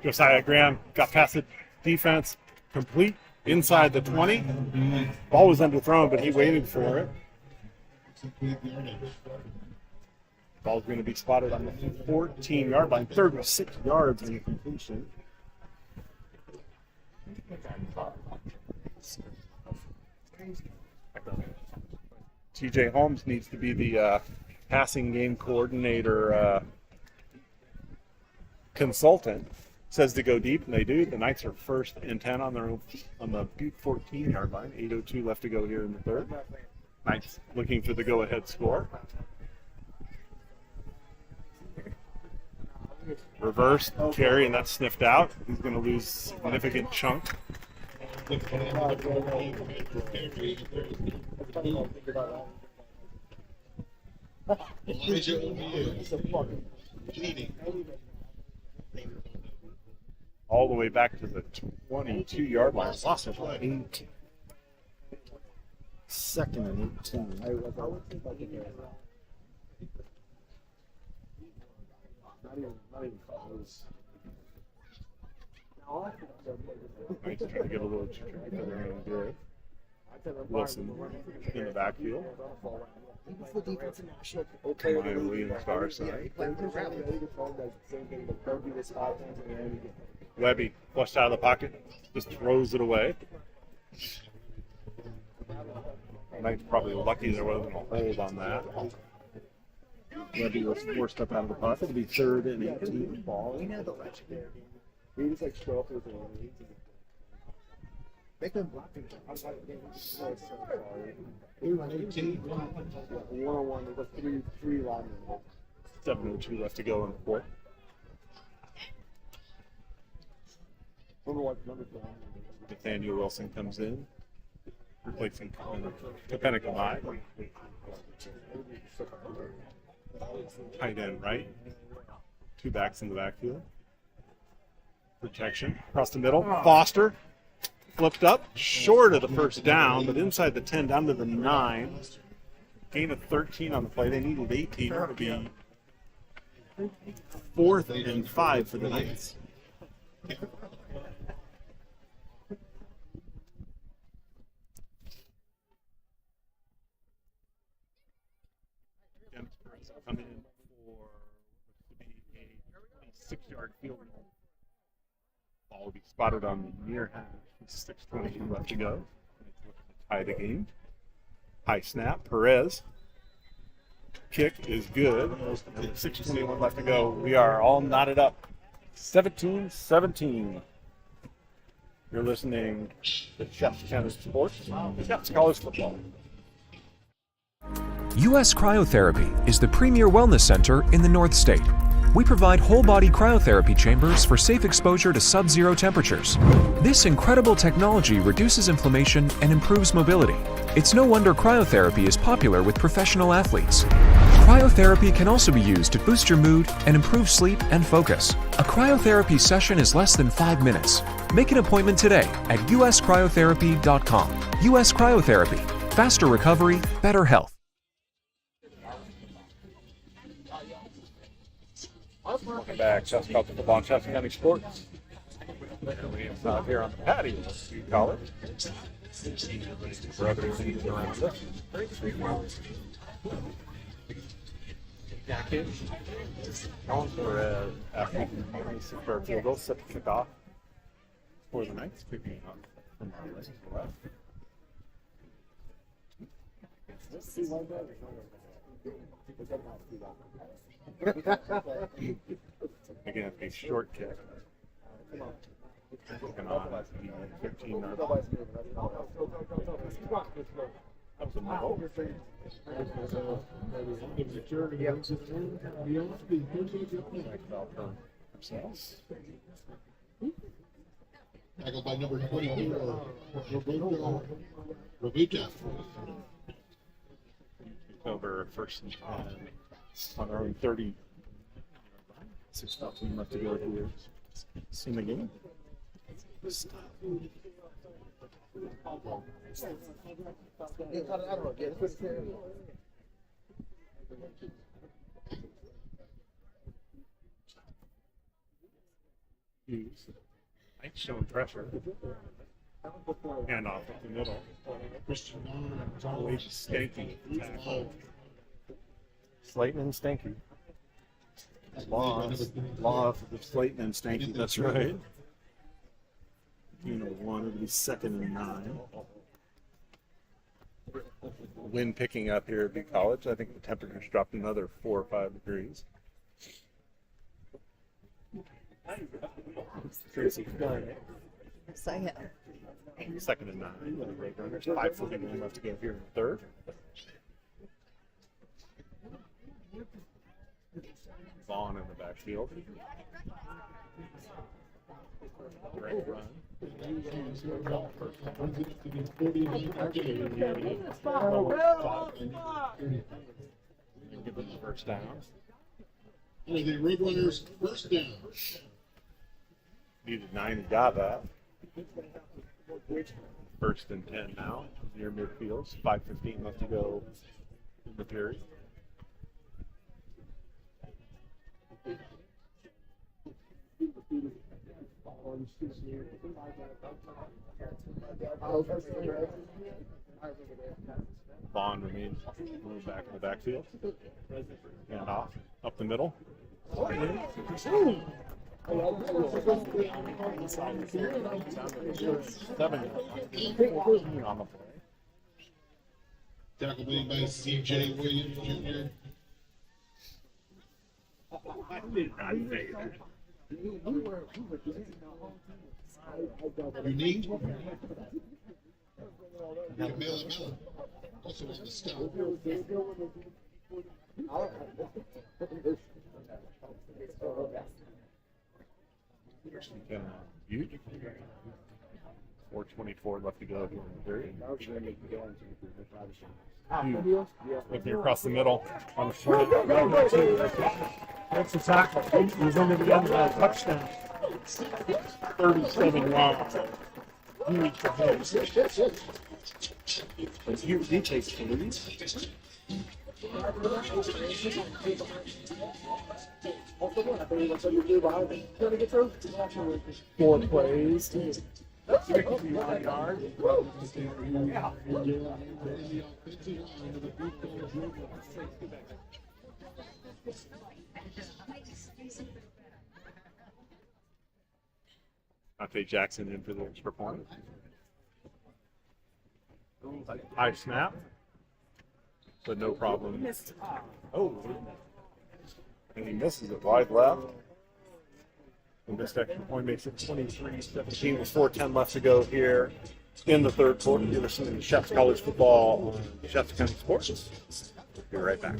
Josiah Graham got past the defense, complete inside the 20. Ball was underthrown, but he waited for it. Ball's going to be spotted on the 14-yard line, 36 yards in the completion. TJ Holmes needs to be the passing game coordinator consultant. Says to go deep, and they do. The Knights are first and 10 on the Butte 14-yard line. 8:02 left to go here in the third. Knights looking for the go-ahead score. Reverse carry, and that's sniffed out. He's going to lose a significant chunk. All the way back to the 22-yard line. Lost it by 8. Second and 18. Not even close. Knights trying to get a little tricky, but they're going to do it. Wilson in the backfield. Maya Williams far side. Webby flushed out of the pocket, just throws it away. Knights probably lucky there wasn't a hold on that. Webby was forced up out of the pocket. It'll be 3rd and 18 ball. He was like 12 years old. Make them block him. He was 18. One-on-one. There was three linemen. 7:02 left to go in the fourth. Nathaniel Wilson comes in, replacing Kapenakamai. Tight end right. 2 backs in the backfield. Protection across the middle. Foster flipped up, short of the first down, but inside the 10, down to the 9. Gain of 13 on the play. They needed 18 to be 4th and 5 for the Knights. Coming in for a 6-yard field goal. Ball will be spotted on the near half. 6:22 left to go. Tie the game. High snap. Perez. Kick is good. 6:21 left to go. We are all knotted up. 17-17. You're listening to Shasta Sports. Shasta College football. U.S. Cryotherapy is the premier wellness center in the North State. We provide whole-body cryotherapy chambers for safe exposure to sub-zero temperatures. This incredible technology reduces inflammation and improves mobility. It's no wonder cryotherapy is popular with professional athletes. Cryotherapy can also be used to boost your mood and improve sleep and focus. A cryotherapy session is less than 5 minutes. Make an appointment today at uscryotherapy.com. US Cryotherapy. Faster recovery, better health. Welcome back, Shasta College football and Shasta County Sports. We are here on the patio of Butte College. For other season around us. Collins for after 26-yard field goal, set to kick off for the Knights, picking up from our left. Let's see why that Again, a short kick. Looking on 15 yards. Up the middle. Tackled by number 24, Robuta. Over first and 10 on our own 30. 6:15 left to go here in the game. Mike's showing pressure. Hand off at the middle. Always Stanky tackle. Slayton and Stanky. Law of Slayton and Stanky. That's right. 1, it'll be 2nd and 9. Wind picking up here at Butte College. I think the temperature's dropped another 4 or 5 degrees. Tracy, So, yeah. 2nd and 9. The Roadrunners. 5:41 left to go here in the third. Vaughn in the backfield. Great run. Give them the first down. The Roadrunners first down. Needed 9, he got that. 1st and 10 now, near midfield. 5:15 left to go in the period. Vaughn remains moved back in the backfield. And off, up the middle. On the play. Tackle made by C.J. Williams Jr. Unique. Camilla. Also on the scout. Butte. 4:24 left to go here in the period. Looking across the middle on the front. That's the tackle. He's under the end of a touchdown. 37 yards. Huge for him. He takes the lead. 4 plays. 61 yards. Monte Jackson in for the extra point. High snap, but no problem. Oh, and he misses it wide left. The missed extra point makes it 23-17 with 4:10 left to go here in the third quarter. You're listening to Shasta College football on Shasta County Sports. Be right back.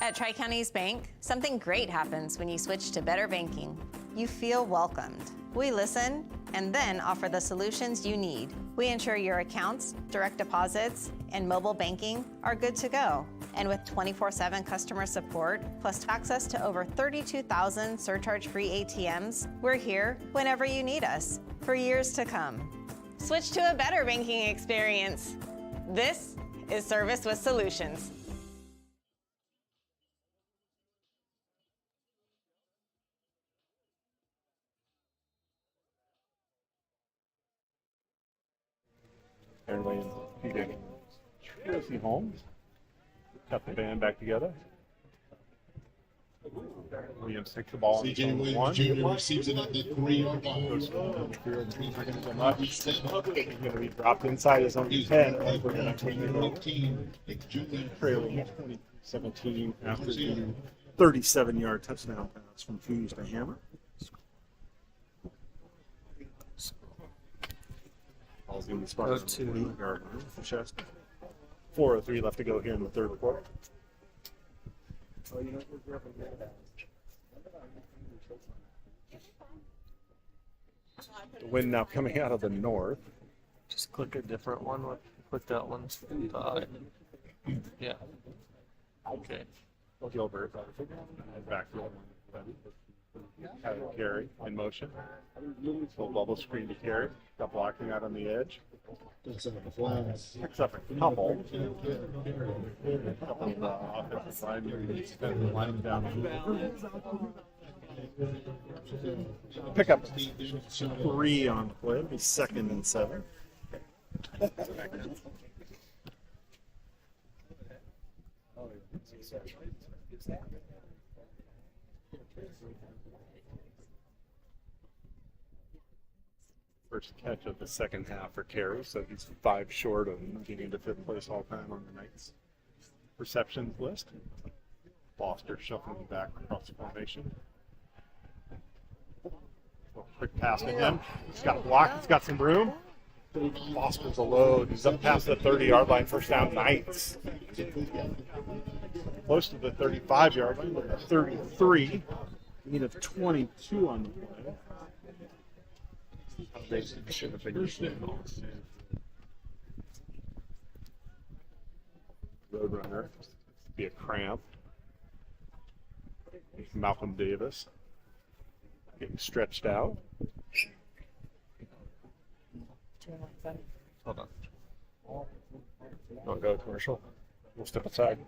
At Tri-Counties Bank, something great happens when you switch to better banking. You feel welcomed. We listen and then offer the solutions you need. We ensure your accounts, direct deposits, and mobile banking are good to go. And with 24/7 customer support, plus access to over 32,000 surcharge-free ATMs, we're here whenever you need us for years to come. Switch to a better banking experience. This is Service with Solutions. Everybody in Tracy Holmes. Got the band back together. Williams takes the ball. C.J. Williams Jr. receives it at the 3-yard line. He's going to be dropped inside his own 10. We're going to take it trailing 2017 after the 37-yard touchdown pass from Hughes to Hammer. Ball's going to be spun on the 2-yard line for Shasta. 4:03 left to go here in the third quarter. The wind now coming out of the north. Just click a different one. Click that one. Yeah. Okay. Gilbert backfield. Have it carry in motion. Full bubble screen to carry. Got blocking out on the edge. Picks up a couple. Couple of offensive linemen down. Pick up 3 on play. It'll be 2nd and 7. First catch of the second half for Carey, so he's 5 short of getting to 5th place all time on the night's receptions list. Foster shuffling back across the formation. Quick pass to him. He's got a block. He's got some room. Foster's a load. He's up past the 30-yard line. First down, Knights. Close to the 35-yard line. 33. Need of 22 on the play. They should have been Roadrunner. Be a cramp. Malcolm Davis. Getting stretched out. Hold on. Don't go commercial. We'll step aside.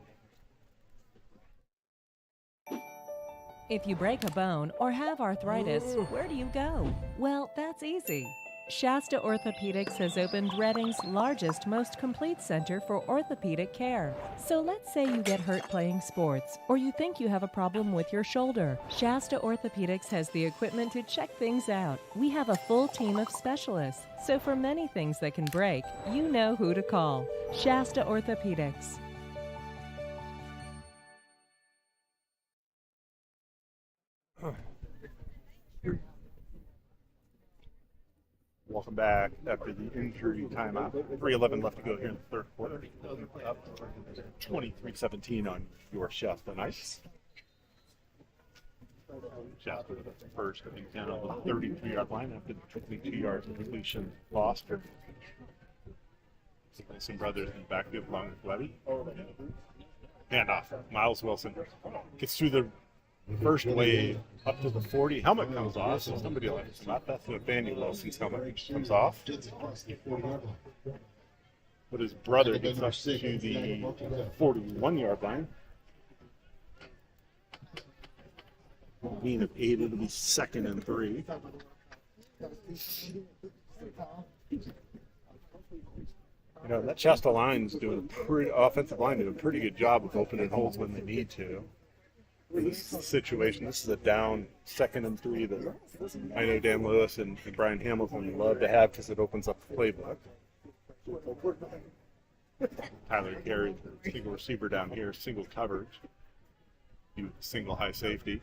If you break a bone or have arthritis, where do you go? Well, that's easy. Shasta Orthopedics has opened Reading's largest, most complete center for orthopedic care. So let's say you get hurt playing sports, or you think you have a problem with your shoulder. Shasta Orthopedics has the equipment to check things out. We have a full team of specialists, so for many things that can break, you know who to call. Shasta Orthopedics. Welcome back after the injury timeout. 3:11 left to go here in the third quarter. Up 23-17 on your Shasta Knights. Shasta with the first and 10 on the 33-yard line after the 22 yards of completion lost. Wilson brothers in the backfield along with Webby. Handoff. Miles Wilson gets through the first wave up to the 40. Helmet comes off, so somebody left him out. That's Nathaniel Wilson's helmet comes off. But his brother gets up to the 41-yard line. Being of 8, it'll be 2nd and 3. You know, that Shasta line's doing offensive line doing a pretty good job of opening holes when they need to. For this situation, this is a down 2nd and 3 that I know Dan Lewis and Brian Hamilton love to have because it opens up the playbook. Tyler Carey, single receiver down here, single coverage. Single high safety.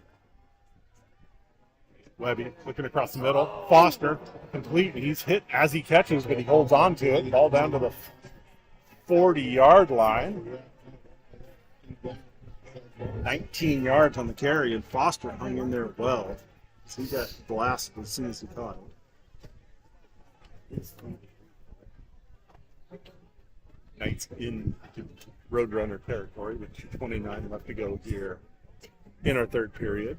Webby looking across the middle. Foster complete. He's hit as he catches, but he holds on to it. Ball down to the 40-yard line. 19 yards on the carry, and Foster hung in there well. So he got blasted as soon as he caught it. Knights into Roadrunner territory with 2:29 left to go here in our third period.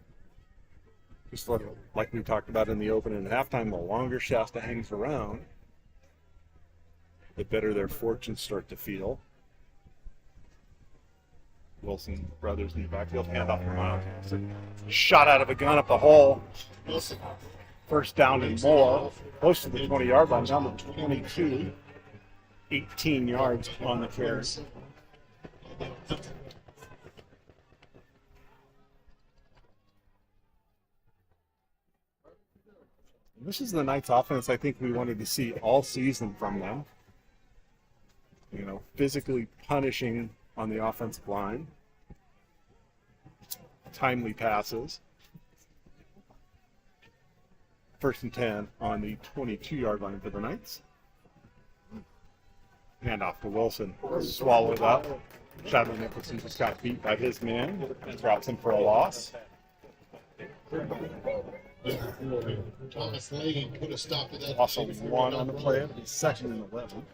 Just like we talked about in the open and halftime, the longer Shasta hangs around, the better their fortunes start to feel. Wilson brothers in the backfield, handoff from Miles. Shot out of a gun up the hole. First down and more. Close to the 20-yard line, down to 22. 18 yards on the carry. This is the Knights offense I think we wanted to see all season from them. You know, physically punishing on the offensive line. Timely passes. 1st and 10 on the 22-yard line for the Knights. Hand off to Wilson. Swallowed up. Shadow Nicholson just got beat by his man. Drops him for a loss. Thomas Leahy could have stopped it at Also 1 on the play. It'll be 2nd and 11.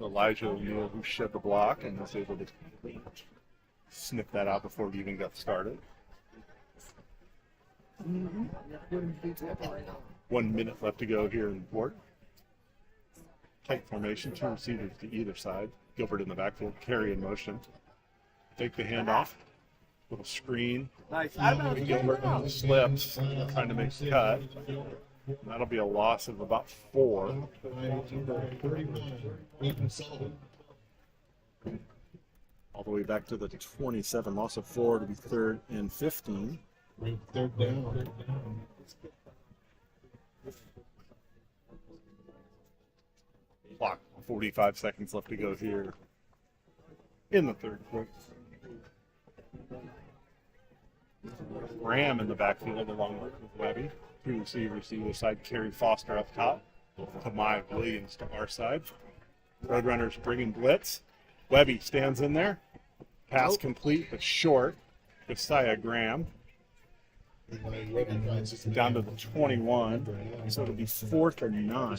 Elijah O'Neill, who shed the block and was able to sniff that out before it even got started. 1 minute left to go here in the quarter. Tight formation, 2 receivers to either side. Gilbert in the backfield, carry in motion. Take the handoff. Little screen. Nice. Gilbert slips, trying to make the cut. And that'll be a loss of about 4. All the way back to the 27. Loss of 4 to be 3rd and 15. Third down. Clock, 45 seconds left to go here in the 3rd quarter. Graham in the backfield along with Webby. 2 receivers to either side. Kerry Foster up top. Kamai Williams to our side. Roadrunners bringing blitz. Webby stands in there. Pass complete but short. Josiah Graham. Down to the 21. So it'll be 4th and 9.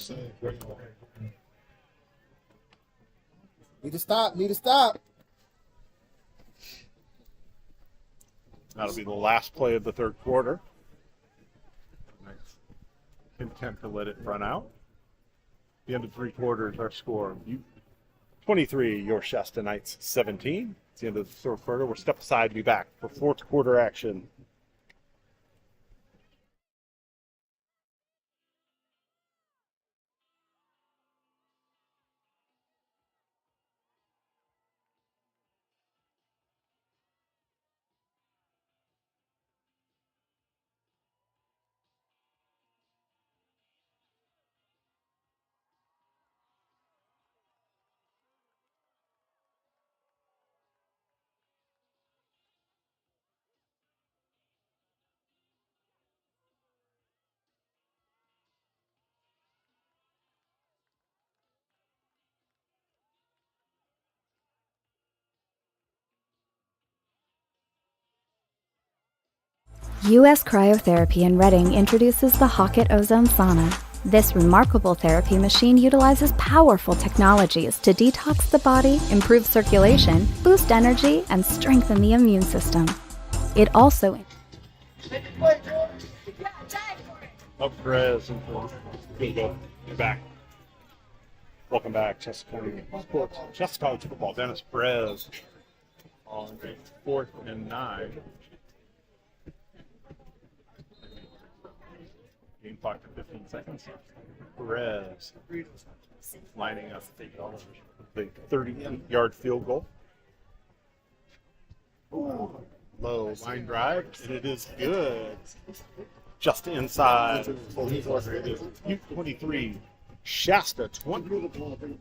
Need to stop. Need to stop. That'll be the last play of the 3rd quarter. Content to let it run out. The end of 3 quarters, our score: 23, your Shasta Knights 17. It's the end of the 3rd quarter. We'll step aside to be back for 4th quarter action. U.S. Cryotherapy in Reading introduces the Hockett Ozone Sauna. This remarkable therapy machine utilizes powerful technologies to detox the body, improve circulation, boost energy, and strengthen the immune system. It also Up Perez and Google. You're back. Welcome back, Shasta County Sports. Shasta College football. Dennis Perez on 4th and 9. Game clock to 15 seconds. Perez lining up the 38-yard field goal. Low line drive, and it is good. Just inside. It is Butte 23, Shasta 20.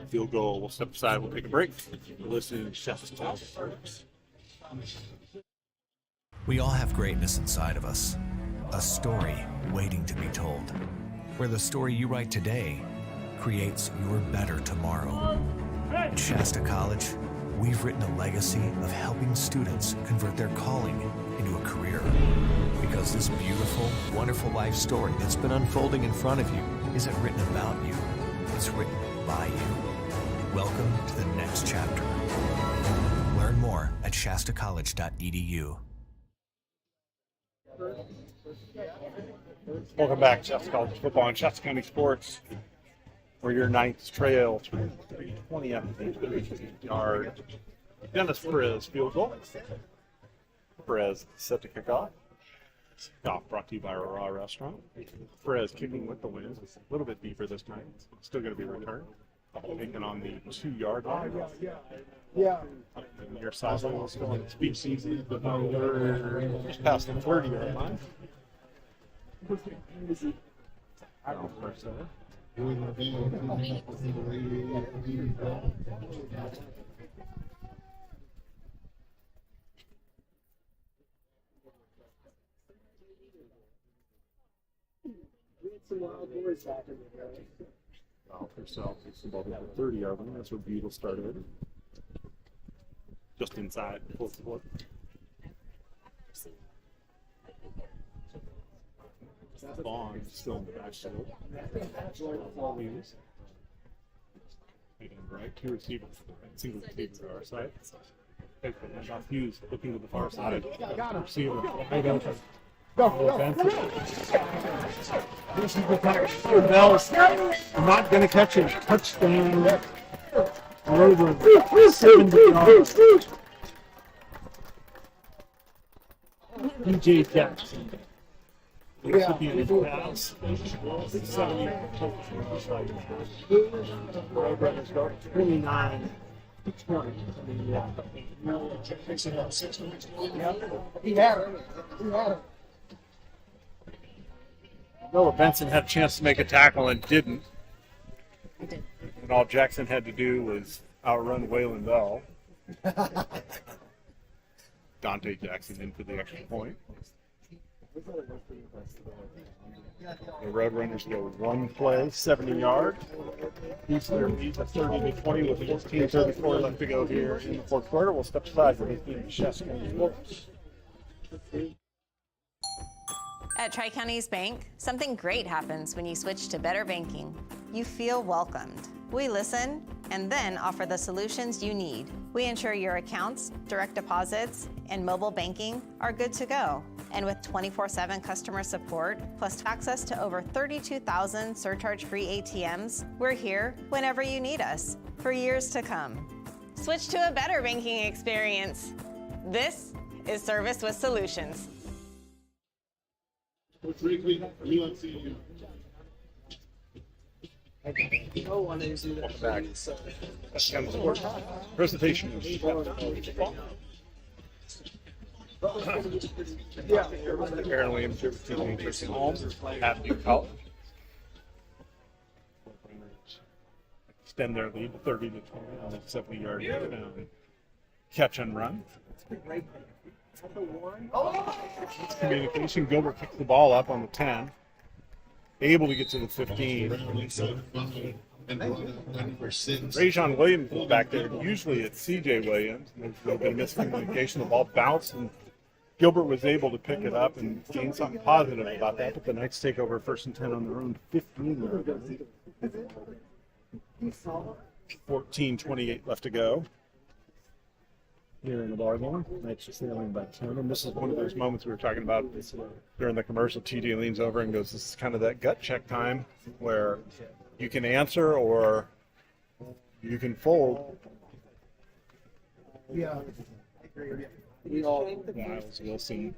Field goal. We'll step aside. We'll take a break. We're listening to Shasta College. We all have greatness inside of us, a story waiting to be told, where the story you write today creates your better tomorrow. At Shasta College, we've written a legacy of helping students convert their calling into a career. Because this beautiful, wonderful life story that's been unfolding in front of you isn't written about you, it's written by you. Welcome to the next chapter. Learn more at shastacollege.edu. Welcome back, Shasta College football and Shasta County Sports, where your Knights trail 20 up the 38-yard. Dennis Perez field goal. Perez set to kick off. Kickoff brought to you by Raw Restaurant. Perez kicking with the wind. It's a little bit deeper this time. It's still going to be returned. Taken on the 2-yard line. Yeah. Near sideline, still in the speed season. Just past the 30-yard line. some wild boys back in the day. Well, herself is about the 30-yard line. That's where Butte started. Just inside full court. Vaughn is still in the backfield. Right, two receivers, single receiver to our side. Josh Hughes looking to the far side. Receiver. Bell's not going to catch him. Touchdown. Roadrunner. 70 yards. DJ Jackson. Recipient pass. 70 yards. Roadrunners go 29. He had it. Noah Benson had a chance to make a tackle and didn't. And all Jackson had to do was outrun Waylon Bell. Dante Jackson in for the extra point. The Roadrunners go one play, 70 yards. He's their lead at 30-20 with 14:34 left to go here in the fourth quarter. We'll step aside for this game. Shasta College. At Tri-Counties Bank, something great happens when you switch to better banking. You feel welcomed. We listen and then offer the solutions you need. We ensure your accounts, direct deposits, and mobile banking are good to go. And with 24/7 customer support, plus access to over 32,000 surcharge-free ATMs, we're here whenever you need us for years to come. Switch to a better banking experience. This is Service with Solutions. No one is either. Back. Presentation. Aaron Williams here with teammate Tracy Holmes at Butte College. Extend their lead to 30-20 on a 70-yard catch and run. Communication. Gilbert kicks the ball up on the 10. Able to get to the 15. Rajon Williams is back there. Usually it's C.J. Williams. There's a little bit of miscommunication. The ball bounced, and Gilbert was able to pick it up and gain something positive about that. But the Knights take over 1st and 10 on their own 15. 14:28 left to go. Here in the ball game, Knights just trailing by 10. And this is one of those moments we were talking about during the commercial. TJ leans over and goes, this is kind of that gut check time where you can answer or you can fold. Yeah. Miles Wilson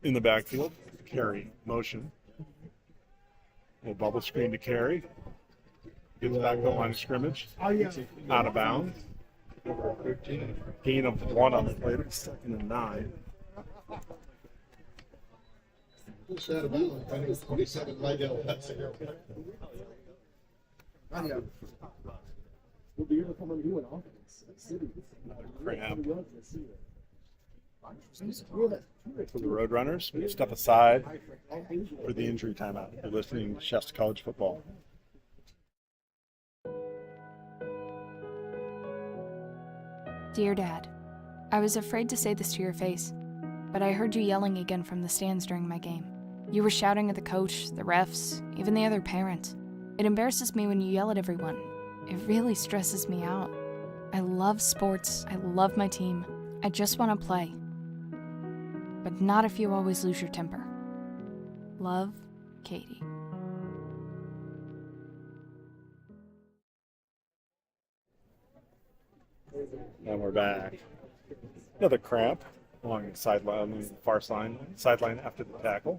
in the backfield. Carry motion. Little bubble screen to carry. Gets back to the line of scrimmage. Out of bounds. Gain of 1 on the play. 2nd and 9. Cramp. For the Roadrunners, we step aside for the injury timeout. You're listening to Shasta College football. Dear Dad, I was afraid to say this to your face, but I heard you yelling again from the stands during my game. You were shouting at the coach, the refs, even the other parents. It embarrasses me when you yell at everyone. It really stresses me out. I love sports. I love my team. I just want to play. But not if you always lose your temper. Love, Katie. And we're back. Another cramp along the sideline, the far sideline after the tackle.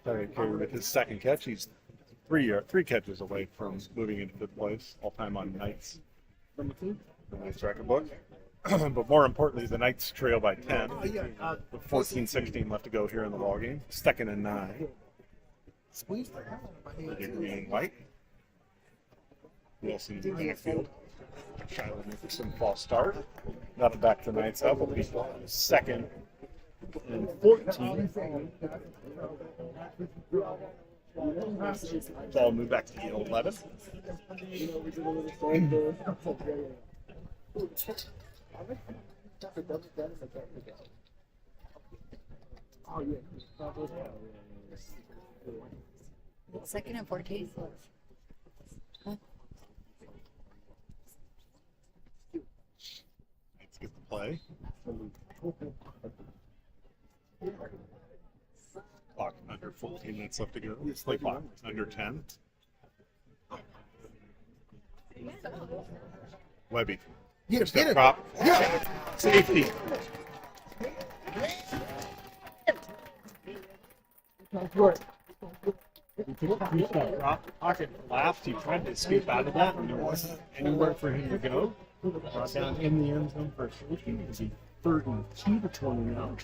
Carey with his second catch. He's three catches away from moving into 5th place, all time on Knights. The Knights record book. But more importantly, the Knights trail by 10. With 14-16 left to go here in the ball game. 2nd and 9. Green and white. Wilson in the field. Shiloh Nicholson false start. Got it back to Knights up. Will be 2nd and 14. Ball moved back to the 11. Second and 14. Let's get the play. Clock under 14 minutes left to go. Play clock under 10. Webby. Get it. Prop. Safety. He took that drop pocket left. He tried to escape out of that, and there wasn't anywhere for him to go. Brought down in the end zone for a safety. It would be 3rd and 2 to 20 now.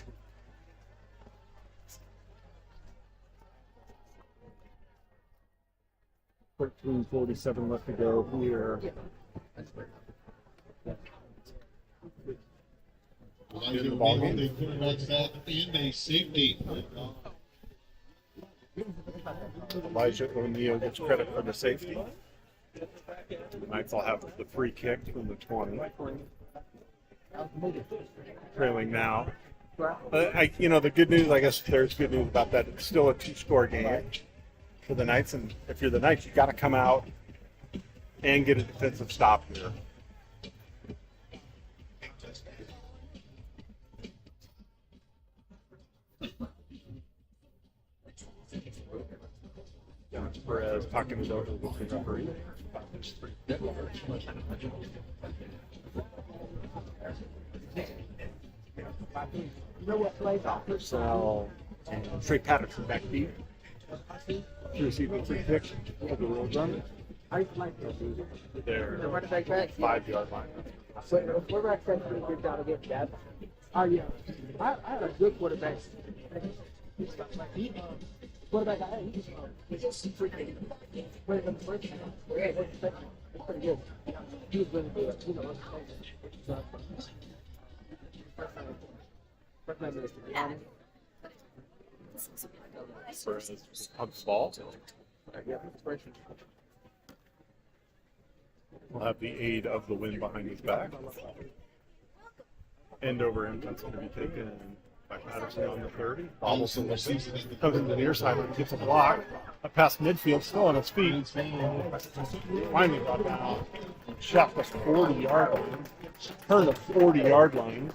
$13:47 left to go here. In the ball game. Elijah O'Neill gets credit for the safety. The Knights will have the free kick from the 20. Trailing now. The good news, I guess there's good news about that. It's still a 2-score game for the Knights, and if you're the Knights, you got to come out and get a defensive stop here. Perez talking it over with the referee. Purcell and Trey Patterson back deep. Receiving free pick of the Roadrunner. They're 5-yard line. Quarterback said pretty good job of getting that. Oh, yeah. I had a good quarterback. Quarterback I had, he's freaking. But in the first game, it's pretty good. He was really good. Pumps ball. We'll have the aid of the wind behind his back. End over end, that's going to be taken by Patterson on the 30. Bobbles comes in the near side and gets a block. Up past midfield, still on his feet. Finally got down. Shot the 40-yard line. Turn the 40-yard line.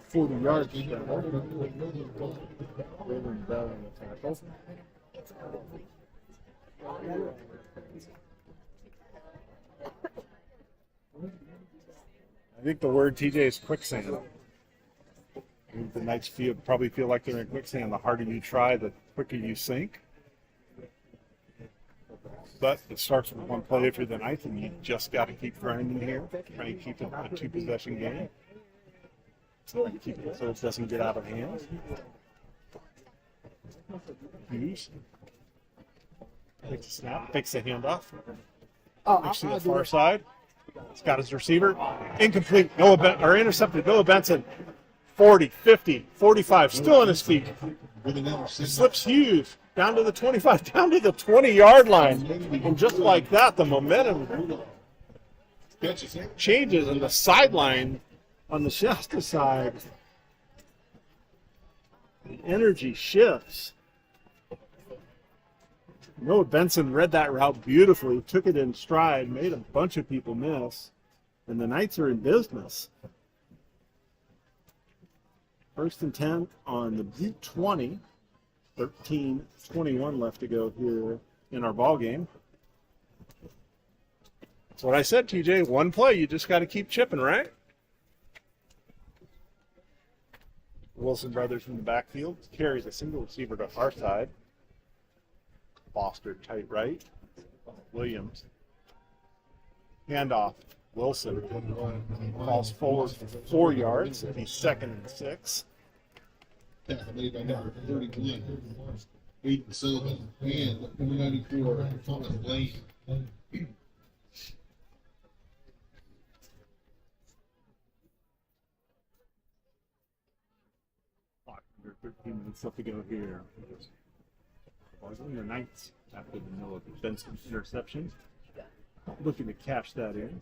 40 yards. I think the word, TJ, is quicksand. The Knights probably feel like they're in quicksand. The harder you try, the quicker you sink. But it starts with one play if you're the Knights, and you just got to keep grinding here. Try and keep it a 2-possession game. So it doesn't get out of hand. Hughes takes a snap, takes the handoff. Looks to the far side. He's got his receiver. Incomplete. Intercepted. Noah Benson. 40, 50, 45. Still on his feet. Slips Hughes down to the 25, down to the 20-yard line. And just like that, the momentum changes and the sideline on the Shasta side. The energy shifts. Noah Benson read that route beautifully, took it in stride, made a bunch of people miss, and the Knights are in business. 1st and 10 on the Butte 20, 13:21 left to go here in our ball game. That's what I said, TJ. One play, you just got to keep chipping, right? Wilson brothers in the backfield carries a single receiver to our side. Foster tight right. Williams. Handoff. Wilson falls forward for 4 yards. It'll be 2nd and 6. Made by number 31, Aiden Sullivan, and number 94, Thomas Lane. Clock few minutes left to go here. Ball's in the ninth after the Noah Benson interception. Looking to cash that in.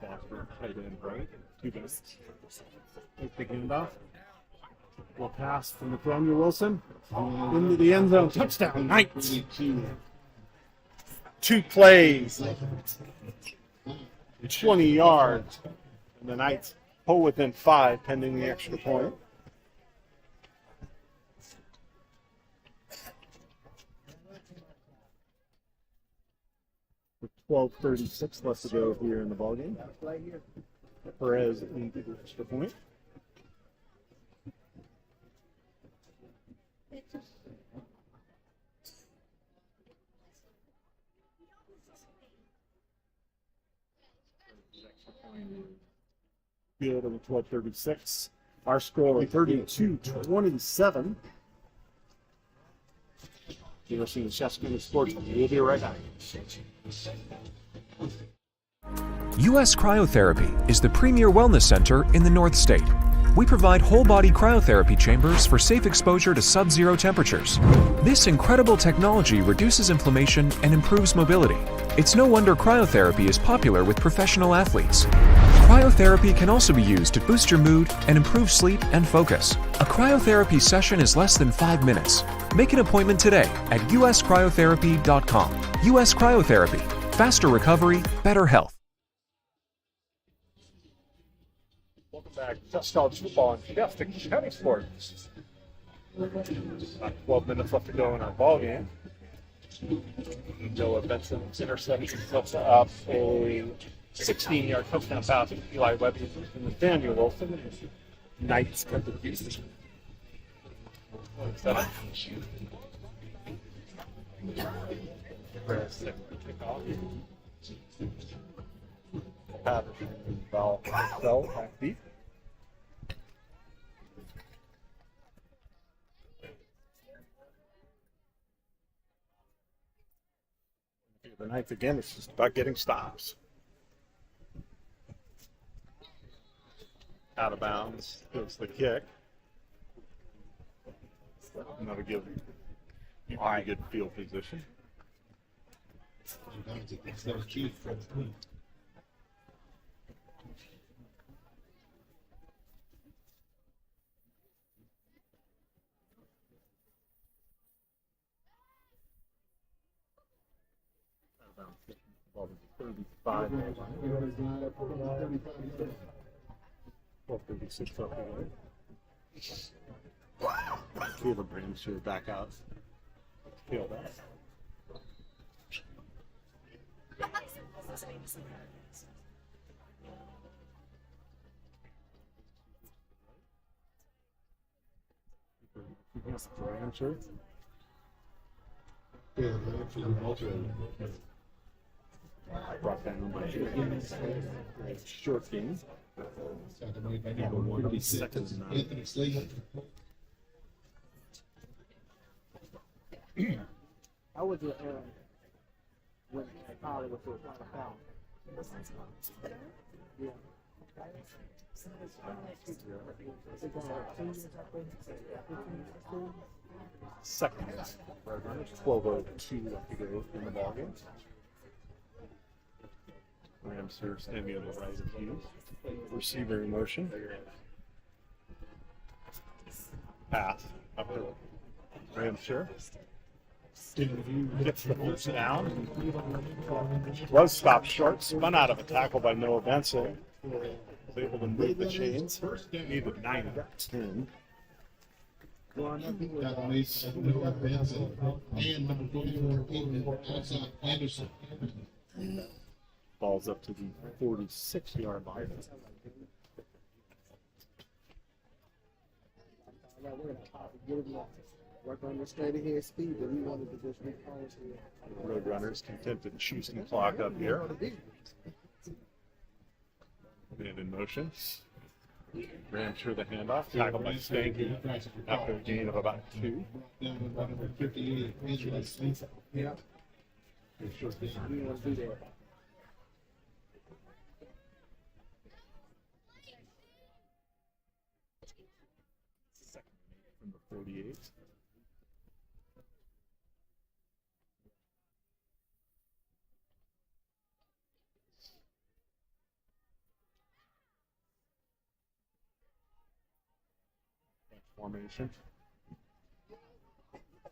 Foster, tight end right. 2 minutes. Take the handoff. Will pass from the Columbia Wilson into the end zone. Touchdown, Knights. 2 plays. 20 yards. And the Knights pull within 5 pending the extra point. With 12:36 left to go here in the ballgame. Perez into the extra point. Good on the 12:36. Our score 32-27. You're listening to Shasta College Sports. We'll be right back. US Cryotherapy is the premier wellness center in the North State. We provide whole-body cryotherapy chambers for safe exposure to sub-zero temperatures. This incredible technology reduces inflammation and improves mobility. It's no wonder cryotherapy is popular with professional athletes. Cryotherapy can also be used to boost your mood and improve sleep and focus. A cryotherapy session is less than 5 minutes. Make an appointment today at uscryotherapy.com. US Cryotherapy. Faster recovery, better health. Welcome back to Shasta College football and Shasta County Sports. About 12 minutes left to go in our ball game. Noah Benson's interception sets up a 16-yard touchdown pass from Eli Webber and Nathaniel Wilson. Knights cut the piece. Kickoff. Patterson ball fell back deep. The Knights again, it's just about getting stops. Out of bounds goes the kick. That'll give you a pretty good field position. About 35. 12:36 left to go. Caleb Ramsey back out. Field out. Rancher. Brought down by short game. It'll be second and 9. How was it when Tyler was trying to foul? Yeah. Second. Roadrunners. 12:02 left to go in the ballgame. Ramser standing on the right of Hughes. Receiver in motion. Pass up to Ramser. Gets the first down. Was stopped short. Spun out of a tackle by Noah Benson. Was able to move the chains. Needed 9 of 10. Noah Benson and number 44, Anderson. Ball's up to the 46-yard line. Work on the straight ahead speed, but we wanted to just Roadrunners content to choose the clock up here. And in motion. Ramsher the handoff, tackled by Stanky after a gain of about 2. Yeah. We want to do that. 38. Formation.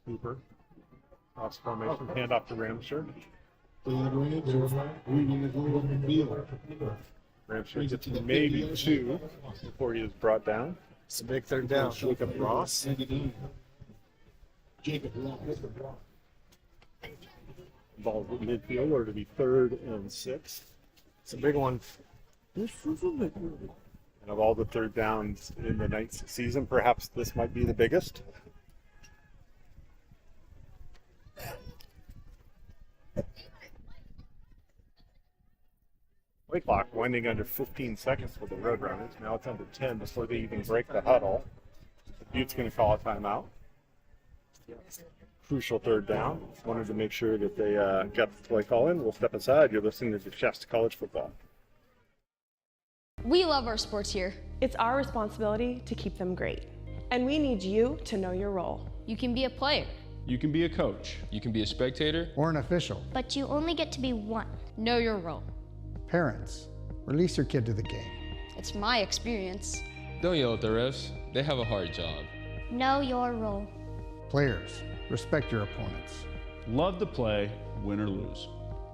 Cooper. Cross formation. Hand off to Ramsher. Ramsher gets maybe 2 before he is brought down. It's a big third down. Jacob Ross. Ball at midfield, or to be 3rd and 6. It's a big one. And of all the third downs in the Knights season, perhaps this might be the biggest. Play clock winding under 15 seconds for the Roadrunners. Now it's under 10 before they even break the huddle. Butte's going to call a timeout. Crucial third down. Wanted to make sure that they got the play call in. We'll step aside. You're listening to Shasta College football. We love our sports here. It's our responsibility to keep them great. And we need you to know your role. You can be a player. You can be a coach. You can be a spectator. Or an official. But you only get to be one. Know your role. Parents, release your kid to the game. It's my experience. Don't yell at the refs. They have a hard job. Know your role. Players, respect your opponents. Love to play, win or lose.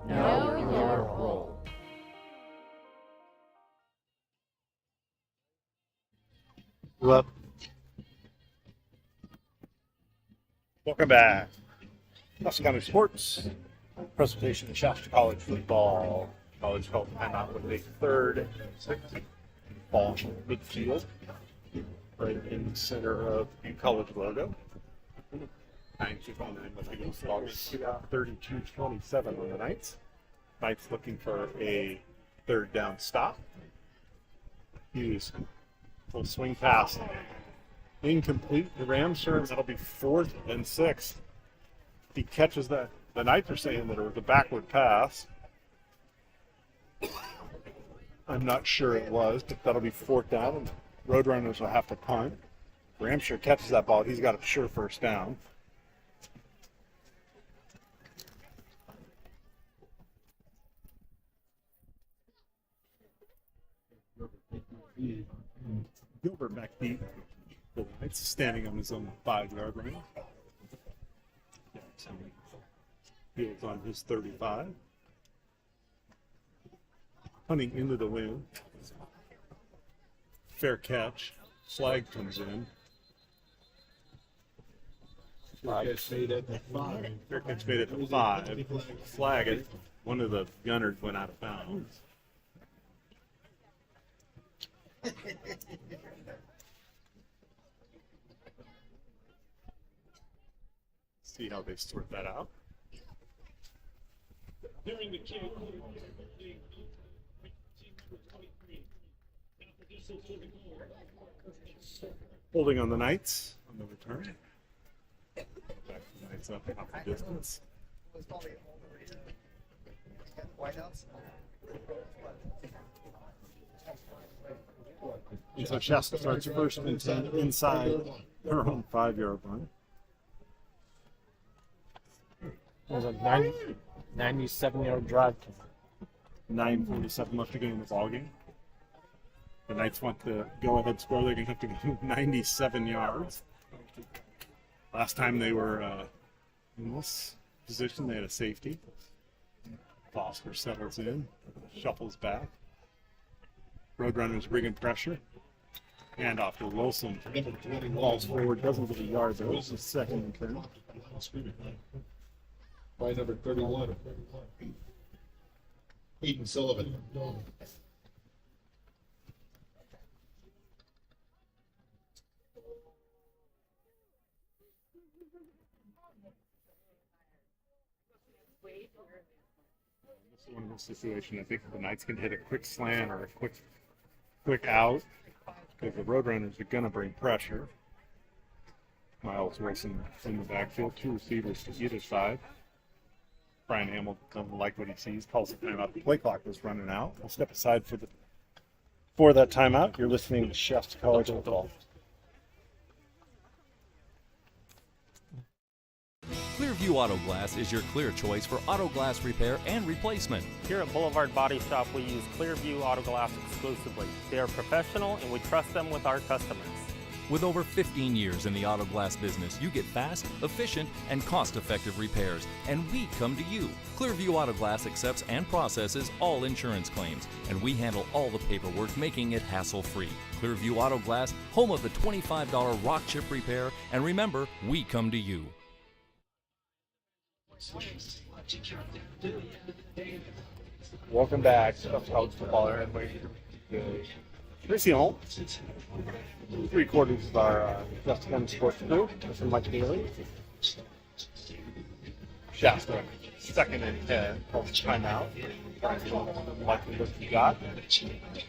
Know your role. Welcome back. Shasta County Sports. Presentation of Shasta College football. College called timeout with a 3rd and 6. Ball midfield. Right in the center of the Butte College logo. 9:59 with the Eagles logging 32-27 on the Knights. Knights looking for a 3rd down stop. Hughes. Full swing pass. Incomplete to Ramsher, and that'll be 4th and 6. If he catches that, the Knights are saying that it was a backward pass. I'm not sure it was, but that'll be 4th down, and Roadrunners will have to punt. Ramsher catches that ball. He's got a sure 1st down. Gilbert back deep. The Knights standing on his own 5-yard line. Fields on his 35. Hunting into the wind. Fair catch. Flag comes in. Fair catch made at the 5. Flag it. One of the gunners went out of bounds. See how they sort that out. During the kick, holding on the Knights on the return. Back the Knights up half the distance. And so Shasta starts 1st and 10 inside their own 5-yard line. There's a 97-yard drive. 9:47 left to go in the ballgame. The Knights want the go-ahead score. They're going to have to go 97 yards. Last time they were in this position, they had a safety. Foster settles in, shuffles back. Roadrunners bringing pressure. Hand off to Wilson. Balls forward, doesn't get a yard, but it's a 2nd and 10. By number 31. Eden Sullivan. This is one of those situations. I think the Knights can hit a quick slant or a quick out because the Roadrunners are going to bring pressure. Miles Wilson in the backfield, 2 receivers to either side. Brian Hamill doesn't like what he sees, calls the timeout. The play clock was running out. We'll step aside for that timeout. You're listening to Shasta College football. Clearview Auto Glass is your clear choice for auto glass repair and replacement. Here at Boulevard Body Shop, we use Clearview Auto Glass exclusively. They are professional and we trust them with our customers. With over 15 years in the auto glass business, you get fast, efficient, and cost-effective repairs, and we come to you. Clearview Auto Glass accepts and processes all insurance claims, and we handle all the paperwork, making it hassle-free. Clearview Auto Glass, home of the $25 rock chip repair, and remember, we come to you. Welcome back to college football. Tracy Holmes, 3/4 of our Shasta College sports crew. From Mike Daly. Shasta, 2nd and 10, called timeout. Likely what you got.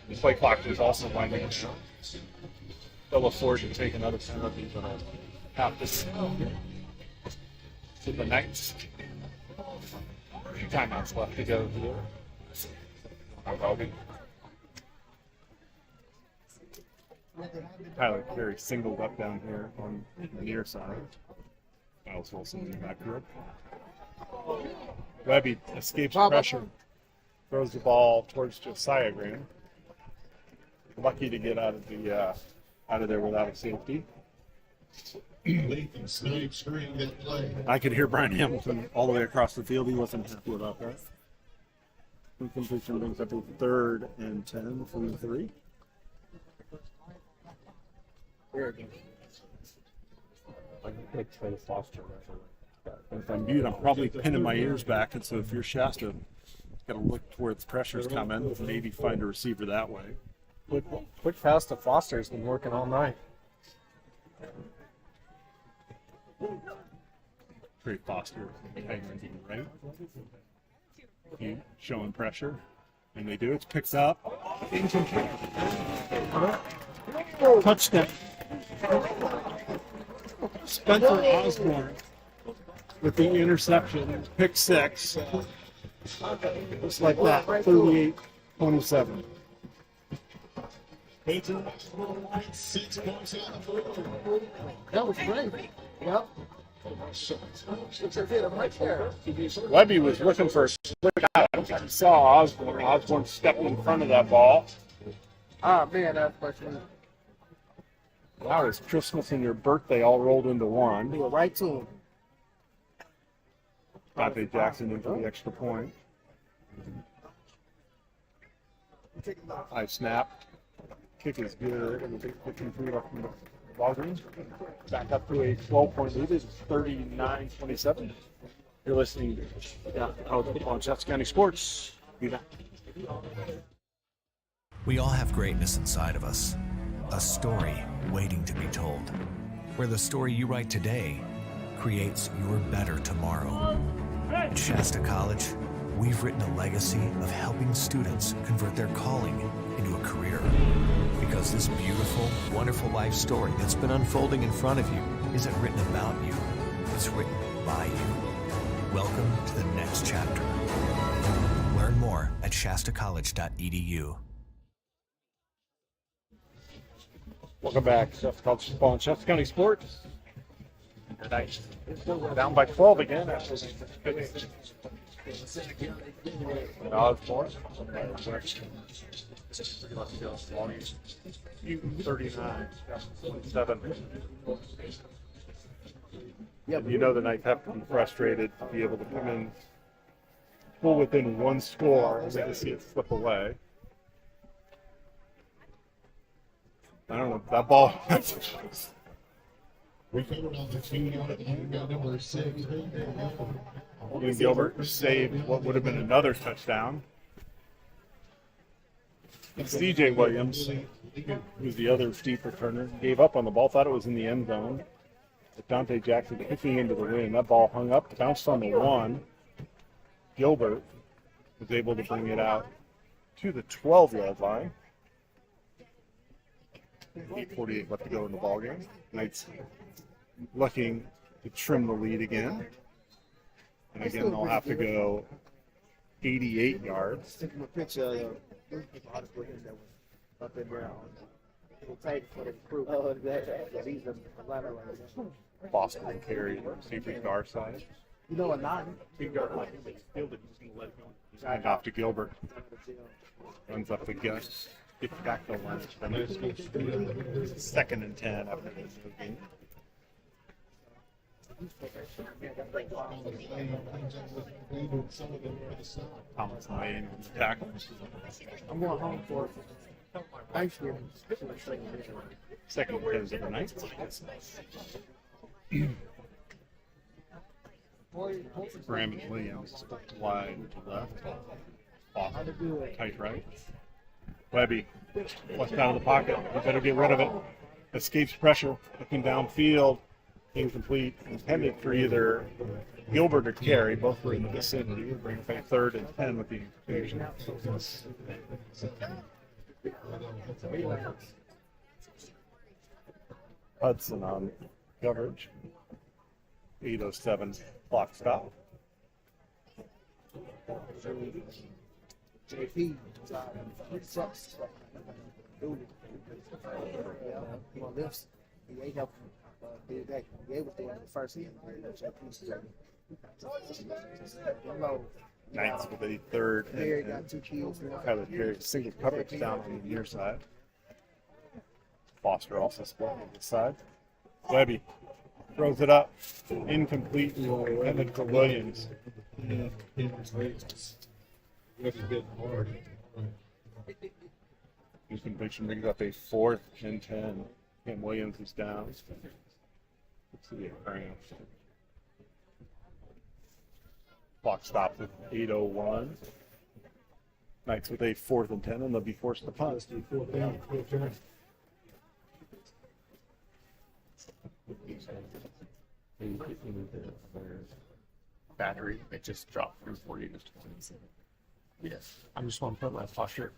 The play clock is also winding down. They'll afford to take another penalty, but I'll have this to the Knights. 2 timeouts left to go here. Tyler Carey singled up down here on the near side. Miles Wilson back to it. Webby escapes pressure, throws the ball towards Josiah Graham. Lucky to get out of there without a safety. I could hear Brian Hamilton all the way across the field. He wasn't happy about that. Incompletion brings up a 3rd and 10 from the 3. If I'm mute, I'm probably pinning my ears back, and so if you're Shasta, got to look where the pressure's coming, maybe find a receiver that way. Quick pass to Foster's been working all night. Trey Foster, right? He showing pressure, and they do. It picks up. Touchdown. Spencer Osborne with the interception, pick 6. Just like that, 38-27. Peyton, 6 points on the board. That was great. Yep. Webby was looking for a split out. I don't think he saw Osborne. Osborne stepped in front of that ball. Ah, man, that's question. Wow, it's Christmas and your birthday all rolled into one. You're right to him. Dante Jackson in for the extra point. High snap. Kick is good. And the 53 up from the ball green. Back up to a 12-point lead. It's 39-27. You're listening to college football on Shasta County Sports. Be back. We all have greatness inside of us. A story waiting to be told. Where the story you write today creates your better tomorrow. At Shasta College, we've written a legacy of helping students convert their calling into a career. Because this beautiful, wonderful life story that's been unfolding in front of you isn't written about you, it's written by you. Welcome to the next chapter. Learn more at shastacollege.edu. Welcome back to Shasta College football on Shasta County Sports. Nice. Down by 12 again after Osborne. 39-27. You know the Knights have to be frustrated to be able to come in full within one score and then to see it slip away. I don't know, that ball. We covered on the 2 got number 6. Ian Gilbert saved what would have been another touchdown. And CJ Williams, who's the other steep returner, gave up on the ball, thought it was in the end zone. But Dante Jackson kicking into the wind. That ball hung up, bounced on the 1. Gilbert was able to bring it out to the 12-yard line. 8:48 left to go in the ballgame. Knights looking to trim the lead again. And again, they'll have to go 88 yards. Taking a picture of up and down. Boston carry receiver to our side. You know, a nine. And off to Gilbert. Runs up the gut. Gets back to line. 2nd and 10 after the game. Thomas Lane on the tackle. I'm going home for Thanksgiving. 2nd and 10 of the night. Graham and Williams wide to left. Off tight right. Webby flushed out of the pocket. You better get rid of it. Escapes pressure. Looking downfield. Incomplete. Intended for either Gilbert or Carey. Both were in the vicinity. Bring up a 3rd and 10 with the infusion. Hudson on coverage. 8:07 clock stop. JP sucks. Lifts. He ain't helping. Did that. He was doing the first game. Knights with a 3rd Carey got 2 kids. Tyler Carey single coverage down on the near side. Foster also split on the side. Webby throws it up. Incomplete. Intended for Williams. His conviction brings up a 4th and 10. Cam Williams is down. Let's see it. Clock stops at 8:01. Knights with a 4th and 10, and they'll be forced to punt. Battery, it just dropped from 40 to 20. Yes, I'm just want to put my posture.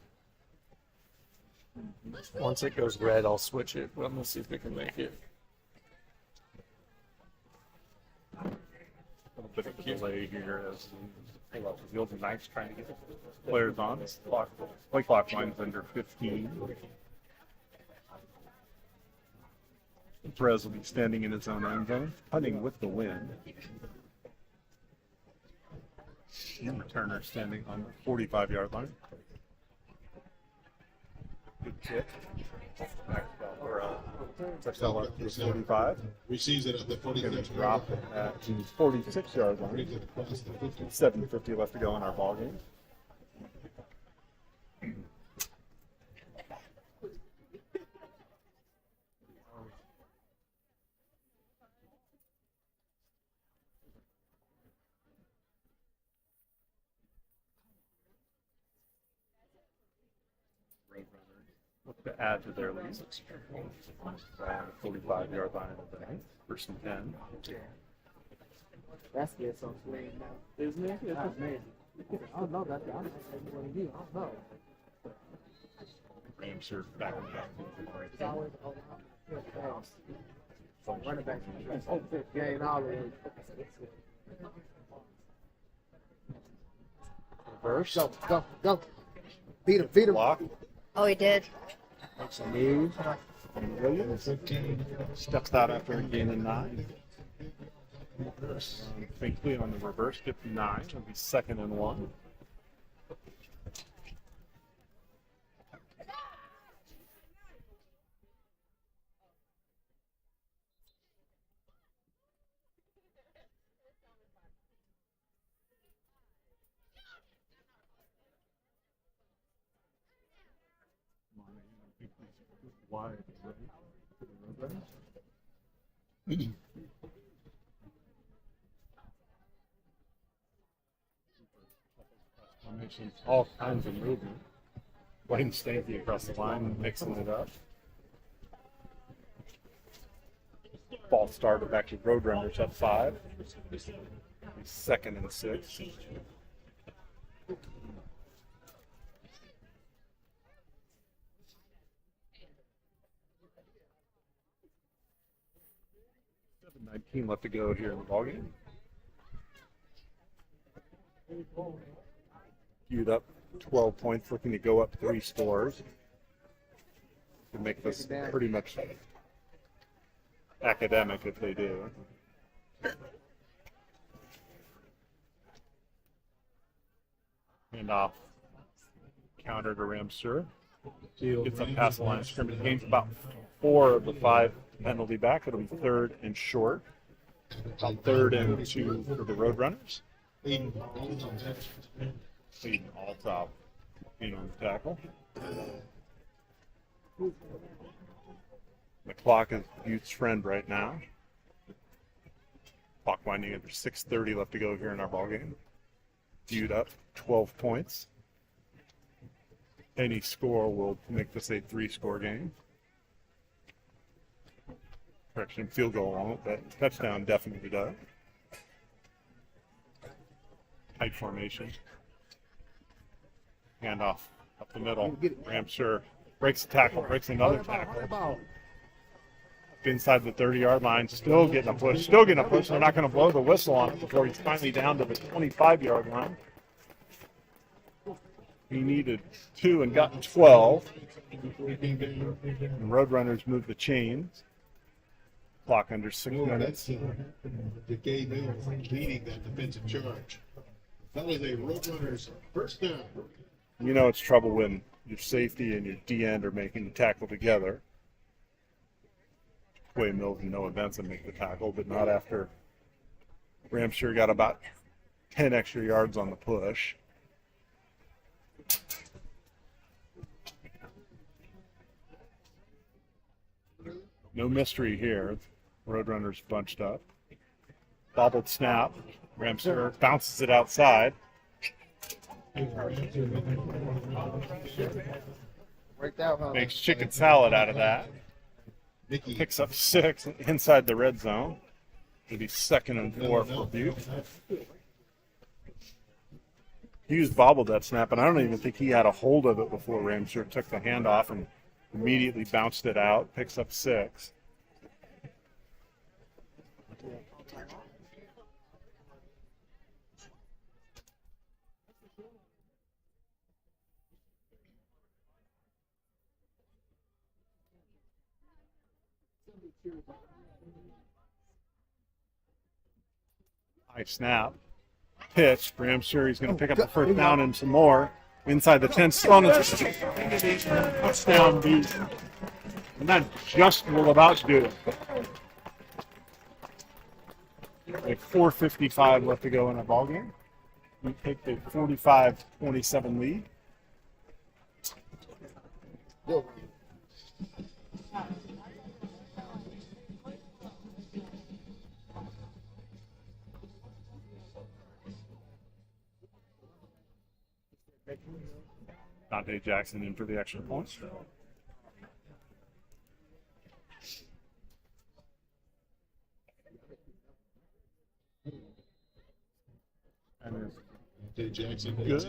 Once it goes red, I'll switch it, but I'm gonna see if we can make it. A little bit of delay here as the field and Knights trying to get the players on. Play clock line's under 15. Perez will be standing in his own end zone, punting with the wind. And returner standing on the 45-yard line. Good kick. Touchdown up to 45. Receives it at the 46. Drop at the 46-yard line. 7:50 left to go in our ball game. Look to add to their lead. 45-yard line of the night. 1st and 10. That's good. So lame now, isn't it? That's amazing. I don't know that. I don't know. Rams are back in back. It's always running back. Game all the way. Reverse. Go. Beat him. Block. Oh, he did. Makes a move. And Williams steps out after a gain of 9. Faintly on the reverse, 59. It'll be 2nd and 1. Wide, right? All kinds of movement. Wayne Stanky across the line, mixing it up. Ball started back to Roadrunners up 5. 2nd and 6. $19 left to go here in the ballgame. Queued up 12 points, looking to go up 3 scores. To make this pretty much academic if they do. And off. Counter to Ramseur. Gets up past the line of scrimmage. Gains about 4 of the 5 penalty back. It'll be 3rd and short. About 3rd and 2 for the Roadrunners. Aiden Altop being on the tackle. The clock is Butte's friend right now. Clock winding under 6:30 left to go here in our ball game. Butte up 12 points. Any score will make this a 3-score game. Correction, field goal won't, but touchdown definitely does. Tight formation. Handoff up the middle. Ramseur breaks the tackle, breaks another tackle. Inside the 30-yard line, still getting a push. They're not going to blow the whistle on it before he's finally down to the 25-yard line. He needed 2 and got 12. And Roadrunners moved the chains. Clock under 6 minutes. The game leading that defensive charge. That was a Roadrunners first down. You know it's trouble when your safety and your D-end are making the tackle together. Way Mills and Noah Benson make the tackle, but not after Ramseur got about 10 extra yards on the push. No mystery here. Roadrunners bunched up. Bobbled snap. Ramseur bounces it outside. Makes chicken salad out of that. Picks up 6 inside the red zone. It'll be 2nd and 4 for Butte. Hughes bobbled that snap, and I don't even think he had a hold of it before Ramseur took the handoff and immediately bounced it out. Picks up 6. High snap. Pitch. Ramseur, he's going to pick up the first down and some more. Inside the 10. Touchdown, Butte. And that just will about do it. Like 4:55 left to go in our ball game. We take the 45-27 lead. Dante Jackson in for the extra points. And Dante Jackson good.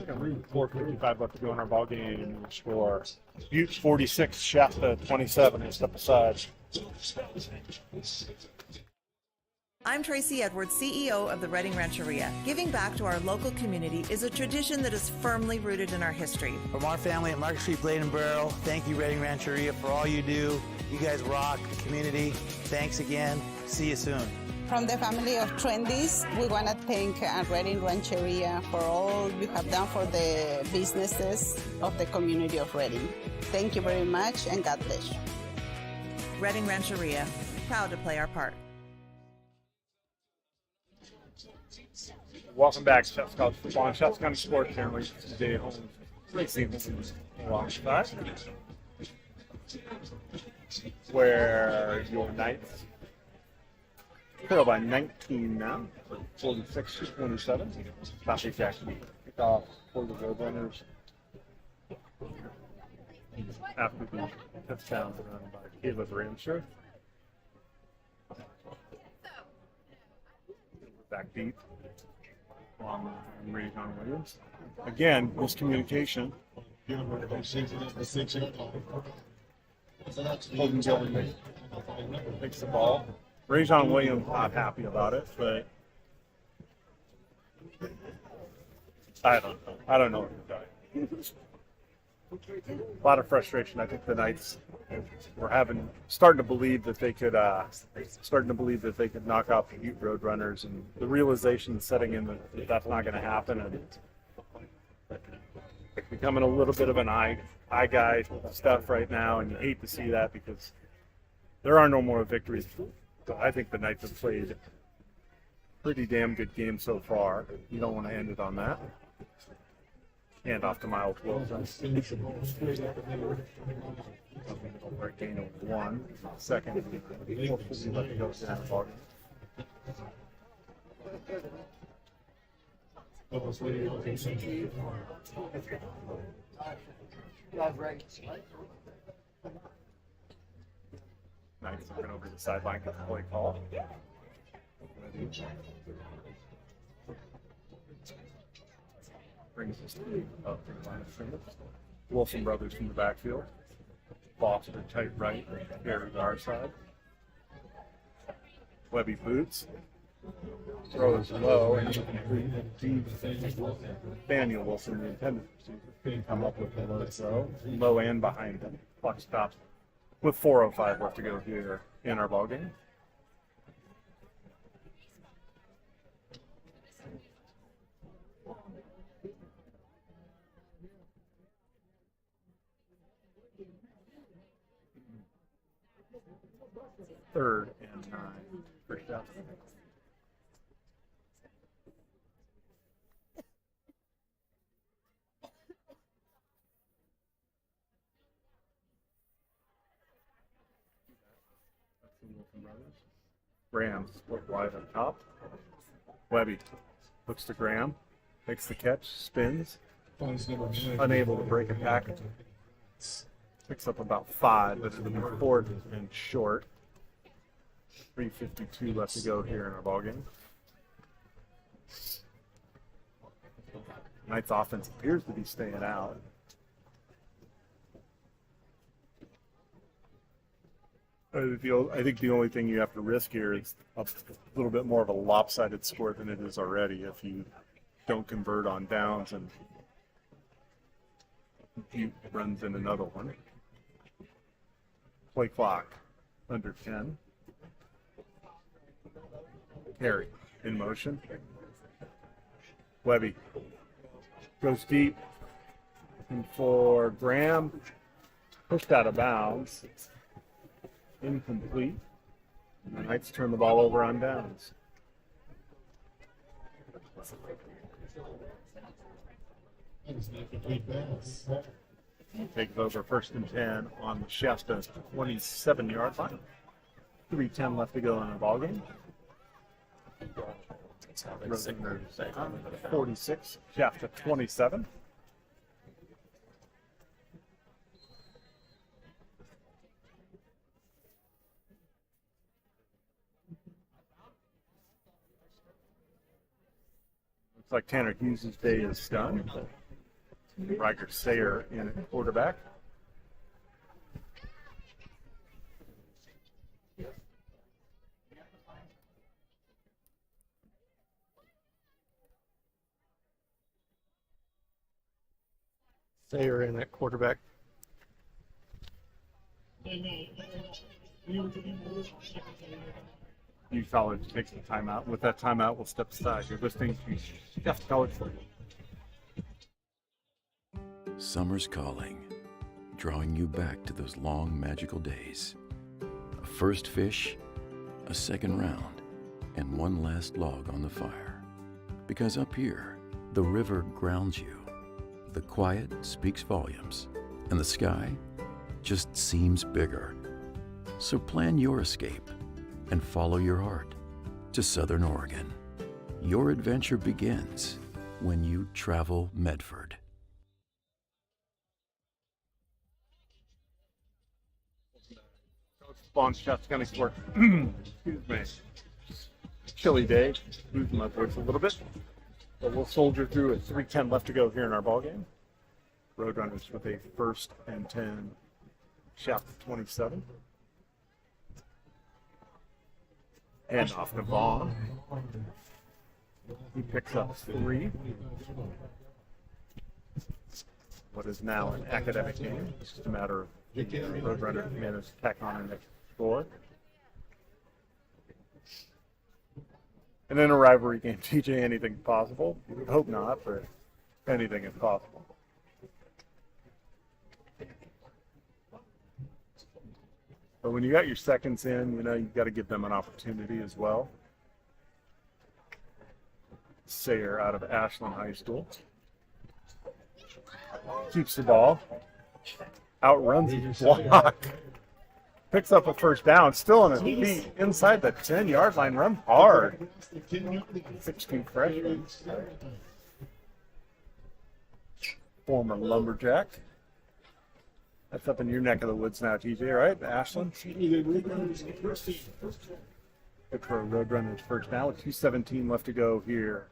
4:55 left to go in our ball game. Score Butte 46, Shasta 27. Step aside. I'm Tracy Edwards, CEO of the Reading Rancheria. Giving back to our local community is a tradition that is firmly rooted in our history. From our family at Market Street Blade and Barrel, thank you, Reading Rancheria, for all you do. You guys rock the community. Thanks again. See you soon. From the family of Trendies, we want to thank Reading Rancheria for all you have done for the businesses of the community of Reading. Thank you very much, and God bless you. Reading Rancheria, proud to play our part. Welcome back to Shasta College Football on Shasta County Sports Channel. Today, Holmes, Tracy Holmes, alongside. Where your Knights trail by 19 now, 46-27. Dante Jackson kickoff for the Roadrunners after the touchdown run by Caleb Ramseur. Back deep on Rajon Williams. Again, miscommunication. Holden Gilbert takes the ball. Rajon Williams not happy about it, but I don't know what to tell you. a lot of frustration. I think the Knights were starting to believe that they could knock out the Butte Roadrunners, and the realization setting in that that's not going to happen, and it's becoming a little bit of an eye guy stuff right now, and you hate to see that because there are no more victories. But I think the Knights have played a pretty damn good game so far. You don't want to end it on that. Hand off to Miles Wilson. A gain of 1. Second. 4:50 left to go to that ball game. Knights looking over the sideline, get the play call. Brings us to the line of scrimmage. Wilson brothers from the backfield. Foster tight right, Gary to our side. Webby boots. Throws low and deep. Daniel Wilson, the intended receiver, come up with the low throw. Low and behind him. Clock stops with 4:05 left to go here in our ballgame. Third and 9. First down. Graham split wide up top. Webby looks to Graham, makes the catch, spins, unable to break a tackle. Picks up about 5, but the fourth has been short. 3:52 left to go here in our ballgame. Knights offense appears to be staying out. I think the only thing you have to risk here is a little bit more of a lopsided score than it is already if you don't convert on downs and Butte runs in another one. Play clock under 10. Harry in motion. Webby goes deep. And for Graham, pushed out of bounds. Incomplete. And the Knights turn the ball over on downs. Takes over 1st and 10 on the Shasta 27-yard line. 3:10 left to go in the ballgame. 46, Shasta 27. Looks like Tanner Hughes' day is done. Riker Sayer in at quarterback. Sayer in at quarterback. Butte College takes the timeout. With that timeout, we'll step aside. You're listening to Shasta College Football. Summer's calling, drawing you back to those long, magical days. A first fish, a second round, and one last log on the fire. Because up here, the river grounds you. The quiet speaks volumes, and the sky just seems bigger. So plan your escape and follow your heart to Southern Oregon. Your adventure begins when you travel Medford. On Shasta County Sport. Excuse me. Chilly day. Losing my voice a little bit. But we'll soldier through at 3:10 left to go here in our ballgame. Roadrunners with a 1st and 10. Shasta 27. Hand off to Vaughn. He picks up 3. what is now an academic game. It's just a matter of Roadrunner managed to tack on an extra score. And in a rivalry game, TJ, anything's possible. You would hope not, but anything is possible. But when you got your seconds in, you know, you've got to give them an opportunity as well. Sayer out of Ashland High School. Keeps the ball. Outruns his block. Picks up a first down. Still on his feet inside the 10-yard line. Run hard. 6'2" freshman. Former Lumberjack. That's up in your neck of the woods now, TJ, right? Ashland? Good for Roadrunners first down with 2:17 left to go here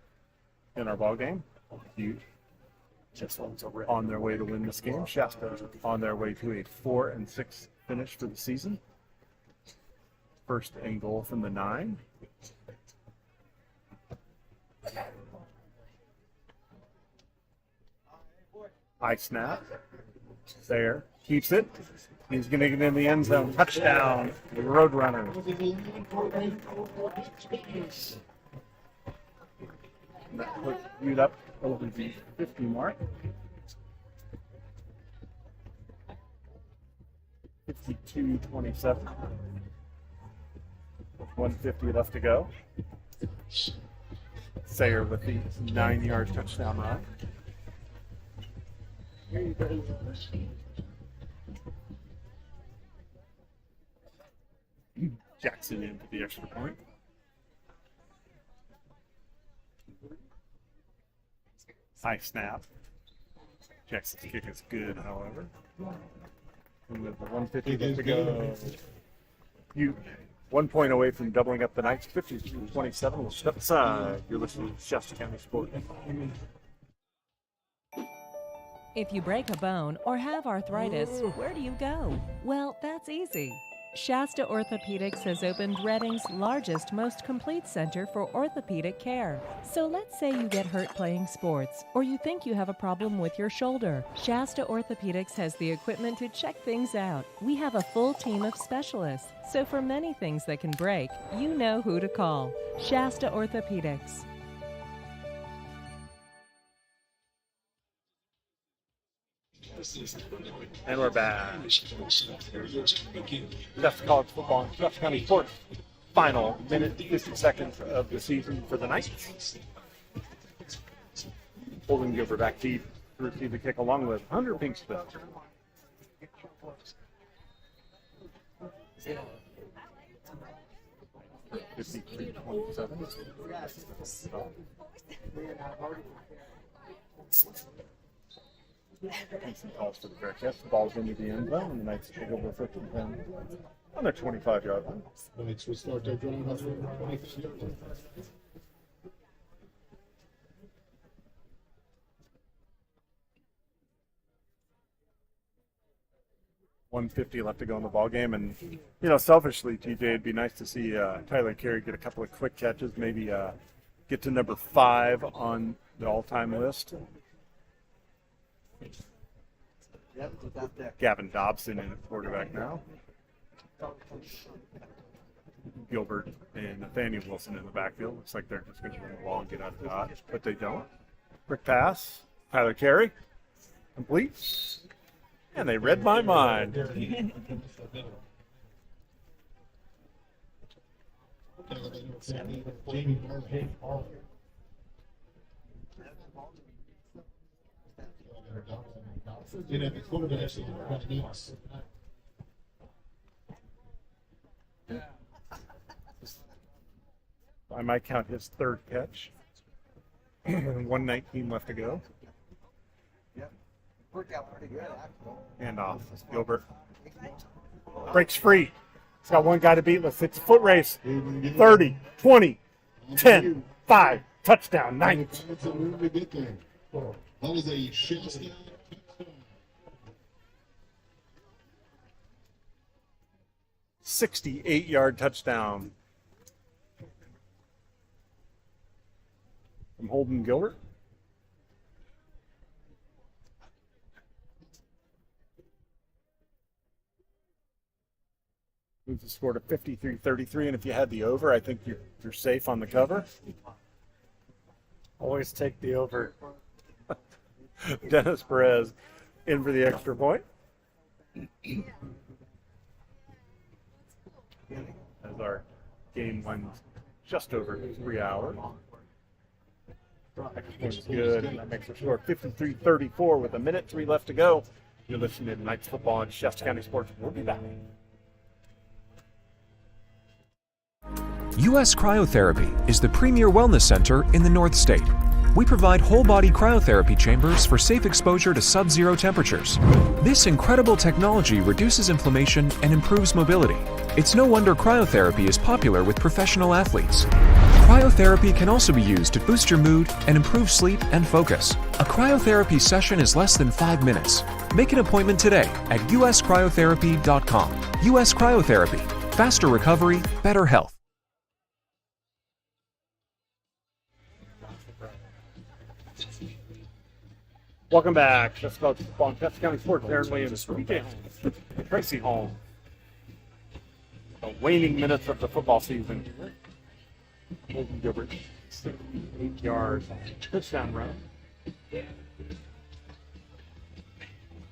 in our ball game. Huge. Just on their way to win this game. Shasta on their way to a 4-6 finish for the season. First and goal from the 9. High snap. There. Keeps it. He's going to get in the end zone. Touchdown. Roadrunner. That puts Butte up over the 50 mark. 52-27. 150 left to go. Sayer with the 9-yard touchdown run. Jackson in for the extra point. High snap. Jackson's kick is good, however. And with the 150 left to go, you 1 point away from doubling up the Knights. 52-27. We'll step aside. You're listening to Shasta County Sports. If you break a bone or have arthritis, where do you go? Well, that's easy. Shasta Orthopedics has opened Redding's largest, most complete center for orthopedic care. So let's say you get hurt playing sports, or you think you have a problem with your shoulder. Shasta Orthopedics has the equipment to check things out. We have a full team of specialists. So for many things that can break, you know who to call. Shasta Orthopedics. And we're back. Shasta College football and Shasta County Sports. Final minute, 50 seconds of the season for the Knights. Holden Gilbert back deep to receive the kick along with Hunter Pinkston. Pinkston calls for the fair catch. The ball's into the end zone, and the Knights take over 15-10 on their 25-yard line. The Knights will start their drive off the 25-yard line. 150 left to go in the ball game, and you know, selfishly, TJ, it'd be nice to see Tyler Carey get a couple of quick catches, maybe get to number 5 on the all-time list. Yep, we got that. Gavin Dobson in at quarterback now. Gilbert and Nathaniel Wilson in the backfield. Looks like they're just going to run the ball and get out of dodge, but they don't. Quick pass. Tyler Carey. Complete. And they read my mind. I might count his third catch. 119 left to go. Yep. Worked out pretty good, actually. And off. Gilbert breaks free. He's got one guy to beat. It's a foot race. 30, 20, 10, 5. Touchdown, Knights. That was a Shasta. 68-yard touchdown from Holden Gilbert. Moves the score to 53-33, and if you had the over, I think you're safe on the cover. Always take the over. Dennis Perez in for the extra point. As our game went just over 3 hours. Extra point is good, and that makes the score 53-34 with 1:03 left to go. You're listening to tonight's football on Shasta County Sports. We'll be back. U.S. Cryotherapy is the premier wellness center in the North State. We provide whole-body cryotherapy chambers for safe exposure to sub-zero temperatures. This incredible technology reduces inflammation and improves mobility. It's no wonder cryotherapy is popular with professional athletes. Cryotherapy can also be used to boost your mood and improve sleep and focus. A cryotherapy session is less than 5 minutes. Make an appointment today at uscryotherapy.com. US Cryotherapy. Faster recovery, better health. Welcome back. Shasta College football on Shasta County Sports. Aaron Williams, Pregame, Tracy Holmes. The waning minutes of the football season. Holden Gilbert, 68 yards, touchdown run.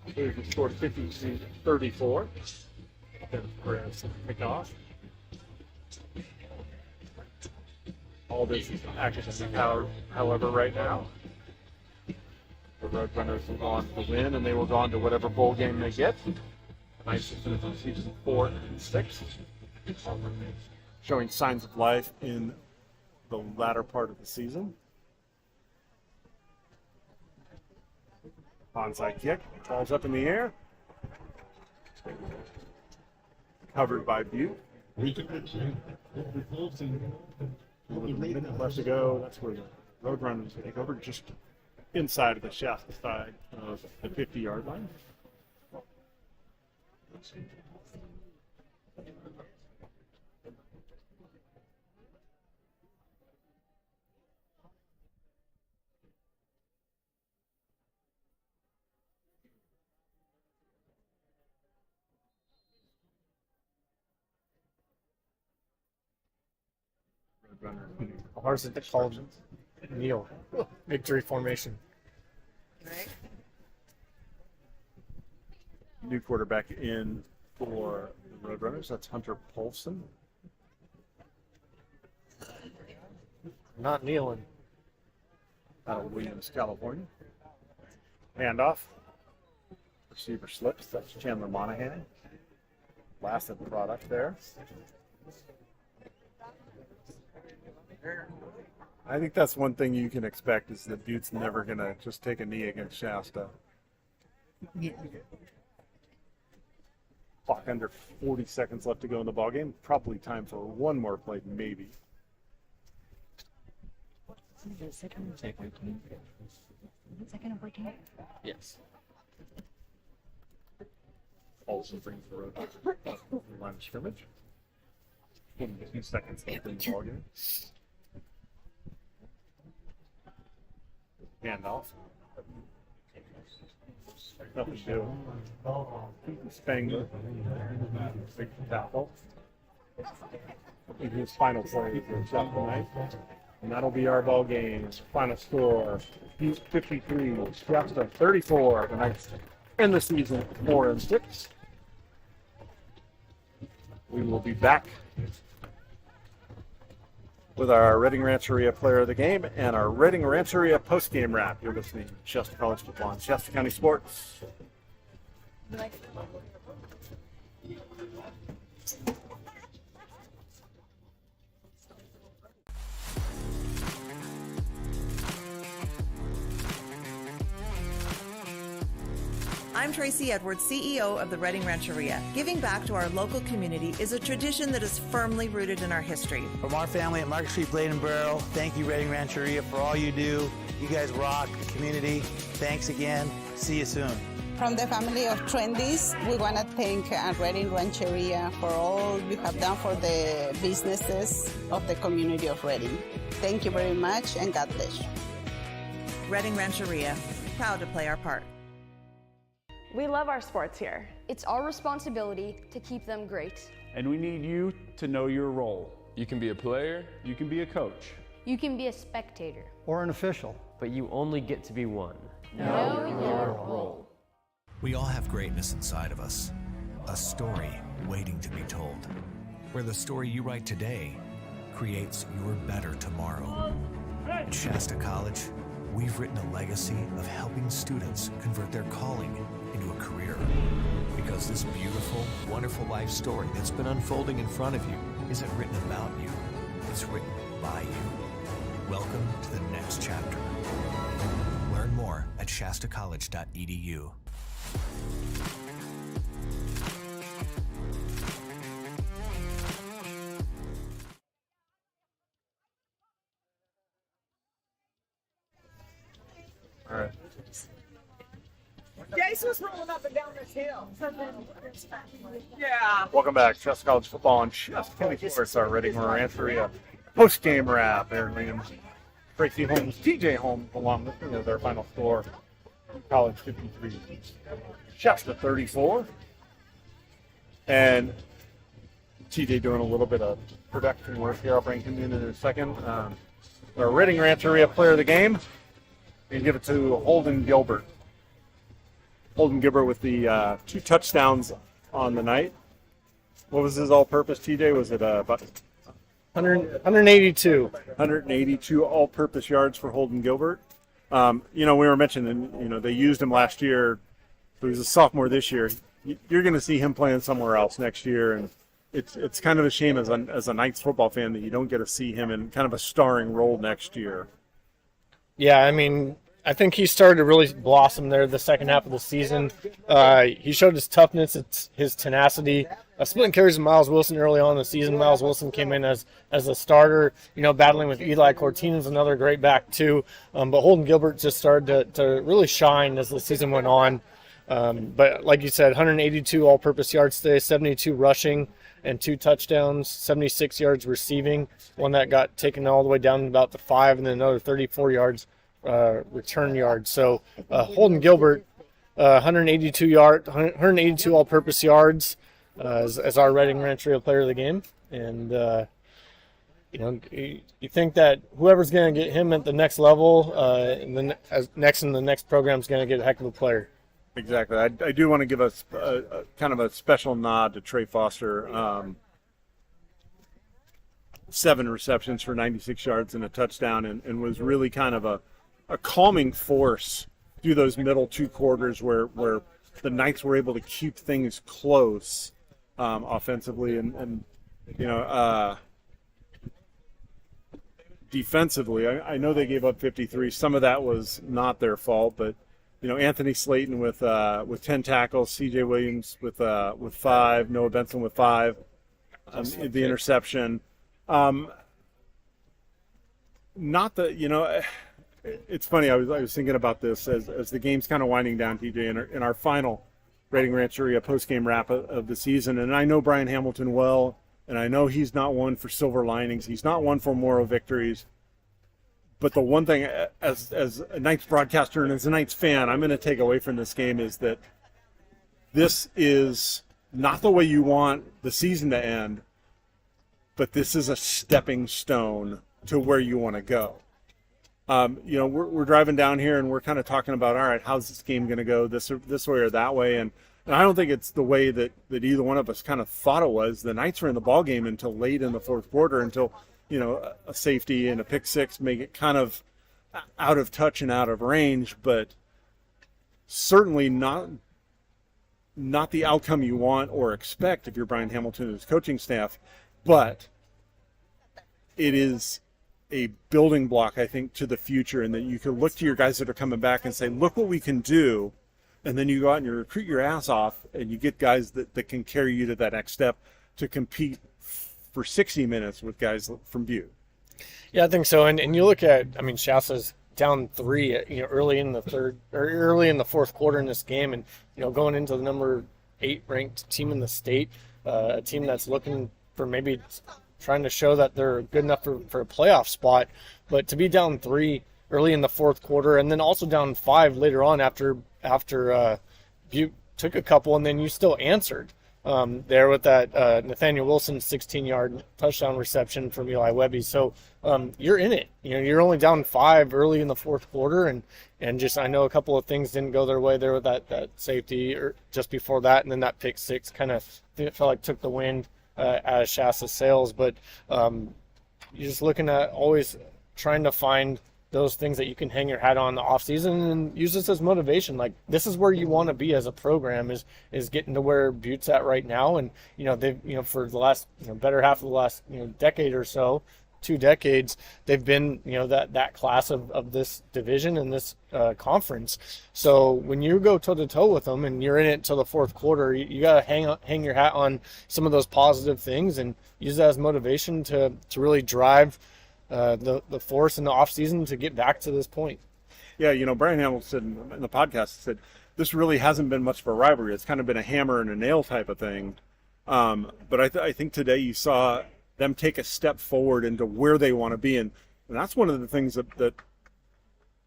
Here's the score 53-34. Dennis Perez kickoff. All this is academic power, however, right now. The Roadrunners will go on to win, and they will go on to whatever bowl game they get. Nice to finish the season 4-6. Showing signs of life in the latter part of the season. Onside kick. Ball's up in the air. Covered by Butte. With a minute left to go. That's where the Roadrunners take over just inside of the Shasta side of the 50-yard line. Ours is called kneel. Victory formation. Right. New quarterback in for the Roadrunners. That's Hunter Polson. Not kneeling. Out of Williams, California. Handoff. Receiver slips. That's Chandler Monahan. Lasted product there. I think that's one thing you can expect is that Butte's never going to just take a knee against Shasta. Clock under 40 seconds left to go in the ballgame. Probably time for one more play, maybe. Second and 14? Yes. Also brings the road line of scrimmage. 2 seconds left in the ballgame. Handoff. Nothing to do. Spangler. Big tackle. In his final play for Shasta tonight. And that'll be our ball game. Final score: Butte 53, Shasta 34. The Knights end the season 4-6. We will be back with our Reading Rancheria player of the game and our Reading Rancheria post-game wrap. You're listening to Shasta College football on Shasta County Sports. I'm Tracy Edwards, CEO of the Reading Rancheria. Giving back to our local community is a tradition that is firmly rooted in our history. From our family at Market Street Blade and Barrel, thank you, Reading Rancheria, for all you do. You guys rock the community. Thanks again. See you soon. From the family of Trendies, we want to thank Reading Rancheria for all you have done for the businesses of the community of Reading. Thank you very much, and God bless you. Reading Rancheria, proud to play our part. We love our sports here. It's our responsibility to keep them great. And we need you to know your role. You can be a player, you can be a coach. You can be a spectator. Or an official. But you only get to be one. Know your role. We all have greatness inside of us, a story waiting to be told, where the story you write today creates your better tomorrow. At Shasta College, we've written a legacy of helping students convert their calling into a career. Because this beautiful, wonderful life story that's been unfolding in front of you isn't written about you, it's written by you. Welcome to the next chapter. Learn more at shastacollege.edu. All right. Jace was rolling up and down this hill. Yeah. Welcome back. Shasta College football on Shasta County Sports, our Reading Rancheria post-game wrap. Aaron Williams, Tracy Holmes, TJ Holmes, along with me as our final score. College 53, Shasta 34. And TJ doing a little bit of production work here. I'll bring him in a second. Our Reading Rancheria player of the game. And give it to Holden Gilbert. Holden Gilbert with the 2 touchdowns on the night. What was his all-purpose, TJ? Was it about 182. 182 all-purpose yards for Holden Gilbert. We were mentioning, they used him last year. He was a sophomore this year. You're going to see him playing somewhere else next year, and it's kind of a shame as a Knights football fan that you don't get to see him in kind of a starring role next year. Yeah, I mean, I think he started to really blossom there the second half of the season. He showed his toughness, his tenacity. Splitting carries with Miles Wilson early on in the season. Miles Wilson came in as a starter, battling with Eli Cortina's another great back too. But Holden Gilbert just started to really shine as the season went on. But like you said, 182 all-purpose yards today, 72 rushing and 2 touchdowns, 76 yards receiving. One that got taken all the way down about to 5, and then another 34 yards return yards. So Holden Gilbert, 182 all-purpose yards as our Reading Rancheria player of the game. And you think that whoever's going to get him at the next level, next in the next program is going to get a heck of a player. Exactly. I do want to give us a kind of a special nod to Trey Foster. 7 receptions for 96 yards and a touchdown, and was really kind of a calming force through those middle 2 quarters where the Knights were able to keep things close offensively and defensively. I know they gave up 53. Some of that was not their fault, but Anthony Slayton with 10 tackles, C.J. Williams with 5, Noah Benson with 5, the interception. It's funny. I was thinking about this as the game's kind of winding down, TJ, in our final Reading Rancheria post-game wrap of the season. And I know Brian Hamilton well, and I know he's not one for silver linings. He's not one for moral victories. But the one thing, as a Knights broadcaster and as a Knights fan, I'm going to take away from this game is that this is not the way you want the season to end, but this is a stepping stone to where you want to go. We're driving down here and we're kind of talking about, all right, how's this game going to go this way or that way? And I don't think it's the way that either one of us kind of thought it was. The Knights were in the ball game until late in the fourth quarter, until a safety and a pick six make it kind of out of touch and out of range, but certainly not the outcome you want or expect if you're Brian Hamilton and his coaching staff. But it is a building block, I think, to the future, and that you can look to your guys that are coming back and say, look what we can do. And then you go out and you recruit your ass off and you get guys that can carry you to that next step to compete for 60 minutes with guys from Butte. Yeah, I think so. And you look at, Shasta's down 3, early in the fourth quarter in this game, and going into the number 8 ranked team in the state, a team that's looking for maybe trying to show that they're good enough for a playoff spot, but to be down 3 early in the fourth quarter, and then also down 5 later on after Butte took a couple, and then you still answered. there with that Nathaniel Wilson 16-yard touchdown reception from Eli Webby. So you're in it. You're only down 5 early in the fourth quarter, and just I know a couple of things didn't go their way there with that safety or just before that, and then that pick six kind of felt like took the wind out of Shasta's sails. But you're just looking at always trying to find those things that you can hang your hat on in the off season and use this as motivation. Like, this is where you want to be as a program, is getting to where Butte's at right now. And they've for the last better half of the last decade or so, 2 decades, they've been that class of this division and this conference. So when you go toe to toe with them and you're in it till the fourth quarter, you got to hang your hat on some of those positive things and use that as motivation to really drive the force in the off season to get back to this point. Yeah, Brian Hamilton in the podcast said this really hasn't been much of a rivalry. It's kind of been a hammer and a nail type of thing. But I think today you saw them take a step forward into where they want to be, and that's one of the things that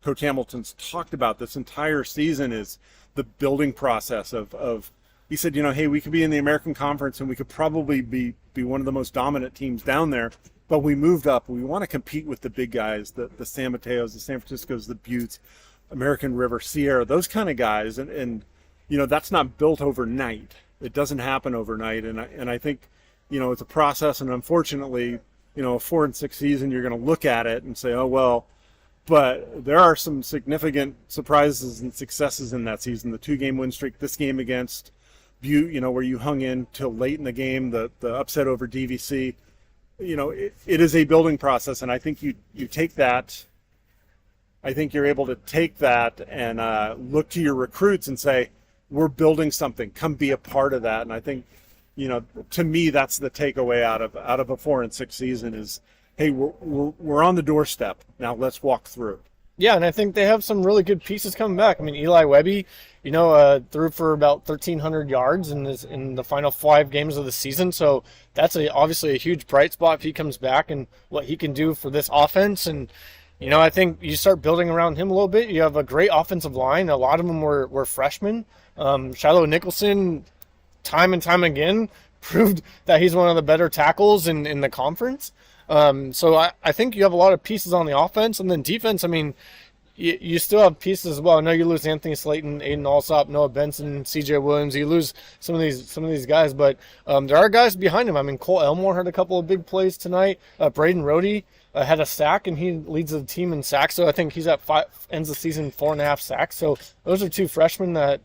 Coach Hamilton's talked about this entire season is the building process of he said, hey, we could be in the American Conference and we could probably be one of the most dominant teams down there. But we moved up. We want to compete with the big guys, the San Mateos, the San Franciscos, the Buttes, American River, Sierra, those kind of guys. And that's not built overnight. It doesn't happen overnight. And I think, it's a process. And unfortunately, a 4-6 season, you're going to look at it and say, oh, well, but there are some significant surprises and successes in that season. The 2-game win streak, this game against Butte, where you hung in till late in the game, the upset over DVC. It is a building process, and I think you take that. I think you're able to take that and look to your recruits and say, we're building something. Come be a part of that. And I think, to me, that's the takeaway out of a 4-6 season is, hey, we're on the doorstep. Now let's walk through. Yeah, and I think they have some really good pieces coming back. I mean, Eli Webby, threw for about 1,300 yards in the final 5 games of the season. So that's obviously a huge bright spot if he comes back and what he can do for this offense. And, I think you start building around him a little bit. You have a great offensive line. A lot of them were freshmen. Shiloh Nicholson, time and time again, proved that he's one of the better tackles in the conference. So I think you have a lot of pieces on the offense, and then defense. I mean, you still have pieces as well. I know you lose Anthony Slayton, Aiden Alsop, Noah Benson, CJ Williams. You lose some of these guys, but there are guys behind him. I mean, Cole Elmore had a couple of big plays tonight. Braden Rohde had a sack, and he leads the team in sacks. So I think he's at 5, ends the season 4.5 sacks. So those are 2 freshmen that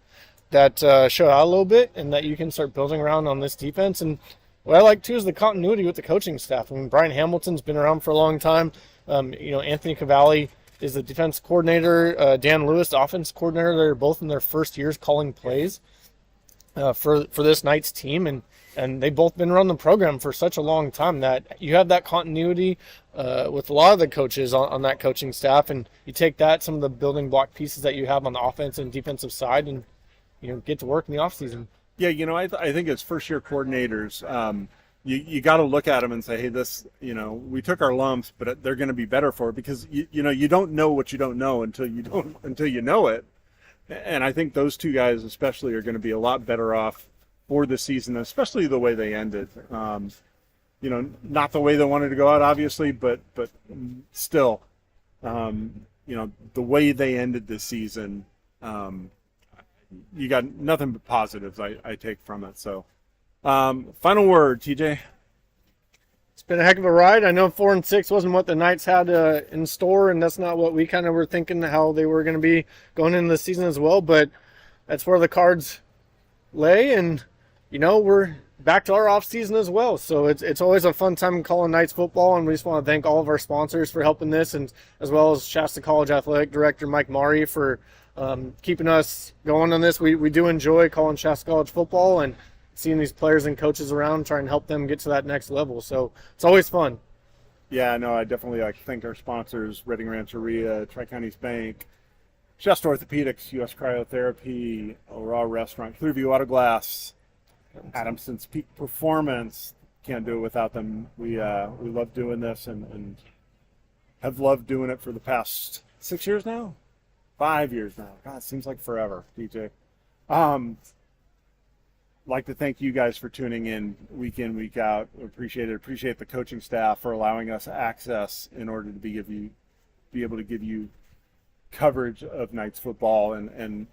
show out a little bit, and that you can start building around on this defense. And what I like too is the continuity with the coaching staff. I mean, Brian Hamilton's been around for a long time. Anthony Cavalli is the defense coordinator. Dan Lewis, the offense coordinator. They're both in their first years calling plays for this night's team, and they've both been around the program for such a long time that you have that continuity with a lot of the coaches on that coaching staff, and you take some of the building block pieces that you have on the offense and defensive side, and get to work in the offseason. Yeah, I think as first-year coordinators, you got to look at them and say, hey, this, we took our lumps, but they're going to be better for it, because you don't know what you don't know until you know it. And I think those 2 guys especially are going to be a lot better off for the season, especially the way they ended. Not the way they wanted to go out, obviously, but still, the way they ended this season. You got nothing but positives I take from it. So, final word, TJ. It's been a heck of a ride. I know 4-6 wasn't what the Knights had in store, and that's not what we kind of were thinking how they were going to be going into the season as well. But that's where the cards lay, and we're back to our off season as well. So it's always a fun time calling Knights football, and we just want to thank all of our sponsors for helping this, and as well as Shasta College Athletic Director Mike Mari for keeping us going on this. We do enjoy calling Shasta College football and seeing these players and coaches around, trying to help them get to that next level. So it's always fun. Yeah, no, I definitely like to thank our sponsors: Reading Rancheria, Tri-Counties Bank, Shasta Orthopedics, U.S. Cryotherapy, Raw Restaurant, Clearview Auto Glass, Adamson's Peak Performance. Can't do it without them. We love doing this and have loved doing it for the past 6 years now. 5 years now. God, it seems like forever, DJ. like to thank you guys for tuning in, week out. Appreciate it. Appreciate the coaching staff for allowing us access in order to be able to give you coverage of Knights football, and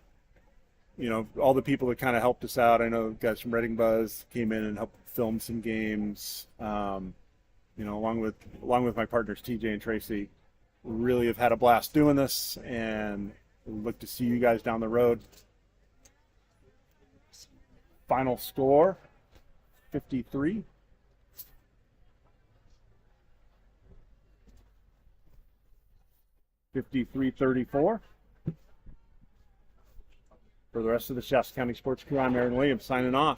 you know, all the people that kind of helped us out. I know guys from Reading Buzz came in and helped film some games. You know, along with my partners TJ and Tracy, really have had a blast doing this, and look to see you guys down the road. Final score, 53. $53-34. For the rest of the Shasta County Sports Crew, I'm Aaron Williams signing off.